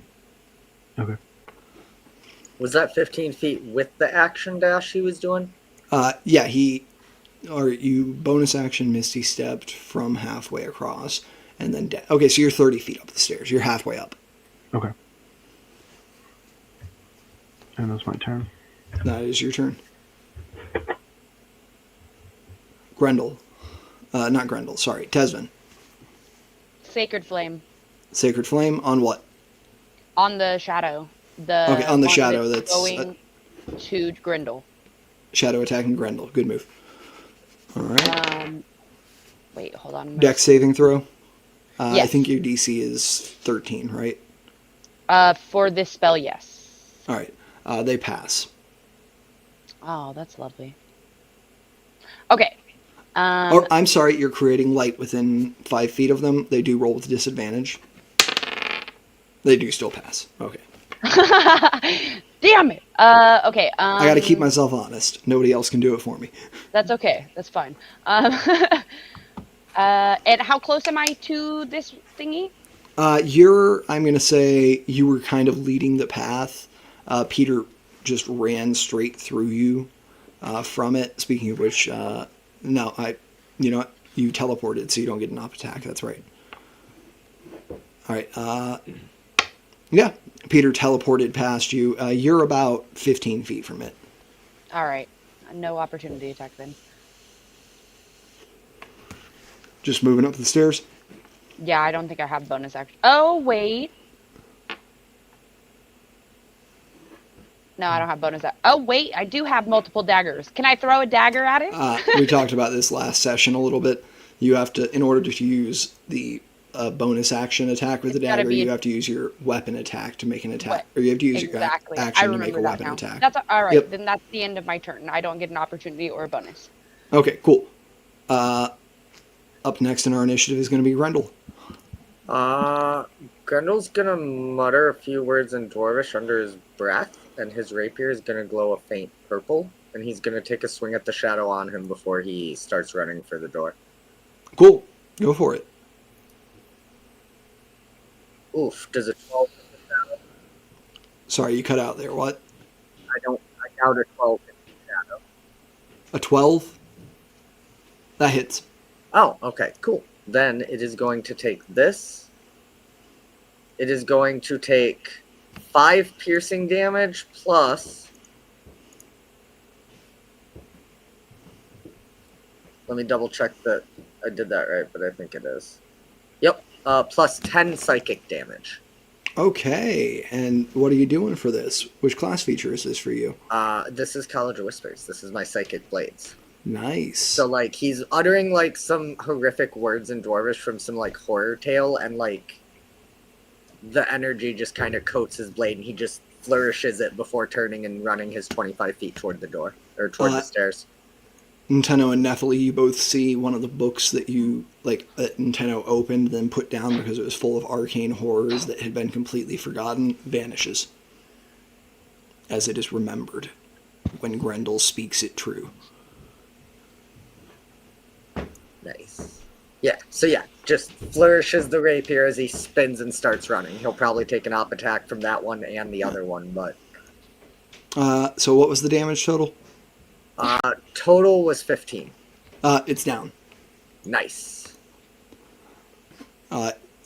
Okay. Was that 15 feet with the action dash he was doing? Yeah, you bonus action Misty stepped from halfway across, and then okay, so you're 30 feet up the stairs. You're halfway up. Okay. And that's my turn. That is your turn. Grendel. Not Grendel, sorry. Tesvin. Sacred Flame. Sacred Flame on what? On the shadow. Okay, on the one shadow that's going to Grendel. Shadow attacking Grendel. Good move. All right. Wait, hold on. Dex saving throw. Yes. I think your DC is 13, right? For this spell, yes. All right. They pass. Oh, that's lovely. Okay. I'm sorry, you're creating light within 5 feet of them. They do roll with disadvantage. They do still pass. Okay. Damn it. Okay. I got to keep myself honest. Nobody else can do it for me. That's okay. That's fine. And how close am I to this thingy? I'm going to say you were kind of leading the path. Peter just ran straight through you from it. Speaking of which, no, you know what? You teleported, so you don't get an op attack. That's right. All right. Yeah, Peter teleported past you. You're about 15 feet from it. All right. No opportunity attack then. Just moving up the stairs? Yeah, I don't think I have bonus action. Oh, wait. No, I don't have bonus action. Oh, wait. I do have multiple daggers. Can I throw a dagger at it? We talked about this last session a little bit. You have to, in order to use the a bonus action attack with the It's gotta dagger. be You a- have to use your weapon attack to make an attack, What? or you have to use Exactly. your I action to make remember a that weapon now. attack. That's all right. Yep. Then that's the end of my turn. I don't get an opportunity or a bonus. Okay, cool. Up next in our initiative is going to be Grendel. Grendel's gonna mutter a few words in Dwarvish under his breath, and his rapier is gonna glow a faint purple, and he's gonna take a swing at the shadow on him before he starts running for the door. Cool. Go for it. Oof, does it 12 hit the shadow? Sorry, you cut out there. What? I doubt a 12 hit the shadow. A 12? That hits. Oh, okay, cool. Then it is going to take this. It is going to take 5 piercing damage plus. Let me double check that I did that right, but I think it is. Yep, plus 10 psychic damage. Okay, and what are you doing for this? Which class feature is this for you? This is College of Whispers. This is my psychic blades. Nice. So like he's uttering like some horrific words in Dwarvish from some like horror tale, and like the energy just kind of coats his blade, and he just flourishes it before turning and running his 25 feet toward the door or toward the stairs. Nintendo and Nephili, you both see one of the books that that Nintendo opened, then put down because it was full of arcane horrors that had been completely forgotten, vanishes. As it is remembered when Grendel speaks it true. Nice. Yeah, so yeah, just flourishes the rapier as he spins and starts running. He'll probably take an op attack from that one and the other one, but... So what was the damage total? Total was 15. It's down. Nice.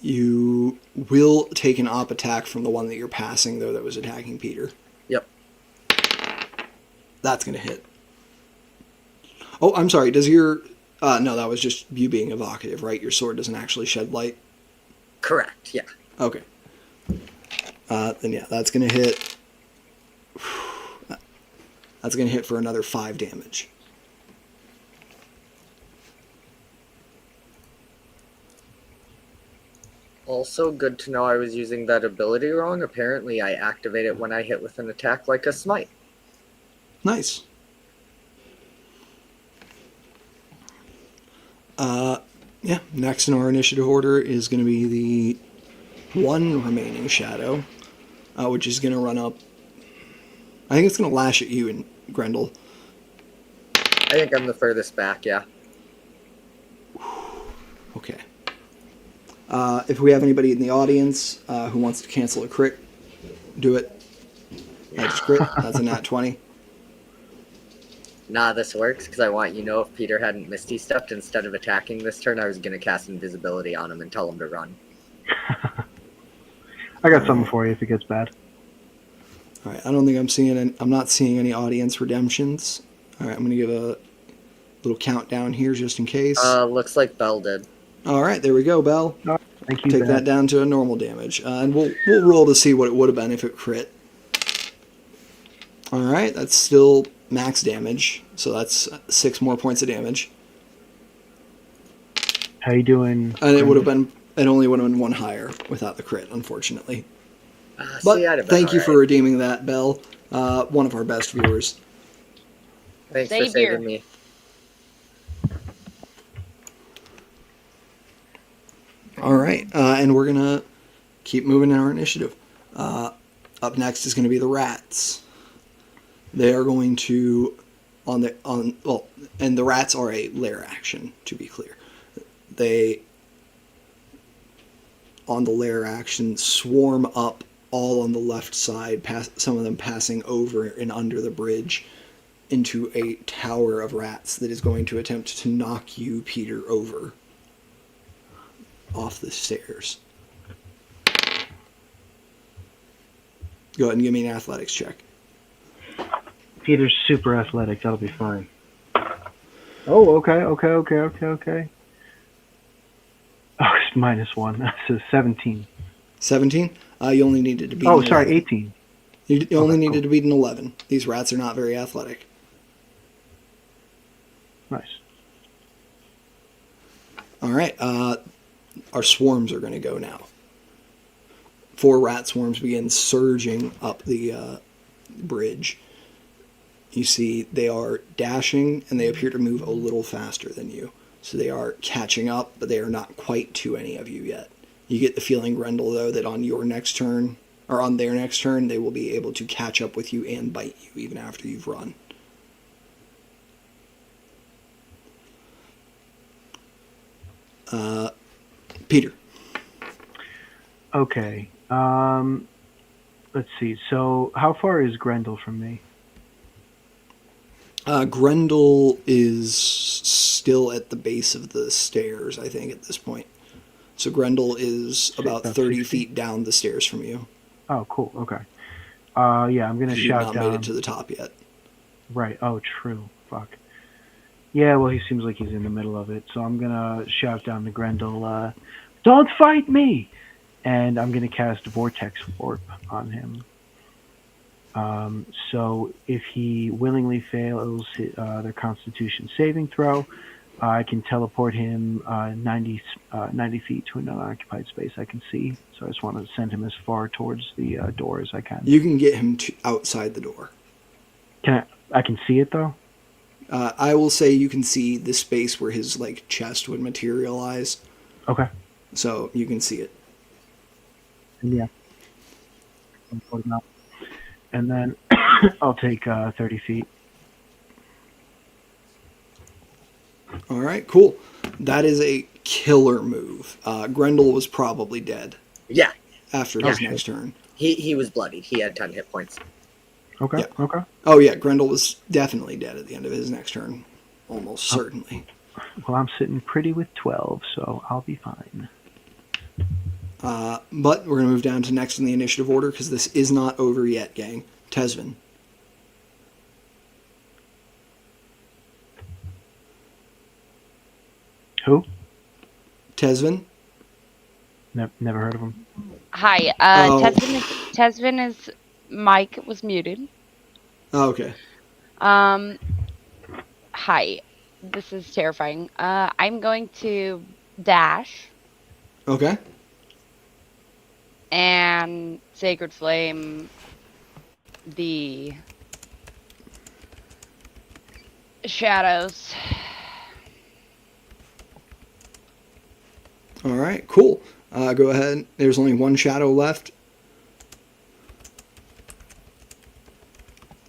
You will take an op attack from the one that you're passing, though, that was attacking Peter. Yep. That's going to hit. Oh, I'm sorry. Does your... no, that was just you being evocative, right? Your sword doesn't actually shed light? Correct, yeah. Okay. Then yeah, that's going to hit... That's going to hit for another 5 damage. Also, good to know I was using that ability wrong. Apparently, I activate it when I hit with an attack like a smite. Nice. Yeah, next in our initiative order is going to be the one remaining shadow, which is going to run up. I think it's going to lash at you and Grendel. I think I'm the furthest back, yeah. Okay. If we have anybody in the audience who wants to cancel a crit, do it. That's crit. That's a nat 20. Nah, this works because I want you to know if Peter hadn't Misty stepped instead of attacking this turn, I was going to cast invisibility on him and tell him to run. I got something for you if it gets bad. All right. I don't think I'm not seeing any audience redemptions. All right. I'm going to give a little countdown here just in case. Looks like Belle did. All right. There we go, Belle. Oh, thank you. Take that down to a normal damage, and we'll roll to see what it would have been if it crit. All right. That's still max damage, so that's 6 more points of damage. How you doing? And it only would have been 1 higher without the crit, unfortunately. But See, I'd have been thank you all for right. redeeming that, Belle. One of our best viewers. Thanks for Savior. saving me. All right, and we're gonna keep moving in our initiative. Up next is going to be the rats. They are going to and the rats are a lair action, to be clear. They on the lair action swarm up all on the left side, some of them passing over and under the bridge into a tower of rats that is going to attempt to knock you, Peter, over off the stairs. Go ahead and give me an athletics check. Peter's super athletic. That'll be fine. Oh, okay. Oh, it's -1. That's a 17. 17? You only needed to beat Oh, an sorry, 11. 18. You only Okay, needed cool. to beat an 11. These rats are not very athletic. Nice. All right. our swarms are going to go now. 4 rat swarms begin surging up the bridge. You see they are dashing, and they appear to move a little faster than you. So they are catching up, but they are not quite to any of you yet. You get the feeling, Grendel, though, that on your next turn, or on their next turn, they will be able to catch up with you and bite you even after you've run. Peter. Okay. Let's see. So, how far is Grendel from me? Grendel is still at the base of the stairs, I think, at this point. So Grendel is about 30 60? feet down the stairs from you. Oh, cool. Okay. Yeah, I'm gonna You've shout not down. made it to the top yet. Right. Oh, true. Fuck. Yeah. Well, he seems like he's in the middle of it, so I'm gonna shout down to Grendel. Don't fight me! And I'm gonna cast Vortex Warp on him. So if he willingly fails their Constitution saving throw, I can teleport him 90 feet to an unoccupied space I can see. So I just want to send him as far towards the door as I can. You can get him outside the door. I can see it though? I will say you can see the space where his chest would materialize. Okay. So you can see it. Yeah. And then I'll take 30 feet. All right, cool. That is a killer move. Grendel was probably dead Yeah, after his next turn. he was bloodied. He had 10 hit points. Okay. Yeah. Okay. Oh yeah, Grendel was definitely dead at the end of his next turn. Almost certainly. Well, I'm sitting pretty with 12, so I'll be fine. But we're going to move down to next in the initiative order because this is not over yet, gang. Tesvin. Who? Tesvin? Never heard of him. Hi, Oh. Tesvin is Mike was muted. Oh, okay. Hi, this is terrifying. I'm going to dash Okay. and Sacred Flame the shadows. All right, cool. Go ahead. There's only one shadow left.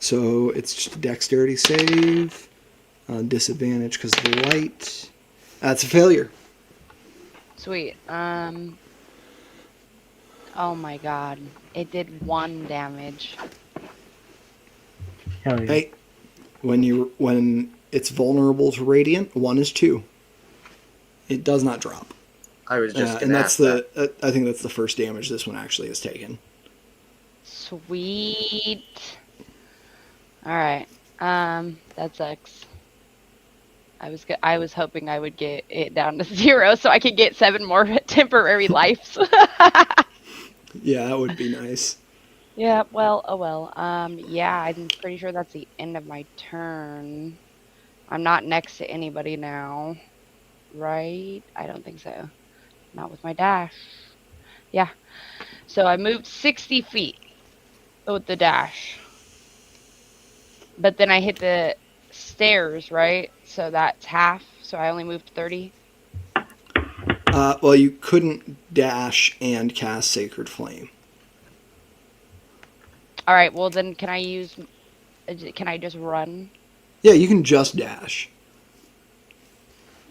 So it's just a dexterity save. Disadvantage because of the light. That's a failure. Sweet. Oh my god. It did 1 damage. Hell yeah. Hey, when it's vulnerable to radiant, 1 is 2. It does not drop. I was just and gonna that's ask the I think that's the first damage this one actually has taken. Sweet. Alright. That sucks. I was hoping I would get it down to 0 so I could get 7 more temporary lives. Yeah, that would be nice. Yeah, well, oh well. Yeah, I'm pretty sure that's the end of my turn. I'm not next to anybody now, right? I don't think so. Not with my dash. Yeah. So I moved 60 feet with the dash. But then I hit the stairs, right? So that's half. So I only moved 30. Well, you couldn't dash and cast Sacred Flame. All right. Well, then can I just run? Yeah, you can just dash.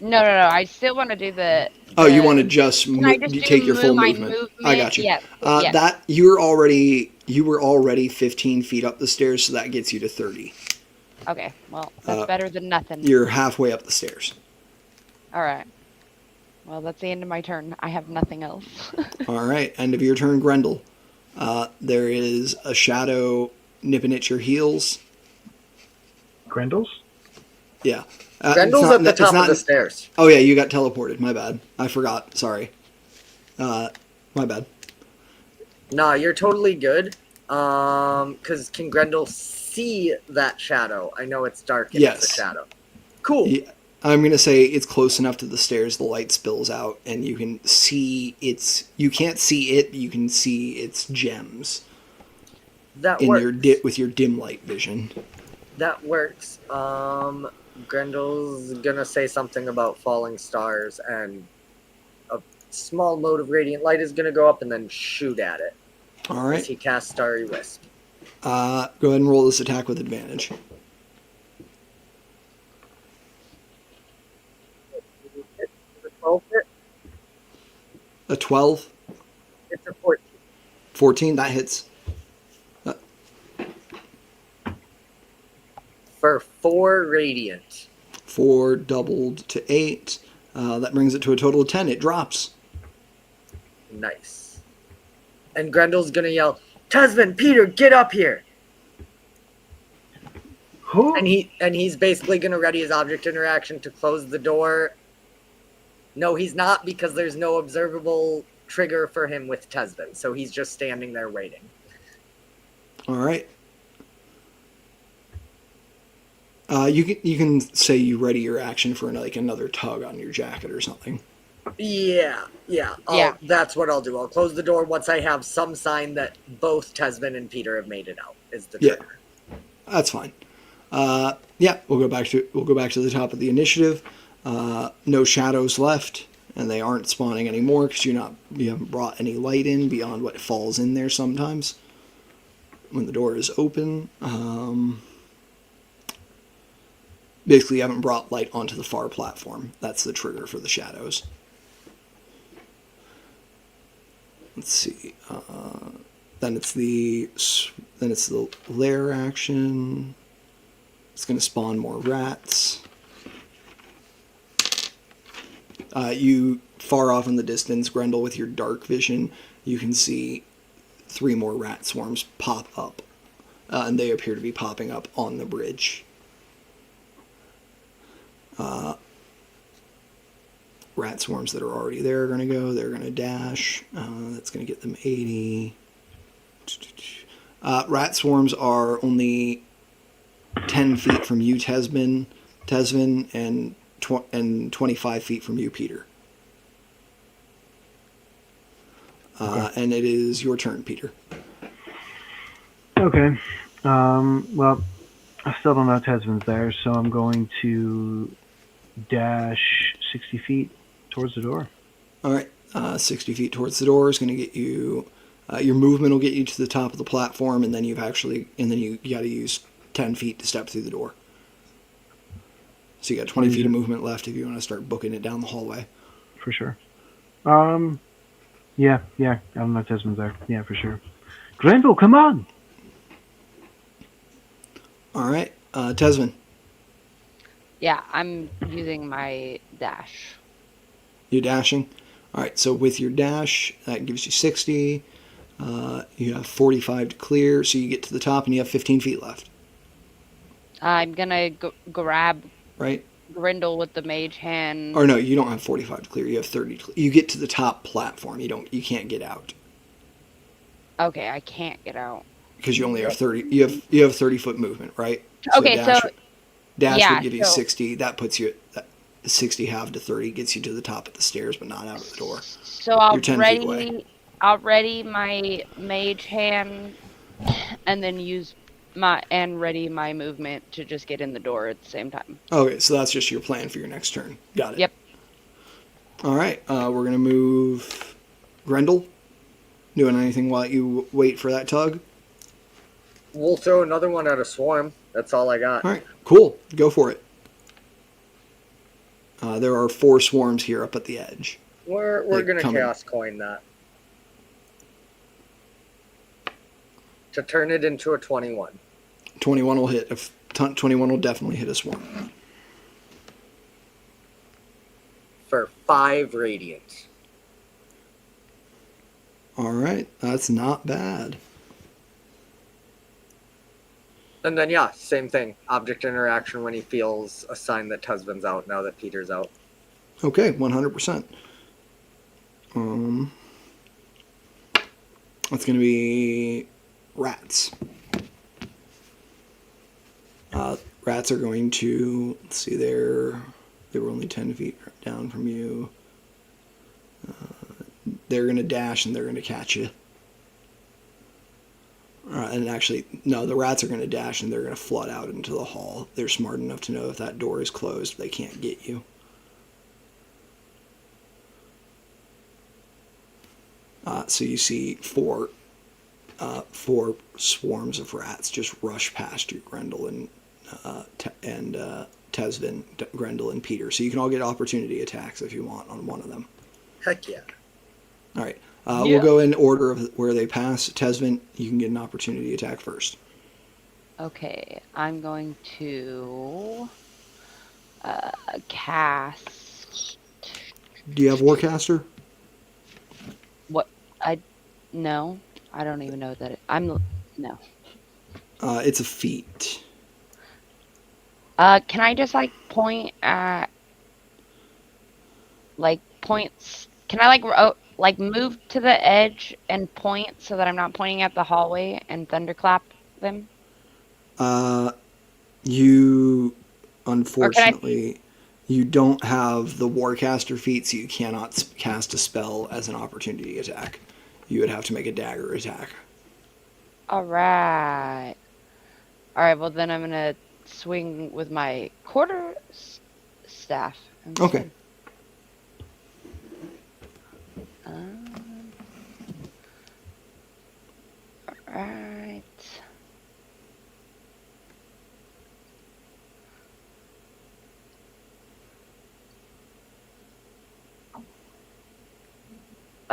No. I still want to do the. Oh, you want to just, I just take your full my movement. I got you. Yeah. That you were already 15 feet up the stairs, so that gets you to 30. Okay. Well, that's better than nothing. You're halfway up the stairs. All right. Well, that's the end of my turn. I have nothing else. All right, end of your turn, Grendel. There is a shadow nipping at your heels. Grendel's? Yeah. Grendel's at the top of the stairs. Oh yeah, you got teleported. My bad. I forgot. Sorry. My bad. Nah, you're totally good. Because can Grendel see that shadow? I know it's dark and it's a Yes. shadow. Cool. I'm going to say it's close enough to the stairs, the light spills out, and you can see its... You can't see it, but you can see its gems That in works. with your dim light vision. That works. Grendel's gonna say something about falling stars, and a small mode of radiant light is gonna go up and then shoot at it All as right. he casts Starry Wisp. Go ahead and roll this attack with advantage. A 12? It's a 14. 14, that hits. For 4 radiant. 4 doubled to 8. That brings it to a total of 10. It drops. Nice. And Grendel's gonna yell, Tasman, Peter, get up here! Who? And he's basically gonna ready his object interaction to close the door. No, he's not, because there's no observable trigger for him with Tesvin, so he's just standing there waiting. All right. You can say you ready your action for another tug on your jacket or something. Yeah. That's what I'll do. I'll close the door once I have some sign that both Tesvin and Peter have made it out. Is the trigger. That's fine. We'll go back to the top of the initiative. No shadows left, and they aren't spawning anymore because you haven't brought any light in beyond what falls in there sometimes when the door is open. Basically, you haven't brought light onto the far platform. That's the trigger for the shadows. Let's see. Then it's the lair action. It's going to spawn more rats. You far off in the distance, Grendel, with your dark vision, you can see 3 more rat swarms pop up, and they appear to be popping up on the bridge. Rat swarms that are already there are going to go. They're going to dash. That's going to get them 80. Rat swarms are only 10 feet from you, Tesvin, and 25 feet from you, Peter. And it is your turn, Peter. Okay. Well, I still don't know Tesvin's there, so I'm going to dash 60 feet towards the door. All right. 60 feet towards the door is going to get you... your movement will get you to the top of the platform, and then you got to use 10 feet to step through the door. So you got 20 feet of movement left if you want to start booking it down the hallway. For sure. Yeah, I don't know Tesvin's there. Yeah, for sure. Grendel, come on! All right. Tesvin. Yeah, I'm using my dash. You're dashing. All right, so with your dash, that gives you 60. You have 45 to clear, so you get to the top and you have 15 feet left. I'm gonna grab Right? Grendel with the mage hand. Or no, you don't have 45 to clear. You have 30 to clear. You get to the top platform. You can't get out Okay, I can't get out. because you only have 30. You have 30-foot movement, right? Okay, so dash yeah, would give you so- 60. That puts you at 60 half to 30 gets you to the top of the stairs, but not out of the door. So I'll You're 10 feet away. ready my mage hand, and then ready my movement to just get in the door at the same time. Okay, so that's just your plan for your next turn. Got it. Yep. All right, we're gonna move Grendel. Doing anything while you wait for that tug? We'll throw another one at a swarm. That's all I got. All right, cool. Go for it. There are 4 swarms here up at the edge. We're Like, gonna coming. chaos coin that to turn it into a 21. 21 will hit. 21 will definitely hit a swarm. For 5 radiant. All right, that's not bad. And then yeah, same thing. Object interaction when he feels a sign that Tesvin's out now that Peter's out. Okay, 100%. That's going to be rats. Rats are going to, let's see, they're They were only 10 feet down from you. They're going to dash and they're going to catch you. And actually, no, the rats are going to dash and they're going to flood out into the hall. They're smart enough to know if that door is closed, they can't get you. So you see four swarms of rats just rush past you, Grendel and Tesvin, Grendel and Peter. So you can all get opportunity attacks if you want on one of them. Heck yeah. All right. Yeah. We'll go in order of where they pass. Tesvin, you can get an opportunity attack first. Okay, I'm going to cast. Do you have Warcaster? What? No, I don't even know that. No. It's a feat. Can I just point at points? Can I move to the edge and point so that I'm not pointing at the hallway and thunderclap them? You unfortunately you don't have the Warcaster feat, so you cannot cast a spell as an opportunity attack. You would have to make a dagger attack. All right. Well, then I'm gonna swing with my quarter staff. Okay. Alright.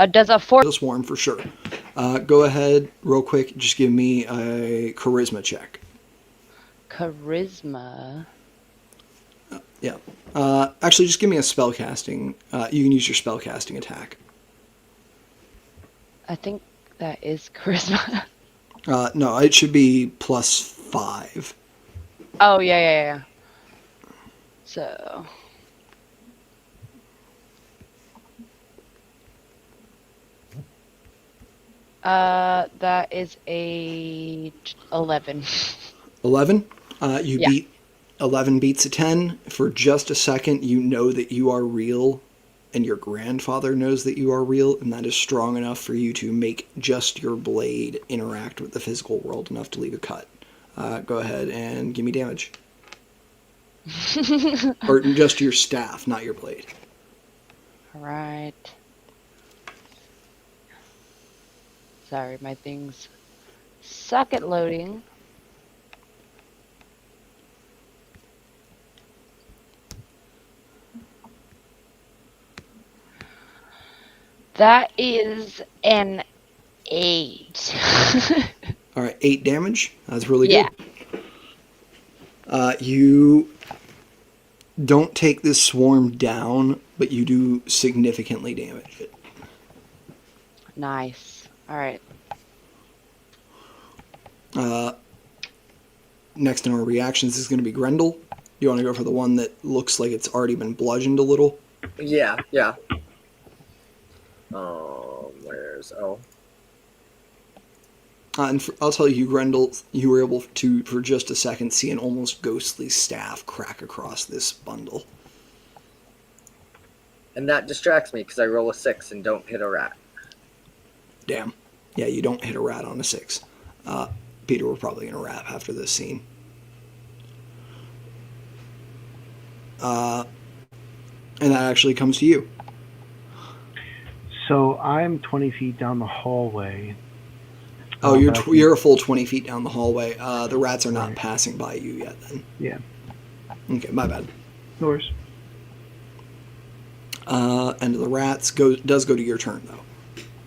Does a four The swarm for sure. Go ahead, real quick. Just give me a charisma check. charisma? Yeah. Actually, just give me a spell casting. You can use your spell casting attack. I think that is charisma. No, it should be +5. Oh yeah. So. That is a 11. 11. You Yeah. beat 11 beats a 10. For just a second, you know that you are real, and your grandfather knows that you are real, and that is strong enough for you to make just your blade interact with the physical world enough to leave a cut. Go ahead and give me damage. Or just your staff, not your blade. Alright. Sorry, my things suck at loading. That is an 8. All right, 8 damage. That's really Yeah. good. You don't take this swarm down, but you do significantly damage it. Nice. Alright. Next in our reactions is going to be Grendel. You want to go for the one that looks like it's already been bludgeoned a little? Yeah. Where's I'll tell you, Grendel, you were able to, for just a second, see an almost ghostly staff crack across this bundle. And that distracts me because I roll a 6 and don't hit a rat. Damn. Yeah, you don't hit a rat on a 6. Peter, we're probably going to wrap after this scene. And that actually comes to you. So I'm 20 feet down the hallway. Oh, but you're a full 20 feet down the hallway. The rats are not passing by you yet then. Yeah. Okay, my bad. No worries. And the rats does go to your turn, though.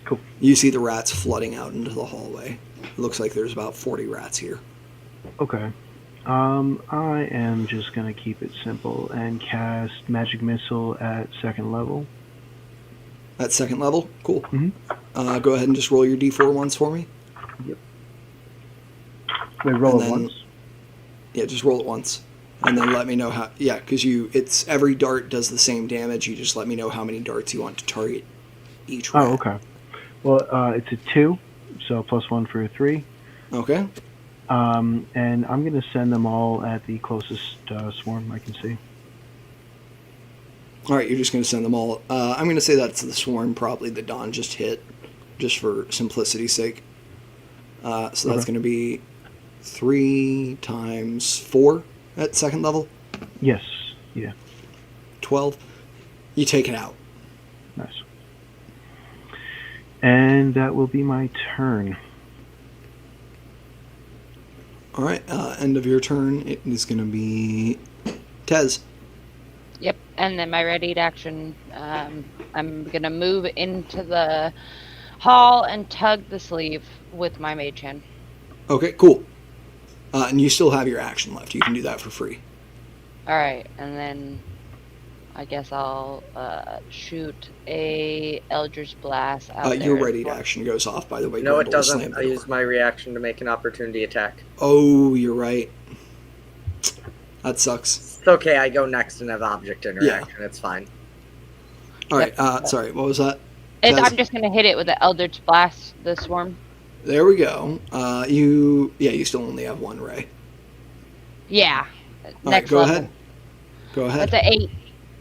Cool. You see the rats flooding out into the hallway. It looks like there's about 40 rats here. Okay. I am just going to keep it simple and cast Magic Missile at 2nd level. At 2nd level? Cool. Mm-hmm. Go ahead and just roll your d4 once for me. Yep. Wait, roll And it then- once? Yeah, just roll it once. And then let me know how... Yeah, because it's every dart does the same damage. You just let me know how many darts you want to target each rat. Oh, okay. Well, it's a 2, so +1 for a 3. Okay. And I'm going to send them all at the closest swarm I can see. All right, you're just going to send them all. I'm going to say that's the swarm, probably the Dawn just hit, just for simplicity's sake. So that's Okay. going to be 3 times 4 at second level. Yes. Yeah. 12. You take it out. Nice. And that will be my turn. All right, end of your turn. It is going to be Tez. Yep, and then my readied action, I'm gonna move into the hall and tug the sleeve with my mage hand. Okay, cool. And you still have your action left. You can do that for free. All right, and then I guess I'll shoot a Eldritch Blast out there. Your as ready well. action goes off, by the way. No, it Grendel slammed doesn't. the I door. use my reaction to make an opportunity attack. Oh, you're right. That sucks. It's okay. I go next and have object interaction. It's fine. All right, sorry, what was that? And Tez? I'm just gonna hit it with the Eldritch Blast, the swarm. There we go. You still only have 1 ray. Yeah. All right, Next go level. ahead. Go ahead. That's an 8.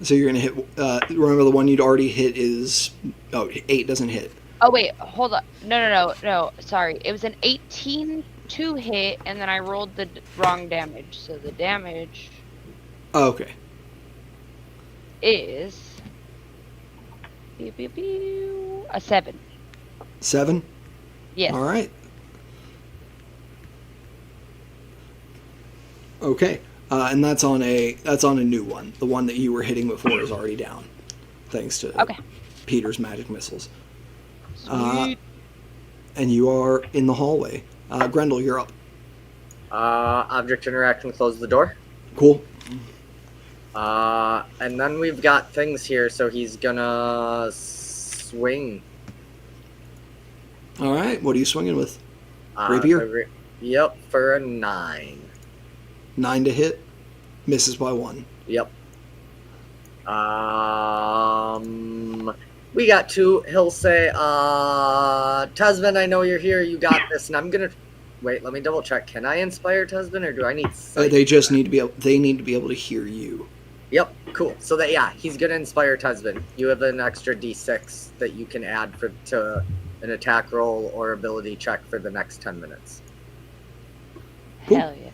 So you're going to hit, remember the one you'd already hit is, 8 doesn't hit. Oh wait, hold on. No. Sorry, it was an 18 to hit, and then I rolled the wrong damage. So the damage Oh, okay. is a 7. 7? Yes. All right. Okay. And that's on a new one. The one that you were hitting before is already down, thanks to Okay. Peter's magic missiles. Sweet. And you are in the hallway. Grendel, you're up. Object interaction, close the door. Cool. And then we've got things here, so he's gonna swing. All right. What are you swinging with? Uh, Rapier? the Yep, for a 9. 9 to hit. Misses by 1. Yep. We got 2. He'll say, Tasman, I know you're here. You got this. And I'm gonna wait. Let me double check. Can I inspire Tasman, or do I need? Sight They just for that? need to be able. They need to be able to hear you. Yep. Cool. So that he's gonna inspire Tasman. You have an extra D6 that you can add to an attack roll or ability check for the next 10 minutes. Cool. Hell yeah.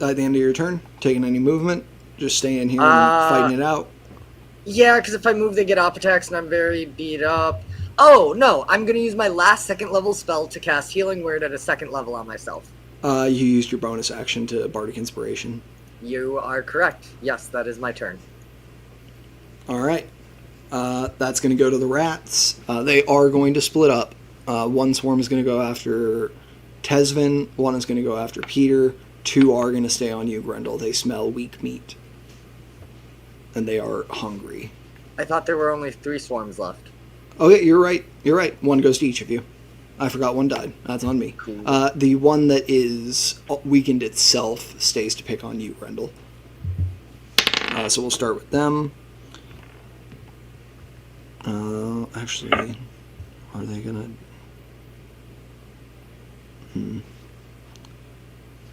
At the end of your turn, taking any movement, just staying here and fighting it out. Yeah, because if I move, they get op attacks, and I'm very beat up. Oh, no, I'm going to use my last second level spell to cast Healing Word at a second level on myself. You used your bonus action to Bardic Inspiration. You are correct. Yes, that is my turn. All right. That's going to go to the rats. They are going to split up. One swarm is going to go after Tesvin. One is going to go after Peter. 2 are going to stay on you, Grendel. They smell weak meat. And they are hungry. I thought there were only 3 swarms left. Oh, yeah, you're right. You're right. 1 goes to each of you. I forgot 1 died. That's on me. Cool. The one that is weakened itself stays to pick on you, Grendel. So we'll start with them. Actually, are they gonna...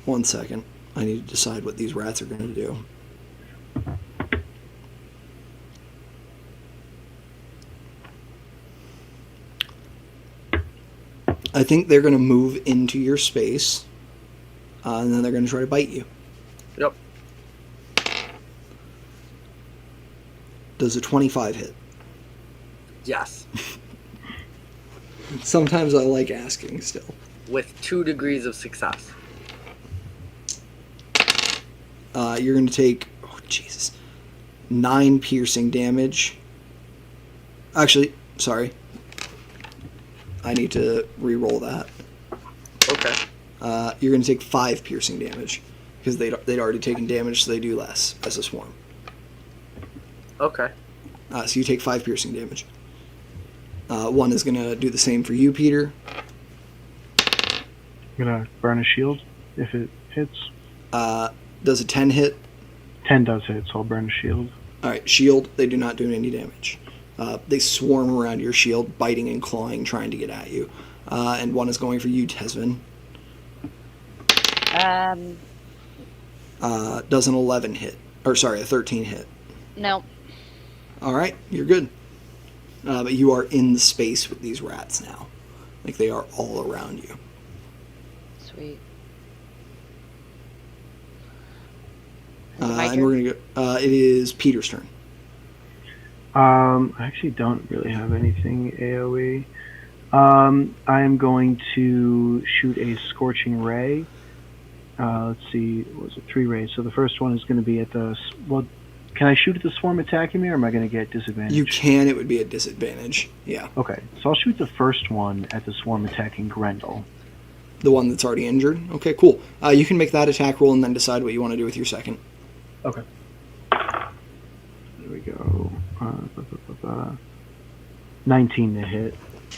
1 second. I need to decide what these rats are gonna do. I think they're gonna move into your space, and then they're gonna try to bite you. Yep. Does a 25 hit? Yes. Sometimes I like asking still. With 2 degrees of success. You're going to take, 9 piercing damage. Actually, sorry. I need to re-roll that. Okay. You're going to take 5 piercing damage. Because they'd already taken damage, so they do less as a swarm. Okay. So you take 5 piercing damage. 1 is going to do the same for you, Peter. I'm gonna burn a shield if it hits. Does a 10 hit? 10 does hit, so I'll burn a shield. Alright, shield, they do not do any damage. They swarm around your shield, biting and clawing, trying to get at you. And 1 is going for you, Tesvin. Does an 11 hit? Or sorry, a 13 hit. No. All right, you're good. But you are in the space with these rats now. Like they are all around you. Sweet. Is it my And turn? we're gonna go. It is Peter's turn. I actually don't really have anything AoE. I am going to shoot a Scorching Ray. Let's see, what was it? 3 rays. So the first one is going to be at the... Well, can I shoot at the swarm attacking me, or am I going to get disadvantage? You can. It would be a disadvantage. Yeah. Okay, so I'll shoot the first one at the swarm attacking Grendel. The one that's already injured. Okay, cool. You can make that attack roll and then decide what you want to do with your second. Okay. There we go. 19 to hit.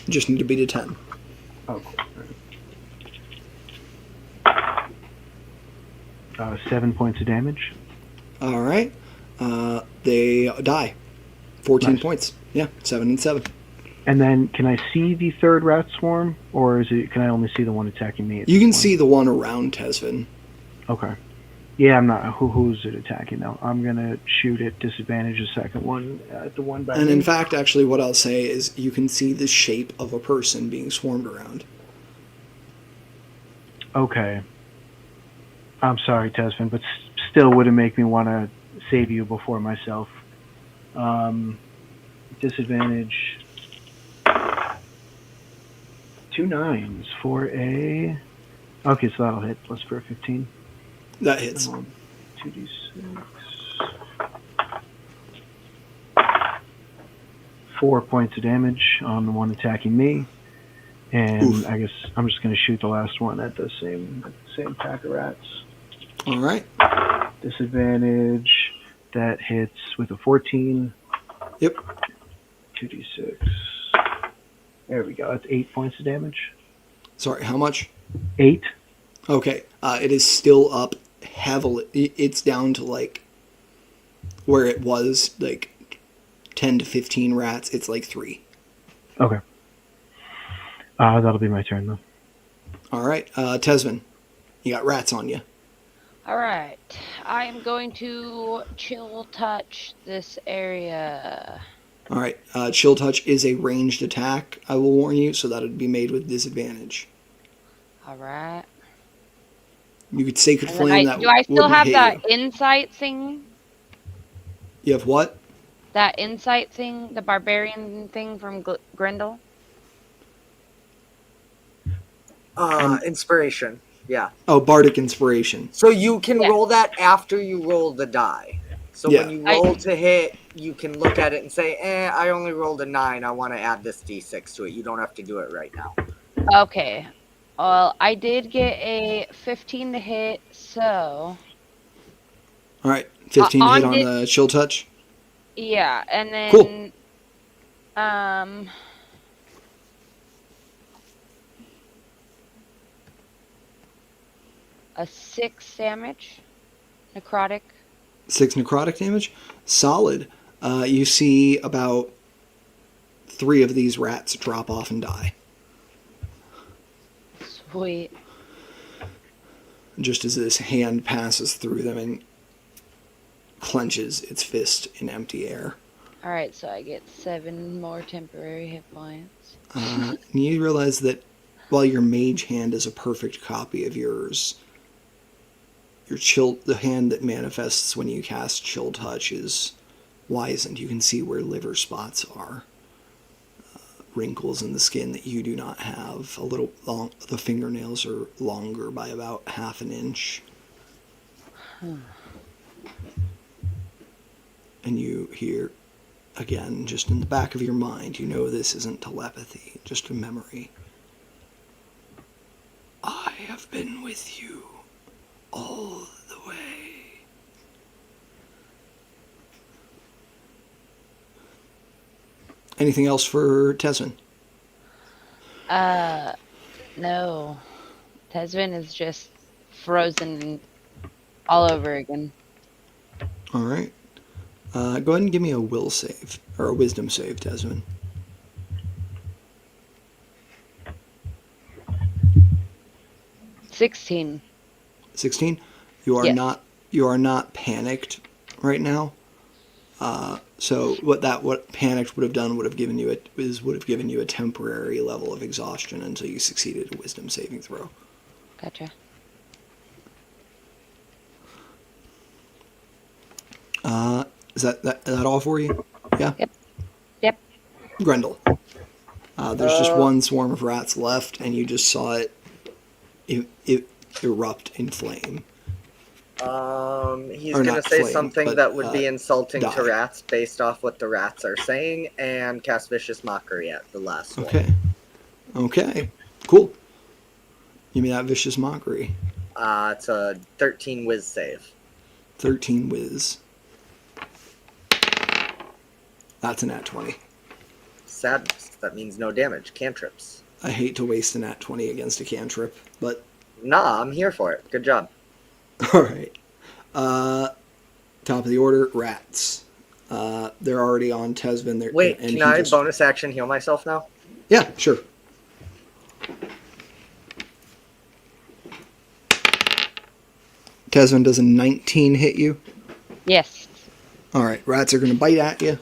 Just need to beat a 10. Oh, cool. 7 points of damage. All right. They die. 14 Nice. points. Yeah, 7 and 7. And then, can I see the third rat swarm, or can I only see the one attacking me? At You this can point? see the one around Tesvin. Okay. Yeah, I'm not. Who's it attacking now? I'm gonna shoot at disadvantage the second one at the one by And me. in fact, actually, what I'll say is you can see the shape of a person being swarmed around. Okay. I'm sorry, Tesvin, but still wouldn't make me want to save you before myself. Disadvantage. 2 9s for a... Okay, so that'll hit. Plus for a 15. That hits. 2d6. 4 points of damage on the one attacking me. And Oof. I guess I'm just going to shoot the last one at the same pack of rats. All right. Disadvantage. That hits with a 14. Yep. 2d6. There we go. That's 8 points of damage. Sorry, how much? 8. Okay. It is still up heavily. It's down to like where it was like 10 to 15 rats. It's like 3. Okay. That'll be my turn, though. All right. Tesvin, you got rats on you. All right. I am going to chill touch this area. All right. Chill touch is a ranged attack, I will warn you, so that would be made with disadvantage. All right. You could Sacred And then Flame that do I still wouldn't have hit that you. insight thing? You have what? That insight thing? The barbarian thing from Grendel? Inspiration. Yeah. Oh, Bardic Inspiration. So you can Yeah. roll that after you roll the die. So Yeah. when you roll to hit, you can look at it and say, I only rolled a 9. I want to add this d6 to it. You don't have to do it right now. Okay. Well, I did get a 15 to hit, so... All right. 15 on hit on it- the Chill Touch. Yeah, and then... Cool. A 6 damage. Necrotic. 6 necrotic damage. Solid. You see about 3 of these rats drop off and die. Sweet. Just as this hand passes through them and clenches its fist in empty air. Alright, so I get 7 more temporary hit points. You realize that while your mage hand is a perfect copy of yours, the hand that manifests when you cast Chill Touch is wizened. You can see where liver spots are. Wrinkles in the skin that you do not have. A little long. The fingernails are longer by about half an inch. And you hear, again, just in the back of your mind, you know this isn't telepathy, just a memory. I have been with you all the way. Anything else for Tesvin? No. Tesvin is just frozen all over again. All right. Go ahead and give me a will save, or a wisdom save, Tesvin. 16. 16. You are Yes. not. You are not panicked right now. So what panicked would have done would have given you a temporary level of exhaustion until you succeeded a wisdom saving throw. Gotcha. Is that all for you? Yeah. Yep. Grendel. There's just one swarm of rats left, and you just saw it erupt in flame. He's Or gonna not say flame, something but, that would be insulting die. to rats based off what the rats are saying, and cast vicious mockery at the last one. Okay. Cool. Give me that vicious mockery. It's a 13 whiz save. 13 whiz. That's a nat 20. Sadness. That means no damage. Cantrips. I hate to waste a nat 20 against a cantrip, but Nah, I'm here for it. Good job. all right. Top of the order, rats. They're already on Tesvin. Wait, and can he I just- bonus action heal myself now? Yeah, sure. Tesvin, does a 19 hit you? Yes. All right, rats are going to bite at you.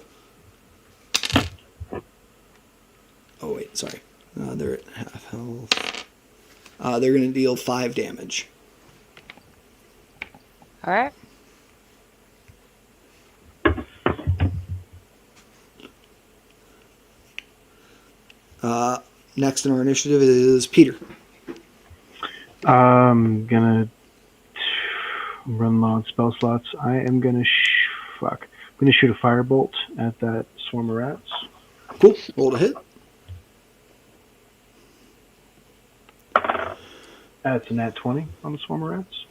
Oh, wait, sorry. They're at half health. They're going to deal 5 damage. All right. Next in our initiative is Peter. I'm gonna run low on spell slots. I am gonna I'm gonna shoot a firebolt at that swarm of rats. Cool. Roll to hit. That's a nat 20 on the swarm of rats.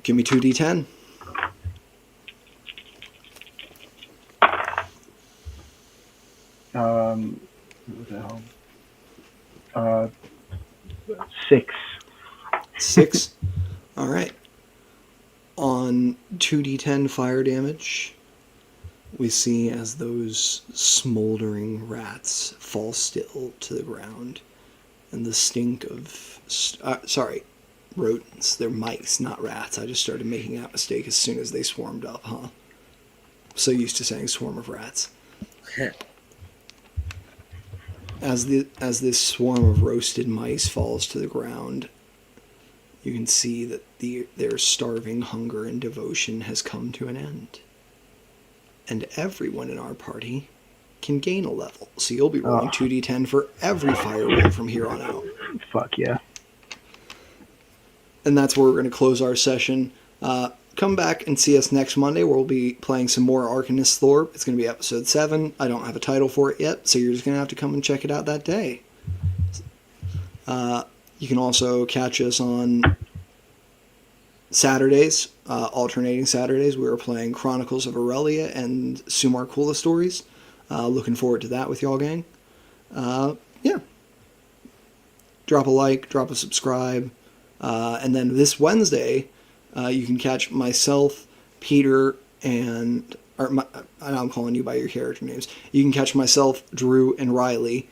Give me 2d10. What the hell? 6. 6. All right. On 2d10 fire damage, we see as those smoldering rats fall still to the ground, and the stink of rodents. They're mice, not rats. I just started making that mistake as soon as they swarmed up, huh? So used to saying swarm of rats. As this swarm of roasted mice falls to the ground, you can see that their starving hunger and devotion has come to an end. And everyone in our party can gain a level. So you'll be rolling 2d10 for every fire roll from here on out. Fuck yeah. And that's where we're going to close our session. Come back and see us next Monday, where we'll be playing some more Arcanists Thorpe. It's going to be episode 7. I don't have a title for it yet, so you're just going to have to come and check it out that day. You can also catch us on Saturdays, alternating Saturdays. We are playing Chronicles of Aurelia and Sumar Kula stories. Looking forward to that with y'all, gang. Yeah. Drop a like, drop a subscribe. And then this Wednesday, you can catch myself, Peter, and I'm calling you by your character names. You can catch myself, Drew, and Riley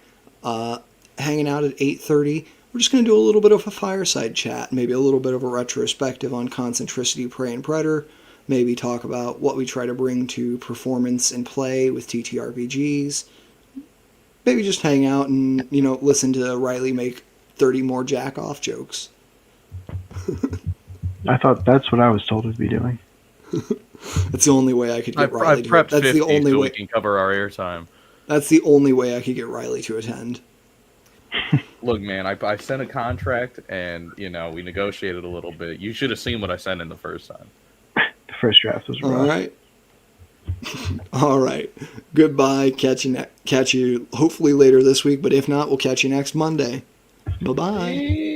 hanging out at 8:30. We're just going to do a little bit of a fireside chat, maybe a little bit of a retrospective on Concentricity, Prey, and Predator, maybe talk about what we try to bring to performance and play with TTRPGs, maybe just hang out and, listen to Riley make 30 more jack-off jokes. I thought that's what I was told to be doing. That's the only way I could get Riley to prepped That's 50 the only so way we can cover our airtime. That's the only way I could get Riley to attend. Look, man, I sent a contract, and we negotiated a little bit. You should have seen what I sent in the first time. The first draft was rough. All right. All right. Goodbye. Catch you hopefully later this week, but if not, we'll catch you next Monday. Bye-bye.